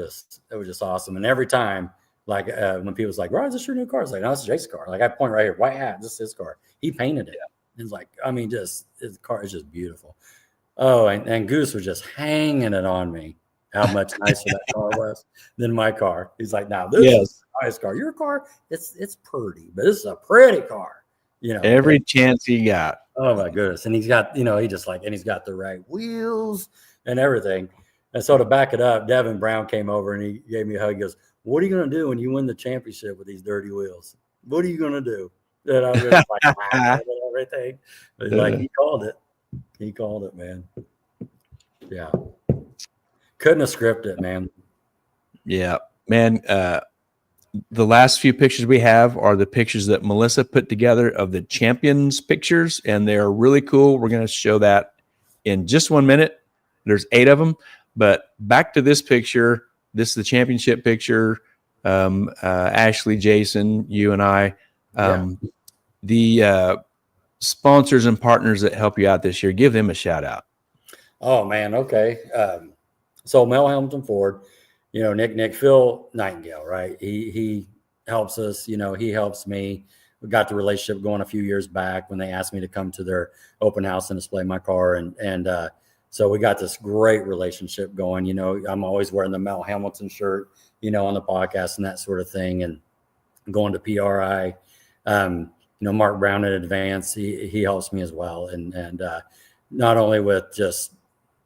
just awesome. And every time, like when people was like, Rod, is this your new car? It's like, no, it's Jason's car. Like I point right here, white hat, this is his car. He painted it. It's like, just his car is just beautiful. Oh, and Goose was just hanging it on me. How much nicer that car was than my car. He's like, now this is a nice car. Your car, it's pretty, but this is a pretty car. Every chance he got. Oh my goodness. And he's got, and he's got the right wheels and everything. And so to back it up, Devin Brown came over and he gave me a hug. He goes, what are you going to do when you win the championship with these dirty wheels? What are you going to do? And I was just like, and everything. But like, he called it. He called it, man. Yeah. Couldn't have scripted it, man. Yeah, man. The last few pictures we have are the pictures that Melissa put together of the champions pictures, and they're really cool. We're going to show that in just 1 minute. There's 8 of them, but back to this picture. This is the championship picture. Ashley, Jason, you and I. the sponsors and partners that help you out this year, give them a shout out. Oh man. Okay. So Mel Hamilton Ford, Nick Phil Nightingale, right? He helps us, he helps me. We got the relationship going a few years back when they asked me to come to their open house and display my car. And so we got this great relationship going. I'm always wearing the Mel Hamilton shirt, on the podcast and that sort of thing. And going to PRI, Mark Brown in advance, he helps me as well. And not only with just,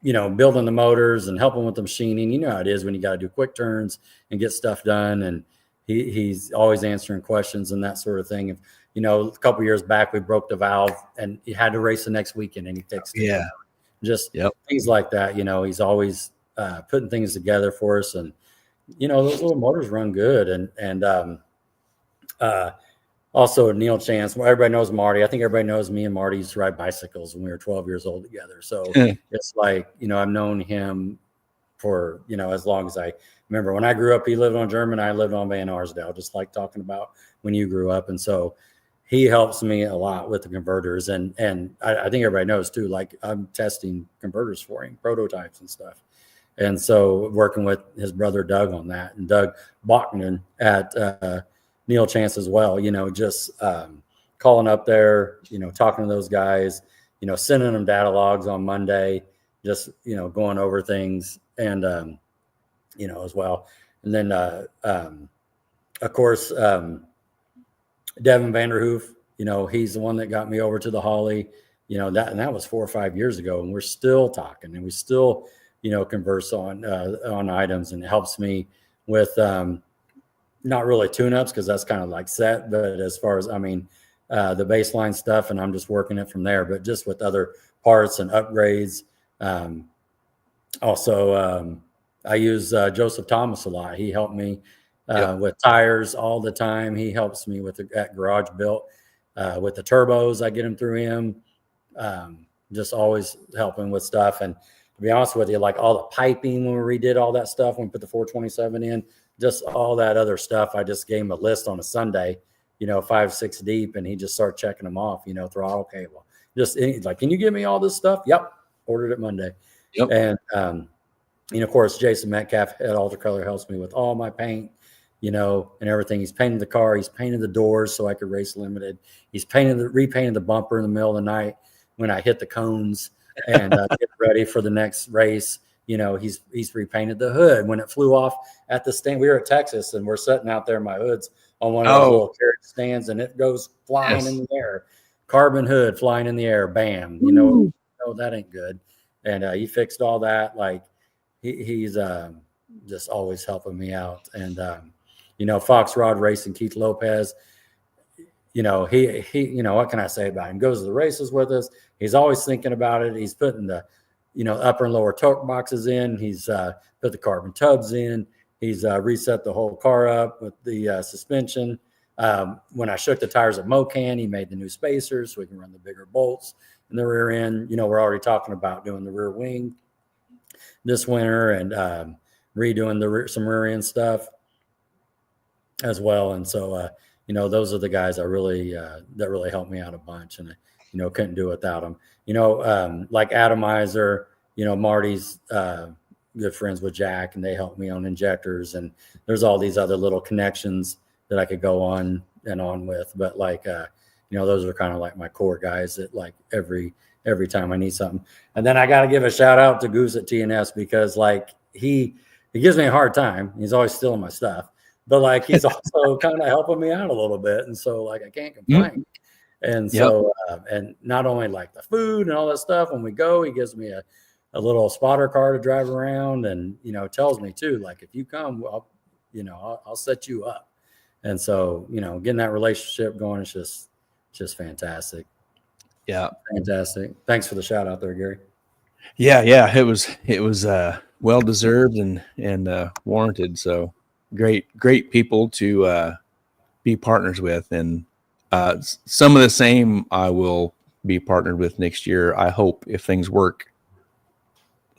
building the motors and helping with the machining, how it is when you got to do quick turns and get stuff done. And he's always answering questions and that sort of thing. A couple years back, we broke the valve and he had to race the next weekend and he fixed it. Yeah. Just things like that. He's always putting things together for us. And, those little motors run good. And also Neil Chance, everybody knows Marty. I think everybody knows me and Marty used to ride bicycles when we were 12 years old together. So it's like, I've known him for, as long as I remember. When I grew up, he lived on German. I lived on Van Arsdale, just like talking about when you grew up. And so he helps me a lot with the converters. And I think everybody knows too, like I'm testing converters for him, prototypes and stuff. And so working with his brother, Doug, on that, and Doug Bachman at Neil Chance as well, just calling up there, talking to those guys, sending them data logs on Monday, just, going over things and, as well. And then, of course, Devin Vanderhoof, he's the one that got me over to the Holly, that was 4 or 5 years ago. And we're still talking and we still, converse on items, and it helps me with, not really tune-ups because that's kind of like set, but as far as, the baseline stuff, and I'm just working it from there, but just with other parts and upgrades. Also, I use Joseph Thomas a lot. He helped me with tires all the time. He helps me at Garage Built with the turbos. I get them through him. Just always helping with stuff. And to be honest with you, like all the piping when we redid all that stuff, when we put the 427 in, just all that other stuff. I just gave him a list on a Sunday, 5, 6 deep, and he just started checking them off, throttle cable. Just like, can you give me all this stuff? Yep. Ordered it Monday. Yep. And, of course, Jason Metcalf at Alter Color helps me with all my paint, and everything. He's painted the car. He's painted the doors so I could race limited. He's repainted the bumper in the middle of the night when I hit the cones and get ready for the next race. He's repainted the hood when it flew off at the stand. We were at Texas and we're sitting out there in my hoods on one of those little carriage stands, and it goes flying in the air. Carbon hood flying in the air. Bam. That ain't good. And he fixed all that. Like he's just always helping me out. And, Fox Rod Racing, Keith Lopez, he what can I say about him? Goes to the races with us. He's always thinking about it. He's putting the, upper and lower torque boxes in. He's put the carbon tubs in. He's reset the whole car up with the suspension. When I shook the tires at Mocan, he made the new spacers so we can run the bigger bolts in the rear end. We're already talking about doing the rear wing this winter and redoing some rear end stuff as well. And so, those are the guys that really helped me out a bunch, and couldn't do it without them. Like Atomizer, Marty's good friends with Jack, and they helped me on injectors, and there's all these other little connections that I could go on and on with. But like, those are kind of like my core guys that like every time I need something. And then I got to give a shout out to Goose at TNS, because like he gives me a hard time. He's always stealing my stuff, but like he's also kind of helping me out a little bit. And so like I can't complain. And so, and not only like the food and all that stuff, when we go, he gives me a little spotter car to drive around, and, tells me too, like, if you come, I'll set you up. And so, getting that relationship going is just fantastic. Yeah. Fantastic. Thanks for the shout out there, Gary. Yeah. It was well-deserved and warranted. So great people to be partners with. And some of the same I will be partnered with next year, I hope, if things work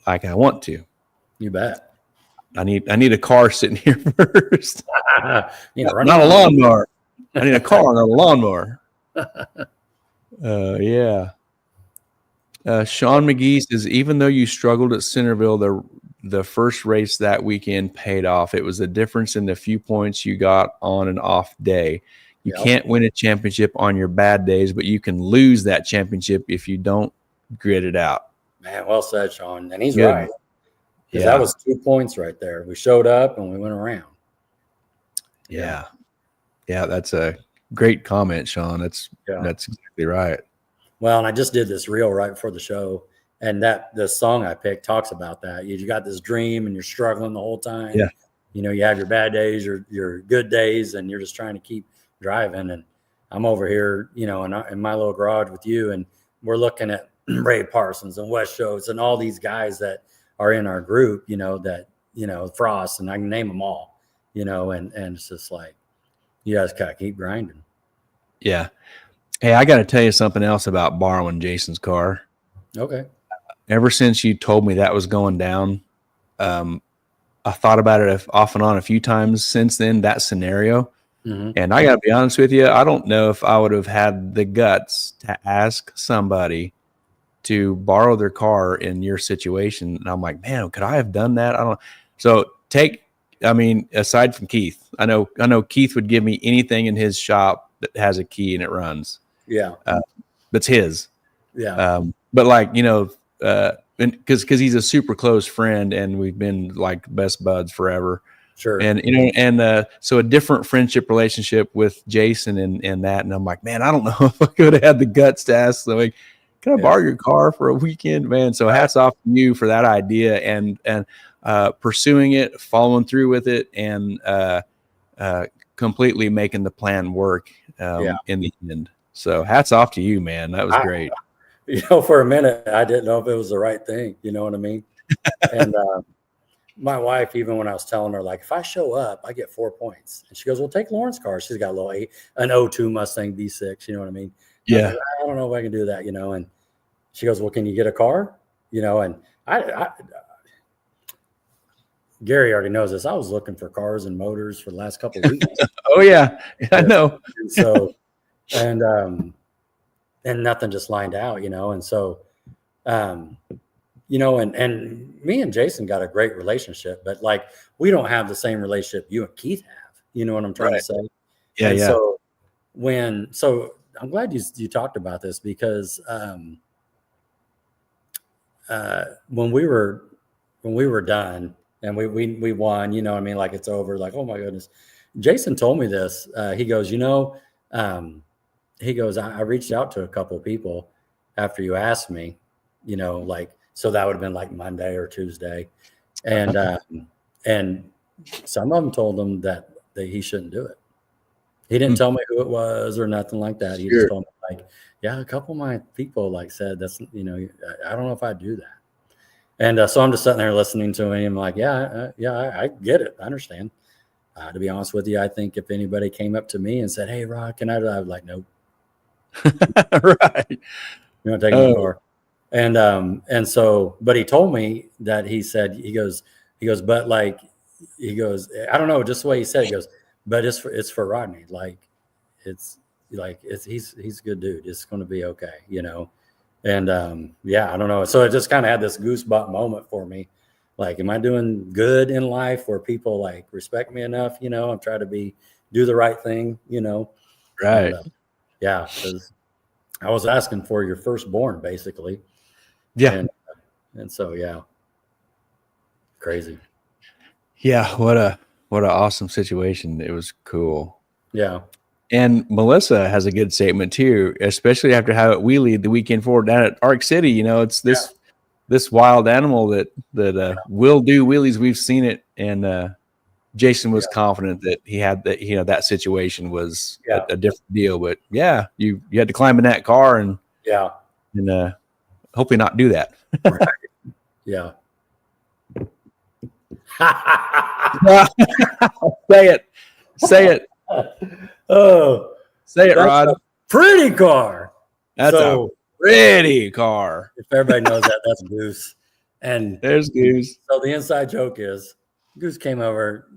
like I want to. You bet. I need a car sitting here first. Not a lawnmower. I need a car, not a lawnmower. Yeah. Sean McGee says, even though you struggled at Centerville, the first race that weekend paid off. It was the difference in the few points you got on an off day. You can't win a championship on your bad days, but you can lose that championship if you don't grit it out. Man, well said, Sean. And he's right. Because that was 2 points right there. We showed up and we went around. Yeah. That's a great comment, Sean. That's exactly right. Well, and I just did this reel right before the show, and the song I picked talks about that. You got this dream and you're struggling the whole time. Yeah. You know, you have your bad days, your good days, and you're just trying to keep driving. And I'm over here, you know, in my little garage with you, and we're looking at Ray Parsons and Wes Shows and all these guys that are in our group, you know, that, you know, Frost, and I can name them all, you know, and it's just like, you guys gotta keep grinding. Yeah. Hey, I got to tell you something else about borrowing Jason's car. Okay. Ever since you told me that was going down, I thought about it off and on a few times since then, that scenario. Mm-hmm. And I got to be honest with you, I don't know if I would have had the guts to ask somebody to borrow their car in your situation. And I'm like, man, could I have done that? I don't. So aside from Keith, I know Keith would give me anything in his shop that has a key and it runs. Yeah. That's his. Yeah. But like, you know, because he's a super close friend and we've been like best buds forever. Sure. And, you know, so a different friendship relationship with Jason and that. And I'm like, man, I don't know if I could have had the guts to ask, like, can I borrow your car for a weekend, man? So hats off to you for that idea and pursuing it, following through with it, and completely making the plan work in the end. So hats off to you, man. That was great. You know, for a minute, I didn't know if it was the right thing. You know what I mean? And my wife, even when I was telling her, like, if I show up, I get 4 points. And she goes, well, take Lauren's car. She's got an 02 Mustang V6. You know what I mean? Yeah. I don't know if I can do that, you know. And she goes, well, can you get a car? You know, and Gary already knows this. I was looking for cars and motors for the last couple of weeks. Oh, yeah. I know. And so, and nothing just lined out, you know. And so, you know, and me and Jason got a great relationship, but like, we don't have the same relationship you and Keith have. You know what I'm trying to say? Yeah. And Yeah. So I'm glad you talked about this because when we were done and we won, you know what I mean? Like, it's over. Like, oh my goodness. Jason told me this. He goes, you know, I reached out to a couple of people after you asked me, you know, like, so that would have been like Monday or Tuesday. And some of them told him that he shouldn't do it. He didn't tell me who it was or nothing like that. He just told me, like, yeah, a couple of my people like said that's, you know, I don't know if I'd do that. And so I'm just sitting there listening to him like, I get it. I understand. To be honest with you, I think if anybody came up to me and said, hey, Rod, can I do that? I was like, nope. Right. You're not taking my car. And so, but he told me that he goes, but like, he goes, I don't know, just the way he said it, he goes, but it's for Rodney. Like, he's a good dude. It's going to be okay, you know? And, I don't know. So it just kind of had this goosebump moment for me. Like, am I doing good in life where people like respect me enough? You know, I'm trying to do the right thing, you know? Right. And, because I was asking for your firstborn basically. Yeah. And so, crazy. Yeah. What an awesome situation. It was cool. Yeah. And Melissa has a good statement too, especially after how it wheelied the weekend forward down at Arc City. You know, it's this wild animal that will do wheelies. We've seen it. And Jason was confident that he had that, you know, that situation was a different deal, but you had to climb in that car and hopefully not do that. Right. Yeah. Say it. Oh, say it, Rod. Pretty car. That's a pretty car. If everybody knows that, that's Goose. And there's Goose. So the inside joke is Goose came over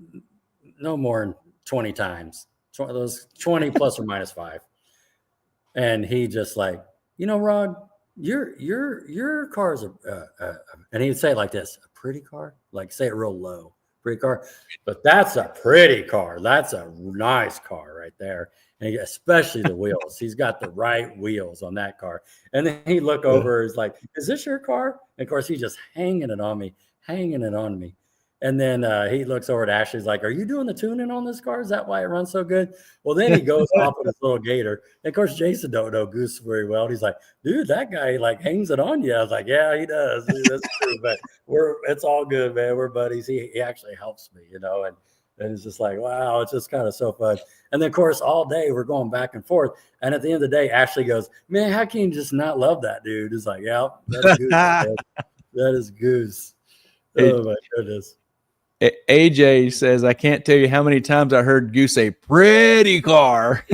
no more than 20 times. Those 20 plus or minus 5. And he just like, Rod, your car's and he would say it like this, a pretty car, like say it real low, pretty car, but that's a pretty car. That's a nice car right there. And especially the wheels. He's got the right wheels on that car. And then he look over, he's like, is this your car? And of course, he's just hanging it on me. And then he looks over at Ashley. He's like, are you doing the tuning on this car? Is that why it runs so good? Well, then he goes off with his little gator. And of course, Jason don't know Goose very well. And he's like, dude, that guy like hangs it on you. I was like, yeah, he does. That's true. But it's all good, man. We're buddies. He actually helps me, and it's just like, wow, it's just kind of so fun. And then, of course, all day we're going back and forth. And at the end of the day, Ashley goes, man, how can you just not love that dude? It's like, yeah, that's Goose. That is Goose. Oh, my goodness. AJ says, I can't tell you how many times I heard Goose say, pretty car.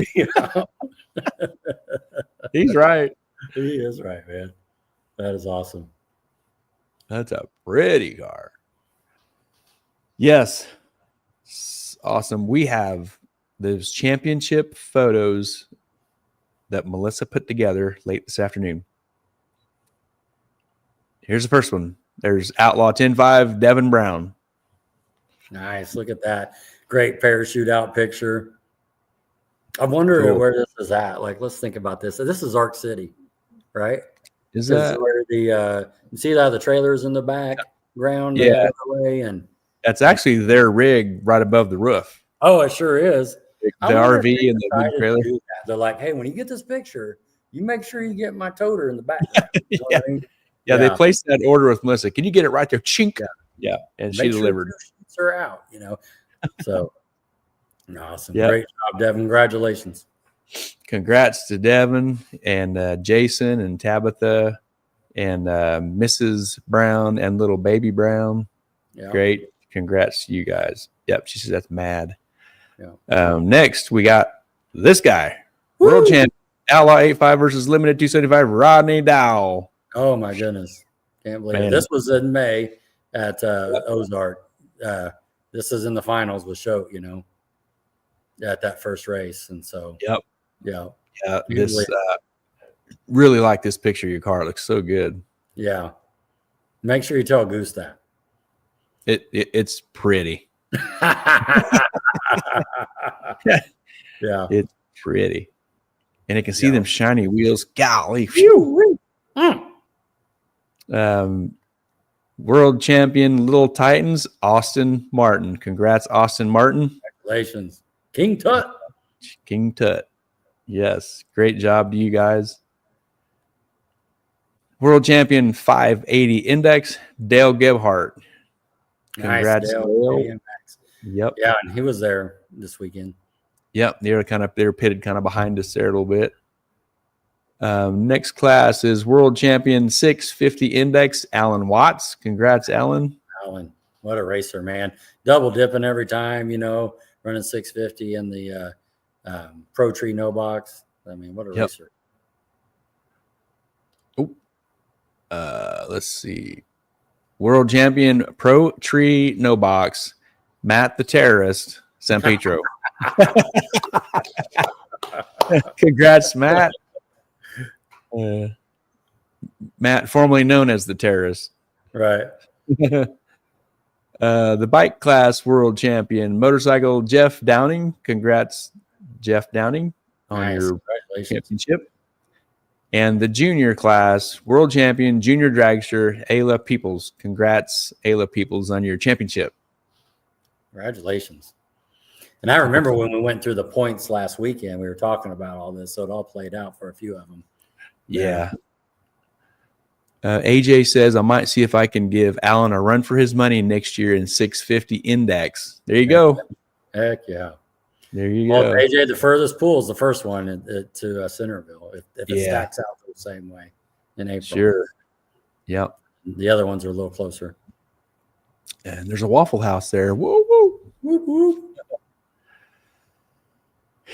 He's right. He is right, man. That is awesome. That's a pretty car. Yes. Awesome. We have those championship photos that Melissa put together late this afternoon. Here's the first one. There's Outlaw 10-5, Devin Brown. Nice. Look at that. Great parachute out picture. I wonder where this is at. Like, let's think about this. So this is Arc City, right? Is that where the you see that the trailers in the background? Yeah. And that's actually their rig right above the roof. Oh, it sure is. The RV and the trailer. They're like, hey, when you get this picture, you make sure you get my toter in the background. You know what I mean? Yeah, they placed that order with Melissa. Can you get it right there? Chink. Yeah. And she delivered. Her out, So awesome. Yep. Great job, Devin. Congratulations. Congrats to Devin and Jason and Tabitha and Mrs. Brown and little baby Brown. Yep. Great. Congrats to you guys. Yep. She says that's mad. Yep. Next, we got this guy. Woo! World champion, Outlaw 8-5 versus Limited 275, Rodney Dowell. Oh, my goodness. Can't believe it. This was in May at Ozark. This is in the finals with Shote, at that first race. And so, yeah. This really like this picture of your car. It looks so good. Yeah. Make sure you tell Goose that. It's pretty. Yeah. It's pretty. And it can see them shiny wheels. Golly. Phew. World champion Little Titans, Austin Martin. Congrats, Austin Martin. Congratulations. King Tut. King Tut. Yes. Great job to you guys. World champion 580 Index, Dale Gebhardt. Congrats, nice, Dale. Yep. Yeah, and he was there this weekend. Yep. They were pitted kind of behind us there a little bit. Next class is World Champion 650 Index, Alan Watts. Congrats, Alan. Alan, what a racer, man. Double dipping every time, running 650 in the Pro Tree no box. I mean, what a racer. Let's see. World Champion Pro Tree no box, Matt the Terrorist, San Pedro. Congrats, Matt. Matt, formerly known as the Terrorist. Right. The bike class world champion, motorcycle Jeff Downing. Congrats, Jeff Downing, on your championship. And the junior class world champion, junior dragster, Ayla Peoples. Congrats, Ayla Peoples, on your championship. Congratulations. And I remember when we went through the points last weekend, we were talking about all this, so it all played out for a few of them. Yeah. AJ says, I might see if I can give Alan a run for his money next year in 650 Index. There you go. Heck yeah. There you go. AJ, the furthest pool is the first one to Centerville, if it stacks out the same way in April. Sure. Yep. The other ones are a little closer. And there's a Waffle House there. Woo, woo. Whoop, whoop.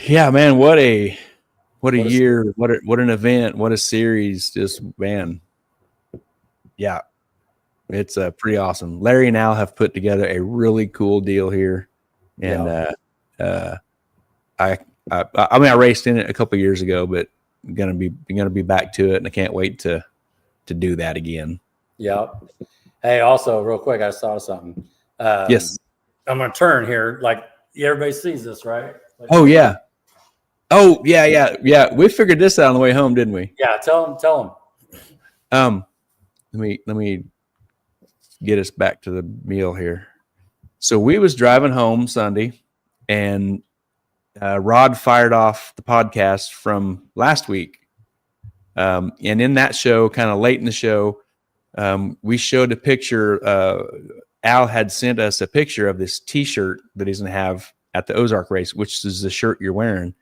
Yeah, man, what a year, what an event, what a series. Just, man. Yeah. It's pretty awesome. Larry and Al have put together a really cool deal here. And I raced in it a couple of years ago, but gonna be back to it, and I can't wait to do that again. Yeah. Hey, also real quick, I saw something. Yes. I'm gonna turn here. Like everybody sees this, right? Like, oh yeah. We figured this out on the way home, didn't we? Yeah. Tell them. Let me get us back to the meal here. So we was driving home Sunday, and Rod fired off the podcast from last week. And in that show, kind of late in the show, we showed a picture. Al had sent us a picture of this T-shirt that he's going to have at the Ozark race, which is the shirt you're wearing.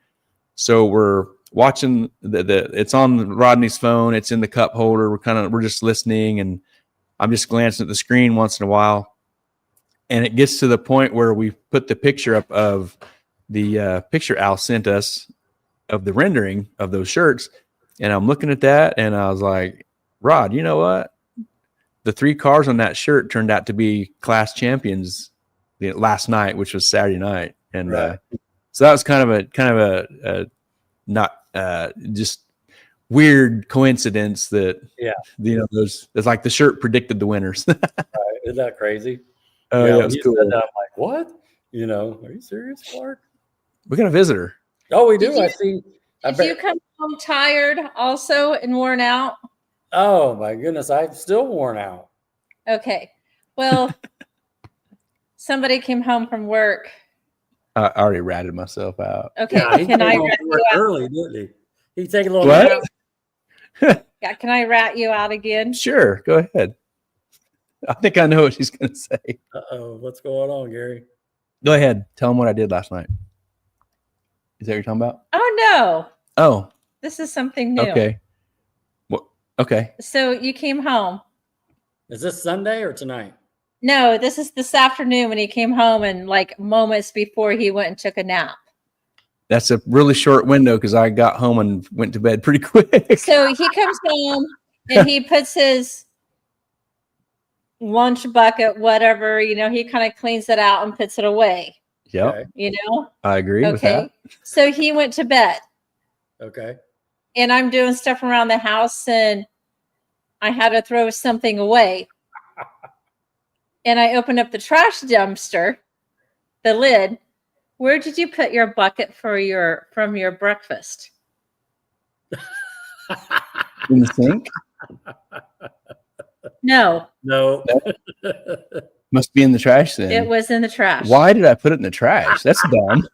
So we're watching it's on Rodney's phone. It's in the cup holder. We're just listening, and I'm just glancing at the screen once in a while. And it gets to the point where we put the picture up of the picture Al sent us of the rendering of those shirts. And I'm looking at that, and I was like, Rod, you know what? The 3 cars on that shirt turned out to be class champions last night, which was Saturday night. And right. So that was kind of a not just weird coincidence that, it's like the shirt predicted the winners. Right. Isn't that crazy? Oh, yeah, it was cool. I'm like, what? Are you serious, Clark? We got a visitor. Oh, we do. I see. Did you come home tired also and worn out? Oh, my goodness. I'm still worn out. Okay. Well, somebody came home from work. I already ratted myself out. Okay. Yeah, Can I rat you out? Early, didn't he? He take a little what? Yeah. Can I rat you out again? Sure. Go ahead. I think I know what she's going to say. Uh-oh. What's going on, Gary? Go ahead. Tell him what I did last night. Is that what you're talking about? Oh, no. Oh. This is something new. Okay. Well, okay. So you came home. Is this Sunday or tonight? No, this is this afternoon when he came home and like moments before he went and took a nap. That's a really short window because I got home and went to bed pretty quick. So he comes home and he puts his lunch bucket, whatever, he kind of cleans it out and puts it away. Yep. I agree with that. So he went to bed. Okay. And I'm doing stuff around the house and I had to throw something away. And I opened up the trash dumpster, the lid. Where did you put your bucket from your breakfast? In the sink? No. Must be in the trash then. It was in the trash. Why did I put it in the trash? That's dumb.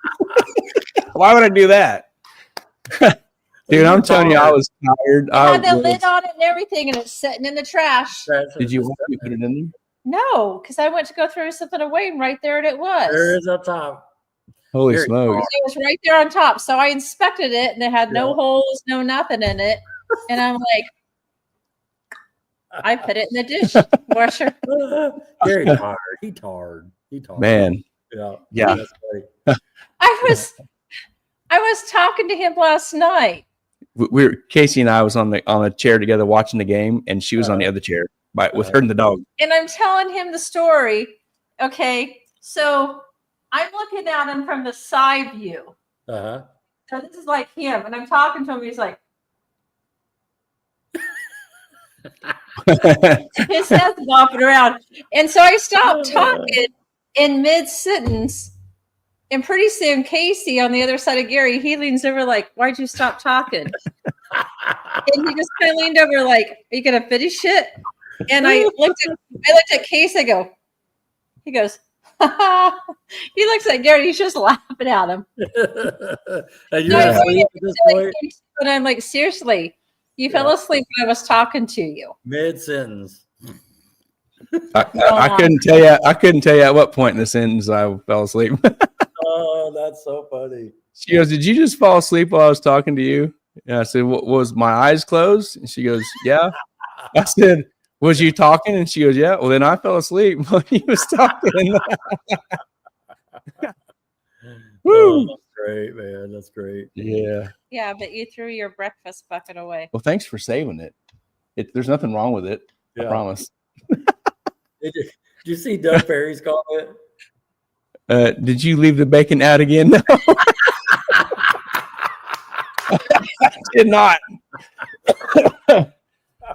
Why would I do that? Dude, I'm telling you, I was tired. It had the lid on it and everything, and it's sitting in the trash. Did you want me to put it in there? No, because I went to go throw something away, and right there it was. There it is up top. Holy smokes. It was right there on top. So I inspected it, and it had no holes, no nothing in it. And I'm like, I put it in the dishwasher. Very tired. He tired. Man. Yeah. I was talking to him last night. Casey and I was on a chair together watching the game, and she was on the other chair with her and the dog. And I'm telling him the story. Okay, so I'm looking at him from the side view. Uh-huh. So this is like him, and I'm talking to him. He's like, his head's bopping around. And so I stopped talking in mid-sentence. And pretty soon, Casey on the other side of Gary, he leans over like, why'd you stop talking? And he just kind of leaned over like, are you going to finish it? And I looked at Casey, he goes, he looks at Gary, he's just laughing at him. And I'm like, seriously, you fell asleep when I was talking to you. Mid-sentence. I couldn't tell you at what point in the sentence I fell asleep. Oh, that's so funny. She goes, did you just fall asleep while I was talking to you? And I said, was my eyes closed? And she goes, yeah. I said, was you talking? And she goes, yeah. Well, then I fell asleep when he was talking. Woo. Oh, that's great, man. That's great. Yeah. Yeah, but you threw your breakfast bucket away. Well, thanks for saving it. There's nothing wrong with it. I promise. Did you see Doug Perry's comment? Did you leave the bacon out again? No. did not.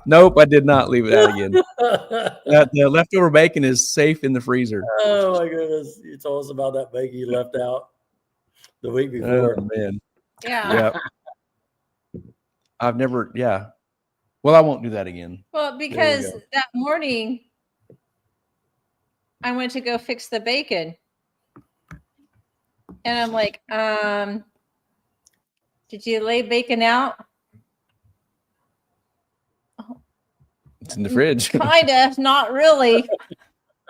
Nope, I did not leave it out again. The leftover bacon is safe in the freezer. Oh my goodness! You told us about that bacon you left out the week before. Oh, man. Yeah. I've never. Yeah. Well, I won't do that again. Well, because that morning I went to go fix the bacon, and I'm like, did you lay bacon out? It's in the fridge. Kinda, not really.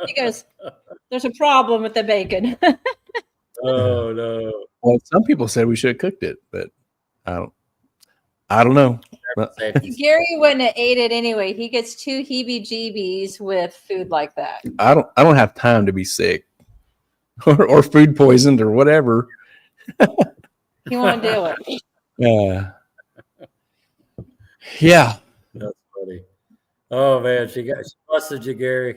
He goes, there's a problem with the bacon. Oh no. Well, some people said we should have cooked it, but I don't know. Gary wouldn't have ate it anyway. He gets too heebie-jeebies with food like that. I don't have time to be sick or food poisoned or whatever. He won't do it. Yeah. That's funny. Oh man, she busted you, Gary.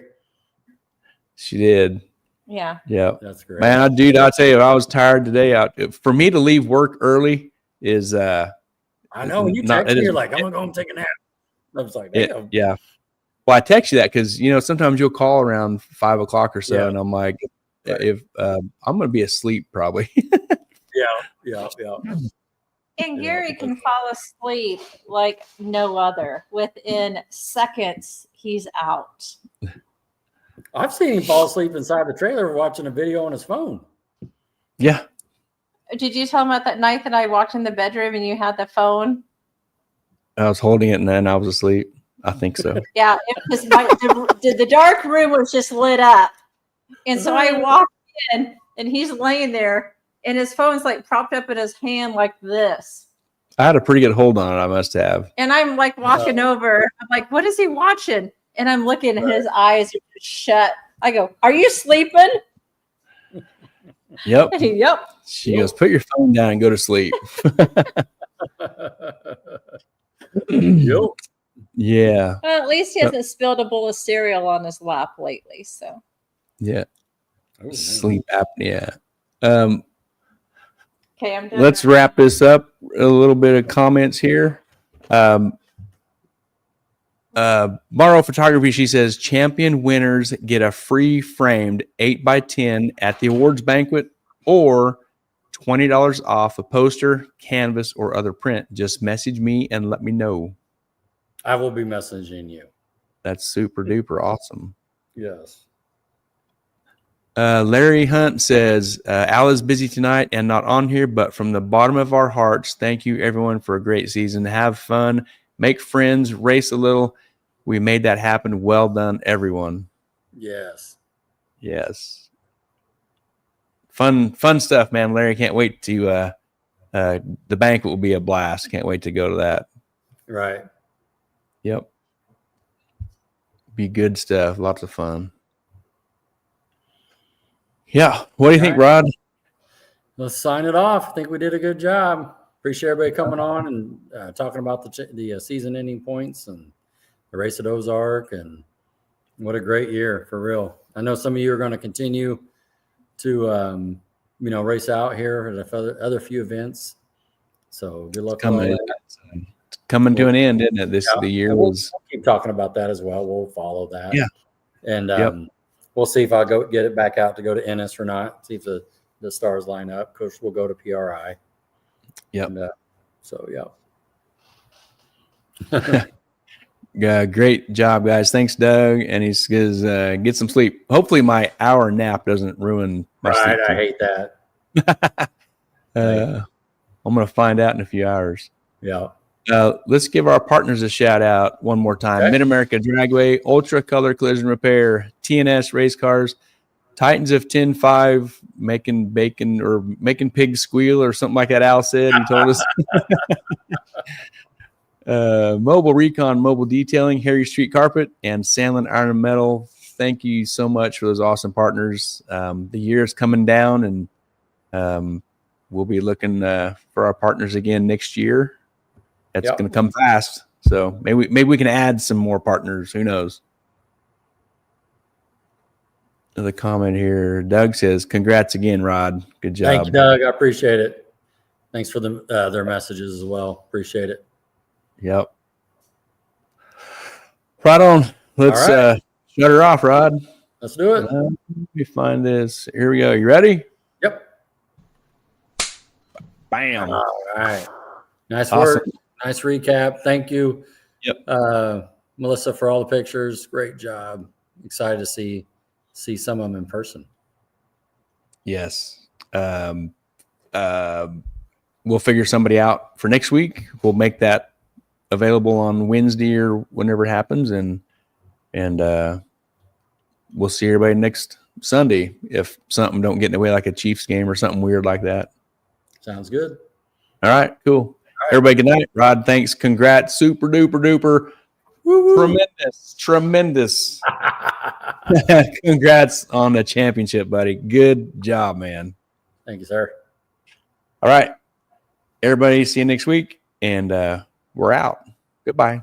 She did. Yeah. Yeah. That's great. Man, I'll tell you, I was tired today. For me to leave work early is I know when you text me, you're like, I'm gonna go home and take a nap. I was like, damn. Yeah. Well, I text you that because sometimes you'll call around 5 o'clock or so, and I'm like, if I'm gonna be asleep probably. Yeah. And Gary can fall asleep like no other. Within seconds, he's out. I've seen him fall asleep inside the trailer watching a video on his phone. Yeah. Did you tell him about that night that I walked in the bedroom and you had the phone? I was holding it and then I was asleep. I think so. Yeah, it was the dark room was just lit up. And so I walked in and he's laying there and his phone's like propped up in his hand like this. I had a pretty good hold on it, I must have. And I'm like walking over. I'm like, what is he watching? And I'm looking and his eyes are shut. I go, are you sleeping? Yep. Yep. She goes, put your phone down and go to sleep. Yep. Yeah. Well, at least he hasn't spilled a bowl of cereal on his lap lately. So yeah. Oh, Sleep apnea. okay, I'm done. Let's wrap this up. A little bit of comments here. Borrow Photography, she says, champion winners get a free framed 8x10 at the awards banquet or $20 off a poster, canvas, or other print. Just message me and let me know. I will be messaging you. That's super duper awesome. Yes. Larry Hunt says, Al is busy tonight and not on here, but from the bottom of our hearts, thank you everyone for a great season. Have fun, make friends, race a little. We made that happen. Well done, everyone. Yes. Yes. Fun stuff, man. Larry, can't wait to the banquet will be a blast. Can't wait to go to that. Right. Yep. Be good stuff. Lots of fun. Yeah. What do you think, Rod? Let's sign it off. I think we did a good job. Appreciate everybody coming on and talking about the season-ending points and the race at Ozark. And what a great year, for real. I know some of you are going to continue to, race out here at other few events. So good luck. It's coming to an end, isn't it? The year was. We'll keep talking about that as well. We'll follow that. Yeah. And we'll see if I'll go get it back out to go to Ennis or not. See if the stars line up. Of course, we'll go to PRI. Yeah. Yeah, great job, guys. Thanks, Doug. And he says, get some sleep. Hopefully, my hour nap doesn't ruin my sleep. I hate that. I'm going to find out in a few hours. Yeah. Let's give our partners a shout out one more time. Okay. Mid-America Dragway, Ultra Color Collision Repair, TNS Race Cars, Titans of 10-5, making bacon or making pigs squeal or something like that. Al said, he told us. Mobile Recon, Mobile Detailing, Harry Street Carpet, and Sandlin Iron and Metal. Thank you so much for those awesome partners. The year is coming down, and we'll be looking for our partners again next year. That's going to come fast. So maybe we can add some more partners. Who knows? Another comment here. Doug says, congrats again, Rod. Good job. Thank you, Doug. I appreciate it. Thanks for their messages as well. Appreciate it. Yep. Right on. Let's shut her off, Rod. Let's do it. Let me find this. Here we go. You ready? Yep. Bam. All right. Nice Awesome. work. Nice recap. Thank you. Yep. Melissa, for all the pictures. Great job. Excited to see some of them in person. Yes. We'll figure somebody out for next week. We'll make that available on Wednesday or whenever it happens, and we'll see everybody next Sunday if something don't get in the way, like a Chiefs game or something weird like that. Sounds good. All right, cool. All right. Everybody, good night. Rod, thanks. Congrats. Super duper duper. Woo-hoo. Tremendous. Congrats on the championship, buddy. Good job, man. Thank you, sir. All right. Everybody, see you next week, and we're out. Goodbye.